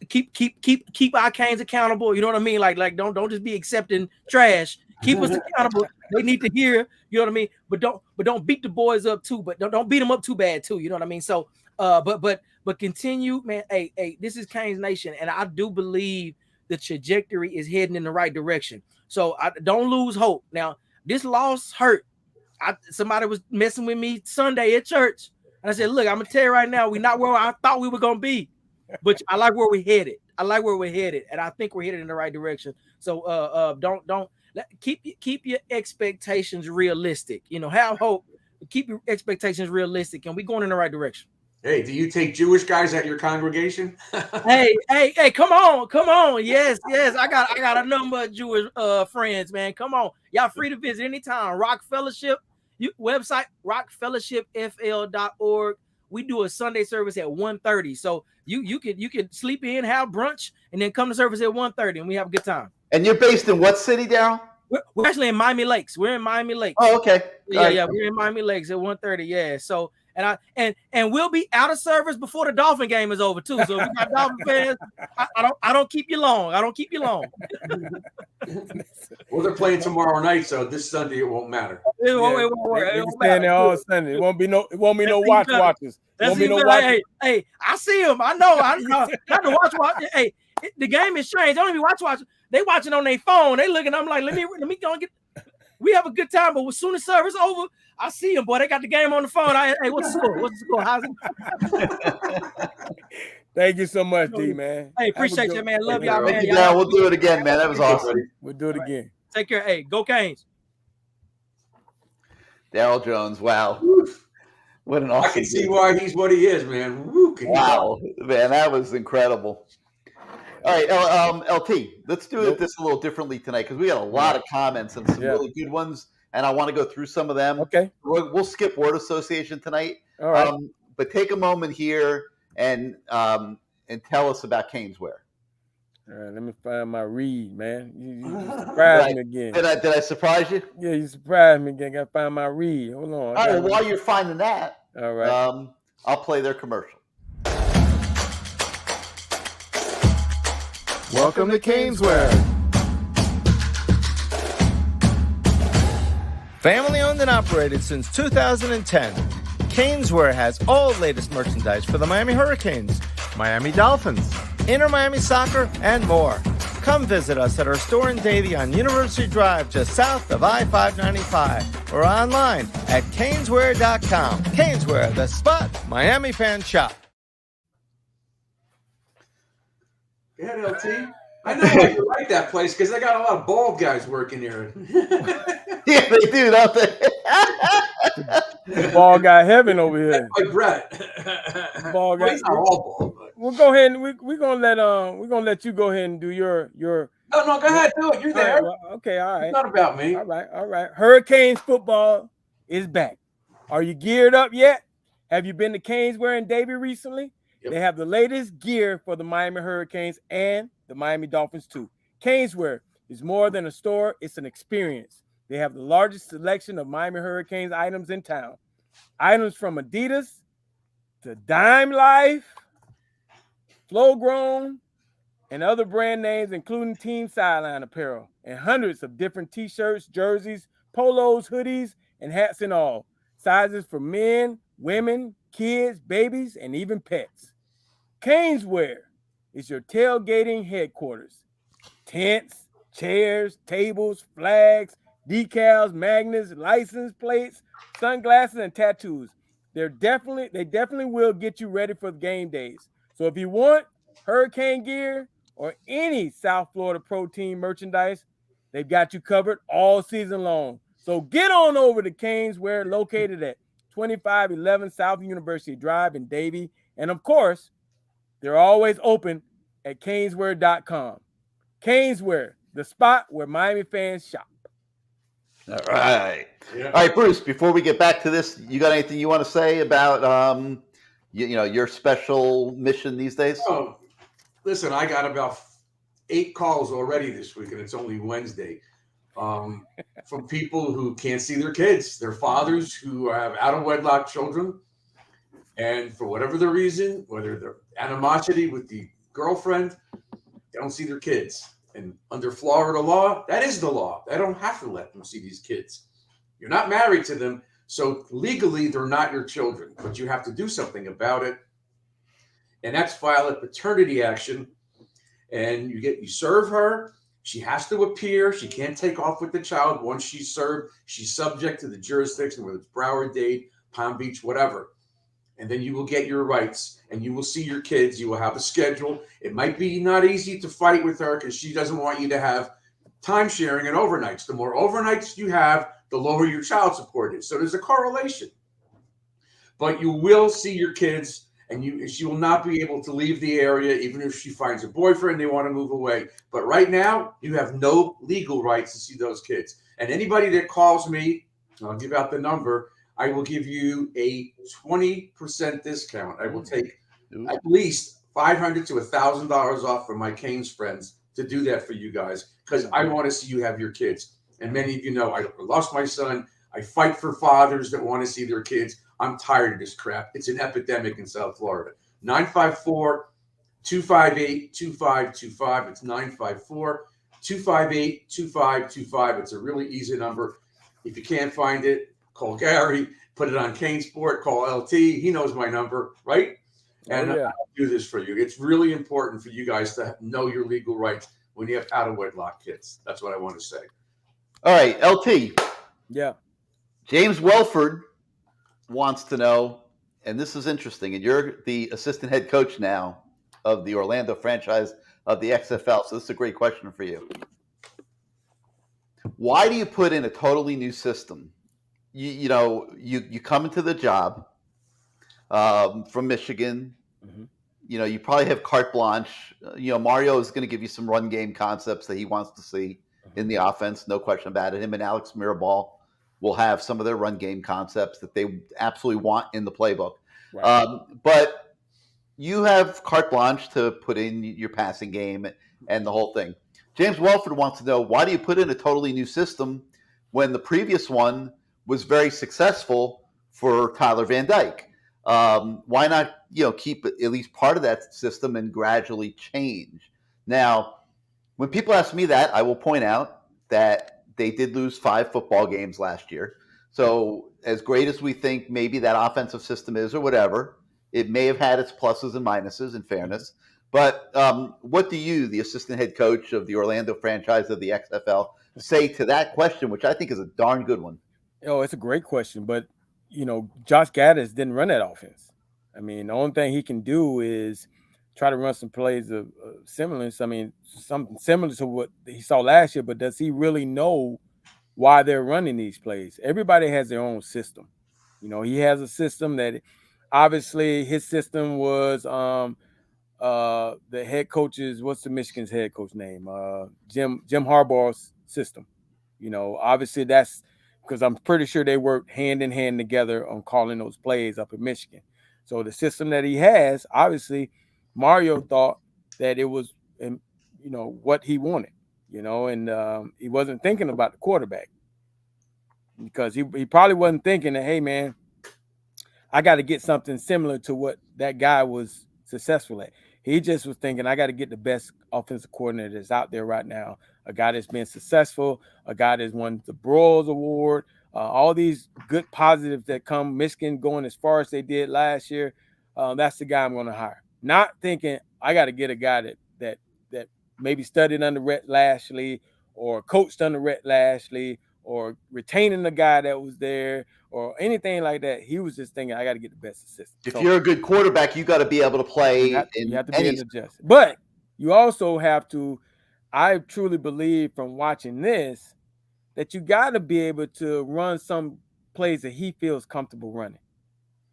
keep our Canes accountable. You know what I mean? Like don't just be accepting trash. Keep us accountable. They need to hear, you know what I mean? But don't beat the boys up too, but don't beat them up too bad too. You know what I mean? So but continue, man. Hey, this is Canes Nation, and I do believe the trajectory is heading in the right direction. So I don't lose hope. Now, this loss hurt. Somebody was messing with me Sunday at church, and I said, "Look, I'm gonna tell you right now, we're not where I thought we were gonna be, but I like where we're headed. And I think we're headed in the right direction. So, keep your expectations realistic. You know, have hope. Keep your expectations realistic, and we're going in the right direction." Hey, do you take Jewish guys at your congregation? hey, come on. Yes. I got a number of Jewish friends, man. Come on. Y'all free to visit anytime. Rock Fellowship website, rockfellowshipfl.org. We do a Sunday service at 1:30. So you could sleep in, have brunch, and then come to service at 1:30, and we have a good time. And you're based in what city, Daryl? We're actually in Miami Lakes. We're in Miami Lakes. Oh, okay. Yeah. We're in Miami Lakes at 1:30. Yeah. So and we'll be out of service before the Dolphin game is over too. So if we got Dolphin fans, I don't keep you long. Well, they're playing tomorrow night, so this Sunday it won't matter. It won't stand there all Sunday. It won't be no watchers. Won't be no watchers. Hey, I see them. I know. Not to watch. Hey, the game is strange. Don't even watch. They watching on their phone. They looking. I'm like, let me go and get. We have a good time, but as soon as service over, I see them, boy. They got the game on the phone. Hey, what's the score? How's it? Thank you so much, D, man. Hey, appreciate you, man. Love y'all, man. Thank you, Daryl. We'll do it again, man. That was awesome. We'll do it again. Take care. Hey, go Canes. Daryl Jones. Wow. What an awesome. I can see why he's what he is, man. Wow, man, that was incredible. All right, LT, let's do this a little differently tonight because we got a lot of comments and some really good ones, and I want to go through some of them. Okay. We'll skip word association tonight. All right. But take a moment here and tell us about CaneSwear. All right, let me find my read, man. You surprised me again. Did I surprise you? Yeah, you surprised me again. Got to find my read. Hold on. All right, while you're finding that, all right, I'll play their commercial. Welcome to CaneSwear. Family owned and operated since 2010, CaneSwear has all latest merchandise for the Miami Hurricanes, Miami Dolphins, Inter Miami Soccer, and more. Come visit us at our store in Davie on University Drive, just south of I-595, or online at caneswear.com. CaneSwear, the spot Miami fans shop. Yeah, LT. I know why you like that place because they got a lot of bald guys working here. Yeah, they do, don't they? The ball got heaven over here. Like Brett. Ball guy. He's not all bald. But... We'll go ahead and we're gonna let you go ahead and do your. No, go ahead, do it. You're there. Right, well, okay, all right. It's not about me. All right. Hurricanes football is back. Are you geared up yet? Have you been to CaneSwear in Davie recently? Yep. They have the latest gear for the Miami Hurricanes and the Miami Dolphins too. CaneSwear is more than a store; it's an experience. They have the largest selection of Miami Hurricanes items in town. Items from Adidas to Dime Life, Flow Grown, and other brand names, including team sideline apparel, and hundreds of different t-shirts, jerseys, polos, hoodies, and hats and all. Sizes for men, women, kids, babies, and even pets. CaneSwear is your tailgating headquarters. Tents, chairs, tables, flags, decals, magnets, license plates, sunglasses, and tattoos. They definitely will get you ready for the game days. So if you want Hurricane gear or any South Florida Pro Team merchandise, they've got you covered all season long. So get on over to CaneSwear, located at 2511 South University Drive in Davie. And of course, they're always open at caneswear.com. CaneSwear, the spot where Miami fans shop. All right. Yeah. All right, Bruce, before we get back to this, you got anything you want to say about your special mission these days? Oh, listen, I got about 8 calls already this week, and it's only Wednesday. from people who can't see their kids, their fathers who have out of wedlock children. And for whatever the reason, whether they're animosity with the girlfriend, they don't see their kids. And under Florida law, that is the law. They don't have to let them see these kids. You're not married to them. So legally, they're not your children, but you have to do something about it. And that's file a paternity action. And you serve her. She has to appear. She can't take off with the child. Once she's served, she's subject to the jurisdiction, whether it's Broward, Dade, Palm Beach, whatever. And then you will get your rights and you will see your kids. You will have a schedule. It might be not easy to fight with her because she doesn't want you to have time sharing and overnights. The more overnights you have, the lower your child support is. So there's a correlation. But you will see your kids, and she will not be able to leave the area even if she finds a boyfriend, they want to move away. But right now, you have no legal rights to see those kids. And anybody that calls me, I'll give out the number, I will give you a 20% discount. I will take at least $500 to $1,000 off from my Canes friends to do that for you guys because I want to see you have your kids. And many of you know I lost my son. I fight for fathers that want to see their kids. I'm tired of this crap. It's an epidemic in South Florida. 954-258-2525. It's 954-258-2525. It's a really easy number. If you can't find it, call Gary, put it on CaneSport, call LT. He knows my number, right? And I'll do this for you. It's really important for you guys to know your legal rights when you have out-of-wedlock kids. That's what I want to say. All right, LT. Yeah. James Welford wants to know, and this is interesting, and you're the assistant head coach now of the Orlando franchise of the XFL, so this is a great question for you. Why do you put in a totally new system? You come into the job from Michigan. Mm-hmm. You probably have carte blanche. Mario is going to give you some run game concepts that he wants to see in the offense, no question about it. Him and Alex Mirabal will have some of their run game concepts that they absolutely want in the playbook. Right. But you have carte blanche to put in your passing game and the whole thing. James Welford wants to know, why do you put in a totally new system when the previous one was very successful for Tyler Van Dyke? Why not, keep at least part of that system and gradually change? Now, when people ask me that, I will point out that they did lose 5 football games last year. So as great as we think maybe that offensive system is or whatever, it may have had its pluses and minuses, in fairness. But what do you, the assistant head coach of the Orlando franchise of the XFL, say to that question, which I think is a darn good one? Oh, it's a great question. But, Josh Gaddis didn't run that offense. I mean, the only thing he can do is try to run some plays of semblance. I mean, something similar to what he saw last year, but does he really know why they're running these plays? Everybody has their own system. He has a system that obviously his system was the head coach's, what's the Michigan's head coach name? Jim Harbaugh's system. Obviously that's because I'm pretty sure they worked hand in hand together on calling those plays up in Michigan. So the system that he has, obviously, Mario thought that it was, what he wanted, and he wasn't thinking about the quarterback because he probably wasn't thinking that, hey, man, I got to get something similar to what that guy was successful at. He just was thinking, I got to get the best offensive coordinator that's out there right now, a guy that's been successful, a guy that's won the Broyles Award, all these good positives that come, Michigan going as far as they did last year. That's the guy I'm going to hire. Not thinking I got to get a guy that maybe studied under Rhett Lashley or coached under Rhett Lashley or retaining the guy that was there or anything like that. He was just thinking, I got to get the best assistant. If you're a good quarterback, you got to be able to play. You have to be able to adjust. But you also have to, I truly believe from watching this, that you got to be able to run some plays that he feels comfortable running.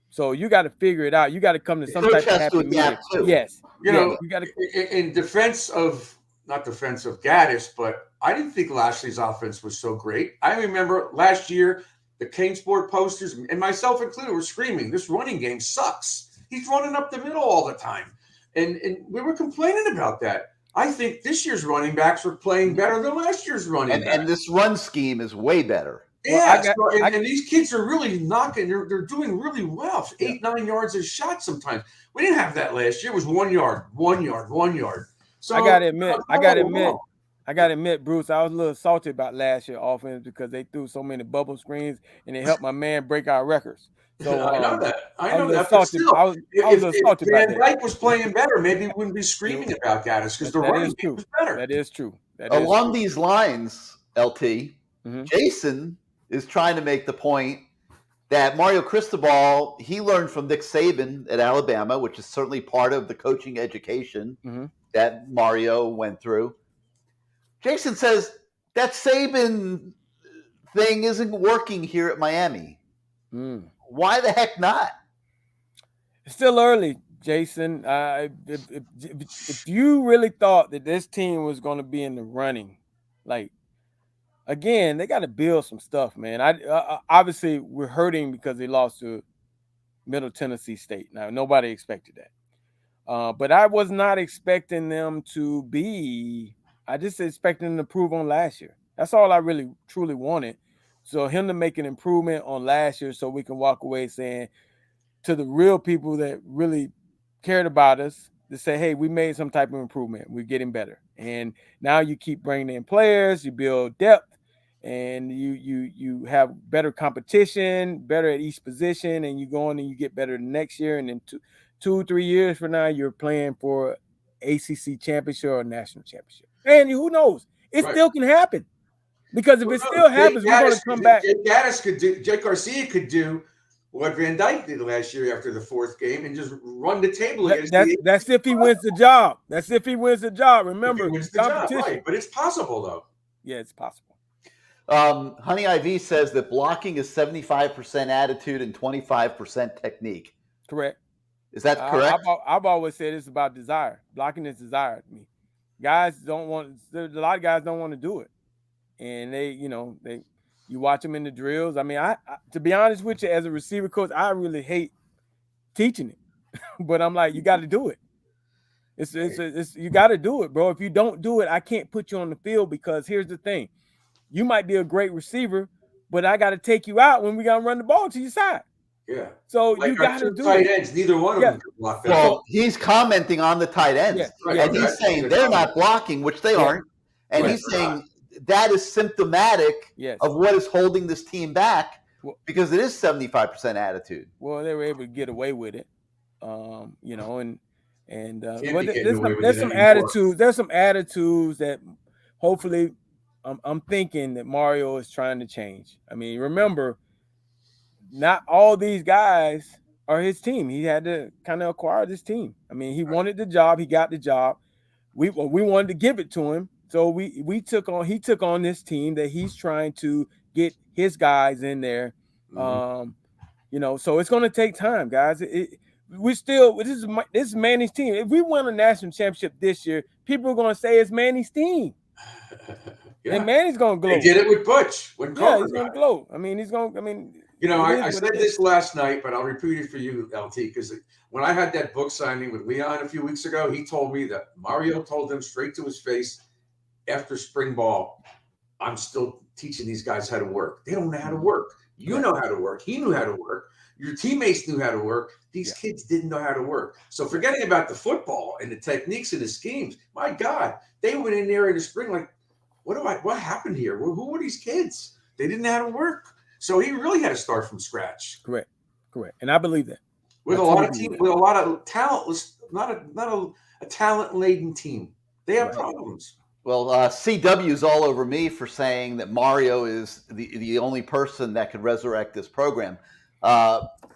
So you got to figure it out. You got to come to some type of happy medium. Yes. You got to. In defense of, not defense of Gaddis, but I didn't think Lashley's offense was so great. I remember last year, the CaneSport posters, and myself included, were screaming, this running game sucks. He's running up the middle all the time. And we were complaining about that. I think this year's running backs are playing better than last year's running backs. And this run scheme is way better. Yeah, and these kids are really knocking. They're doing really well. 8-9 yards a shot sometimes. We didn't have that last year. It was 1 yard, 1 yard, 1 yard. So I gotta admit, Bruce, I was a little salty about last year's offense because they threw so many bubble screens and it helped my man break our records. So I know that. I was Salty. Still, I was a little salty about that. If Van Dyke was playing better, maybe we wouldn't be screaming about Gaddis because the running game was better. That is true. Along these lines, LT, Jason is trying to make the point that Mario Cristobal, he learned from Nick Saban at Alabama, which is certainly part of the coaching education that Mario went through. Jason says that Saban thing isn't working here at Miami. Why the heck not? It's still early, Jason. If you really thought that this team was going to be in the running, like, again, they got to build some stuff, man. Obviously, we're hurting because they lost to Middle Tennessee State. Now, nobody expected that. But I was not expecting them to be – I just expected them to improve on last year. That's all I really, truly wanted. So him to make an improvement on last year so we can walk away saying to the real people that really cared about us to say, hey, we made some type of improvement. We're getting better. And now you keep bringing in players, you build depth, and you have better competition, better at each position, and you go on and you get better the next year. And then 2-3 years from now, you're playing for ACC championship or national championship. And who knows? It still can happen. Because if it still happens, we're going to come back. Jake Garcia could do what Van Dyke did last year after the fourth game and just run the table against that's if he wins the job. That's if he wins the job. Remember, competition. Right. But it's possible, though. Yeah, it's possible. Honey IV says that blocking is 75% attitude and 25% technique. Correct. Is that correct? I've always said it's about desire. Blocking is desire to me. Guys don't want. A lot of guys don't want to do it, and you watch them in the drills. I mean, I to be honest with you, as a receiver coach, I really hate teaching it, but I'm like, you got to do it. It's you got to do it, bro. If you don't do it, I can't put you on the field because here's the thing: you might be a great receiver, but I got to take you out when we got to run the ball to your side. Yeah. So you got to do tight ends. Neither one of them can block that. Well, he's commenting on the tight ends, and he's saying they're not blocking, which they aren't, and he's saying that is symptomatic of what is holding this team back because it is 75% attitude. Well, they were able to get away with it, there's some attitudes. There's some attitudes that hopefully I'm thinking that Mario is trying to change. I mean, remember, not all these guys are his team. He had to kind of acquire this team. I mean, he wanted the job. He got the job. We wanted to give it to him. So he took on this team that he's trying to get his guys in there. So it's going to take time, guys. This is Manny's team. If we win a national championship this year, people are going to say it's Manny's team. And Manny's going to glow. They did it with Butch. He's going to glow. I mean, I said this last night, but I'll repeat it for you, LT, because when I had that book signing with Leon a few weeks ago, he told me that Mario told him straight to his face after spring ball, I'm still teaching these guys how to work. They don't know how to work. You know how to work. He knew how to work. Your teammates knew how to work. These kids didn't know how to work. So forgetting about the football and the techniques and the schemes, my God, they went in there in the spring like, what happened here? Who were these kids? They didn't know how to work. So he really had to start from scratch. Correct. And I believe that. With a lot of talent, not a talent-laden team. They have problems. Well, CW is all over me for saying that Mario is the only person that could resurrect this program.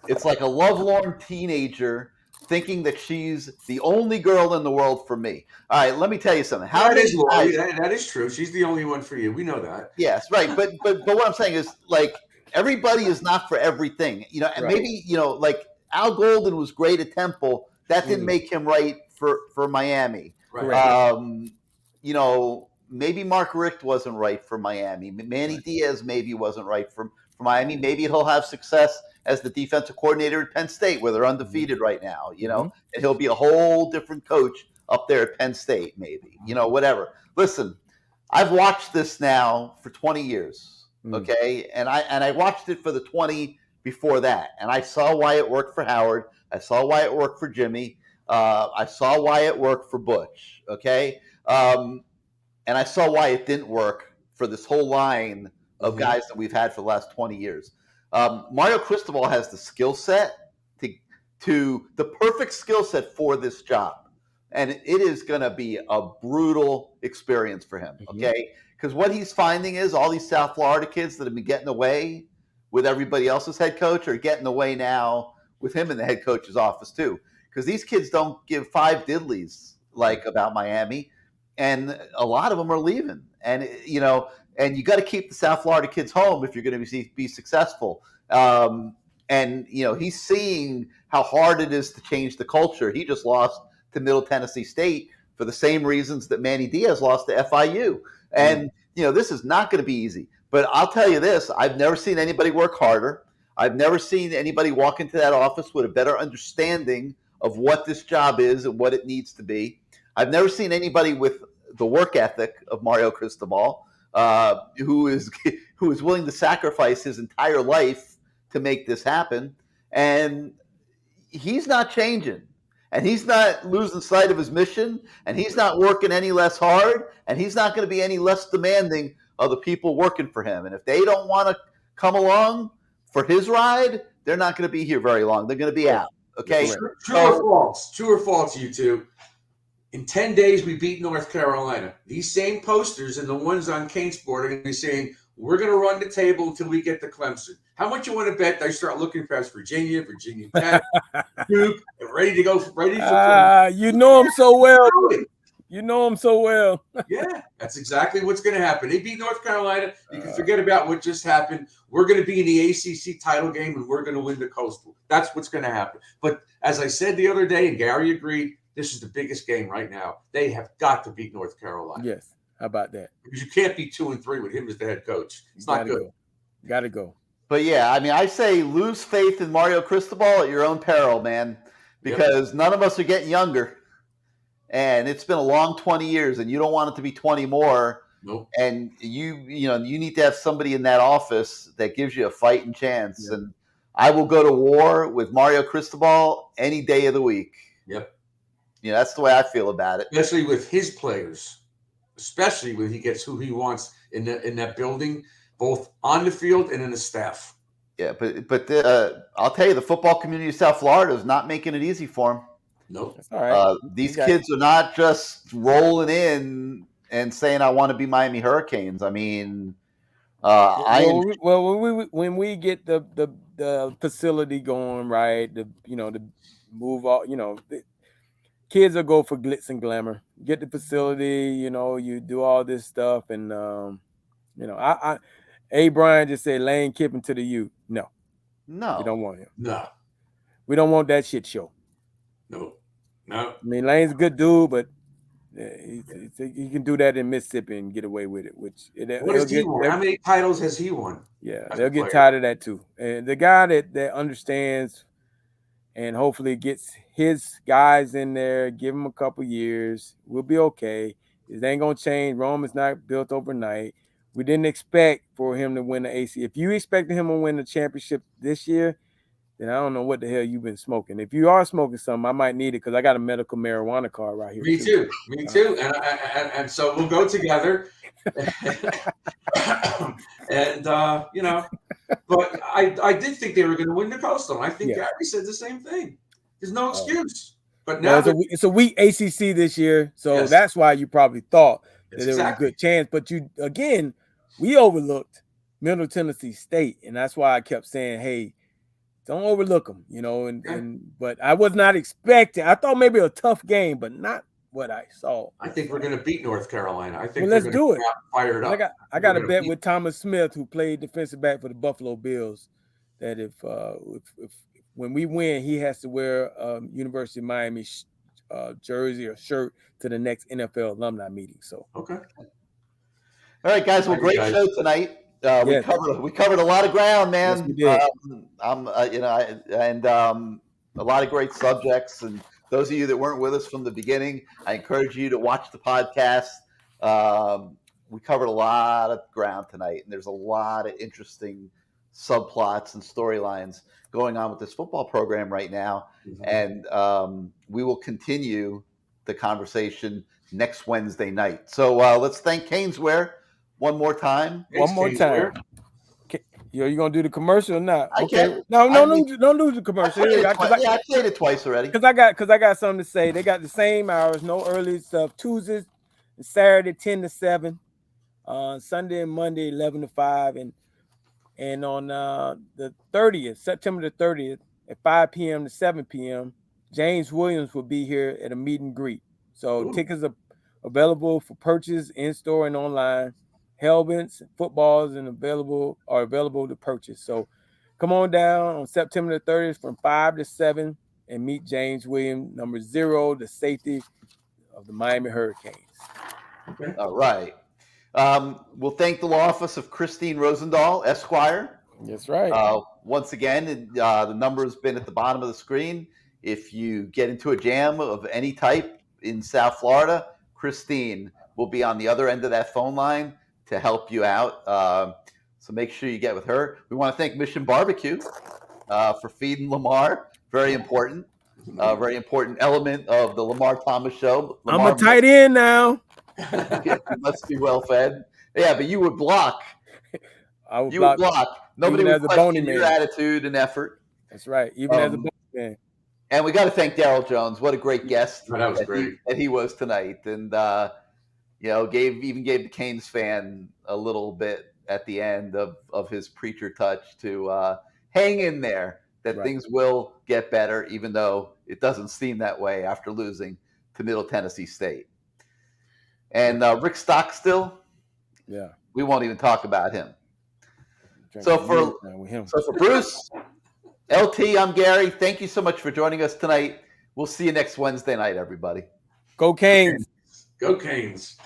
It's like a lovelorn teenager thinking that she's the only girl in the world for me. All right, let me tell you something. That is true. She's the only one for you. We know that. Yes, right. But what I'm saying is, like, everybody is not for everything. And maybe, like Al Golden was great at Temple. That didn't make him right for Miami. Right. Maybe Mark Richt wasn't right for Miami. Manny Diaz maybe wasn't right for Miami. Maybe he'll have success as the defensive coordinator at Penn State, where they're undefeated right now, and he'll be a whole different coach up there at Penn State, maybe, whatever. Listen, I've watched this now for 20 years, okay? And I watched it for the 20 before that, and I saw why it worked for Howard. I saw why it worked for Jimmy. I saw why it worked for Butch, okay? And I saw why it didn't work for this whole line of guys that we've had for the last 20 years. Mario Cristobal has the skill set to the perfect skill set for this job. And it is going to be a brutal experience for him, okay? Because what he's finding is all these South Florida kids that have been getting away with everybody else's head coach are getting away now with him in the head coach's office too. Because these kids don't give five diddlies like about Miami, and a lot of them are leaving. And and you got to keep the South Florida kids home if you're going to be successful. And he's seeing how hard it is to change the culture. He just lost to Middle Tennessee State for the same reasons that Manny Diaz lost to FIU. And this is not going to be easy. But I'll tell you this: I've never seen anybody work harder. I've never seen anybody walk into that office with a better understanding of what this job is and what it needs to be. I've never seen anybody with the work ethic of Mario Cristobal, who is willing to sacrifice his entire life to make this happen. And he's not changing, and he's not losing sight of his mission, and he's not working any less hard, and he's not going to be any less demanding of the people working for him. And if they don't want to come along for his ride, they're not going to be here very long. They're going to be out. Okay. True or false? True or false, you two? In 10 days, we beat North Carolina. These same posters and the ones on CaneSport are going to be saying, we're going to run the table until we get to Clemson. How much you want to bet they start looking past Virginia Tech, Duke, and ready to go? You know them so well. You know them so well. Yeah, that's exactly what's going to happen. They beat North Carolina. You can forget about what just happened. We're going to be in the ACC title game, and we're going to win the Coastal. That's what's going to happen. But as I said the other day, and Gary agreed, this is the biggest game right now. They have got to beat North Carolina. Yes. How about that? Because you can't be 2-3 with him as the head coach. It's not good. Got to go. But yeah, I mean, I say lose faith in Mario Cristobal at your own peril, man, because none of us are getting younger. And it's been a long 20 years, and you don't want it to be 20 more. Nope. And you need to have somebody in that office that gives you a fighting chance. Yep. And I will go to war with Mario Cristobal any day of the week. Yep. That's the way I feel about it. Especially with his players, especially when he gets who he wants in that building, both on the field and in the staff. Yeah, but I'll tell you, the football community of South Florida is not making it easy for him. Nope. That's all right. These kids are not just rolling in and saying, I want to be Miami Hurricanes. I mean, when we get the facility going, right, the move all, the kids will go for glitz and glamour. Get the facility, you do all this stuff. And, Brian just said Lane Kiffin to the U. No, we don't want him. No. We don't want that shit show. No. I mean, Lane's a good dude, but he can do that in Mississippi and get away with it. What has he won? How many titles has he won? Yeah, they'll get tired of that too. And the guy that understands and hopefully gets his guys in there, give him a couple years, we'll be okay. It ain't gonna change. Rome is not built overnight. We didn't expect for him to win the AC. If you expected him to win the championship this year, then I don't know what the hell you've been smoking. If you are smoking something, I might need it because I got a medical marijuana card right here. Me too. And so we'll go together. And but I did think they were going to win the Coastal. I think Gary said the same thing. There's no excuse. But now it's a weak ACC this year, so that's why you probably thought that there was a good chance. But we overlooked Middle Tennessee State, and that's why I kept saying, hey, don't overlook them, but I was not expecting. I thought maybe a tough game, but not what I saw. I think we're going to beat North Carolina. I think let's do it. Fired up. I got a bet with Thomas Smith, who played defensive back for the Buffalo Bills, that if when we win, he has to wear University of Miami jersey or shirt to the next NFL alumni meeting. So okay. All right, guys. Well, great show tonight. We covered a lot of ground, man. Yes, we did. A lot of great subjects, and those of you that weren't with us from the beginning, I encourage you to watch the podcast. We covered a lot of ground tonight, and there's a lot of interesting subplots and storylines going on with this football program right now. And we will continue the conversation next Wednesday night. So let's thank CaneSport one more time. One more time. Yo, you gonna do the commercial or not? I Okay. can. Don't do the commercial. I played it twice already. Cause I got something to say. They got the same hours, no early stuff. Tuesdays and Saturday 10 to 7. Sunday and Monday 11 to 5, and on the 30th, September the 30th, at 5 p.m. to 7 p.m., James Williams will be here at a meet and greet. So tickets are available for purchase in store and online. Helmets, footballs, and available to purchase. So come on down on September the 30th from 5 to 7 and meet James Williams, number 0, the safety of the Miami Hurricanes. Okay. All right. We'll thank the law office of Christine Rosendahl, Esquire. That's right. Once again, the number has been at the bottom of the screen. If you get into a jam of any type in South Florida, Christine will be on the other end of that phone line to help you out. So make sure you get with her. We want to thank Mission Barbecue for feeding Lamar. Very important element of the Lamar Thomas show. Lamar, I'm a tight end now. You must be well fed. Yeah, but you would block. Would block. Nobody would question your attitude and effort. That's right. Even as a bony man. And we got to thank Daryl Jones. What a great guest that was great. That he was tonight. And gave the Canes fan a little bit at the end of his preacher touch to hang in there, that things will get better, even though it doesn't seem that way after losing to Middle Tennessee State. And Rick Stockstill, we won't even talk about him. So for Bruce, LT, I'm Gary. Thank you so much for joining us tonight. We'll see you next Wednesday night, everybody. Go Canes. Go Canes.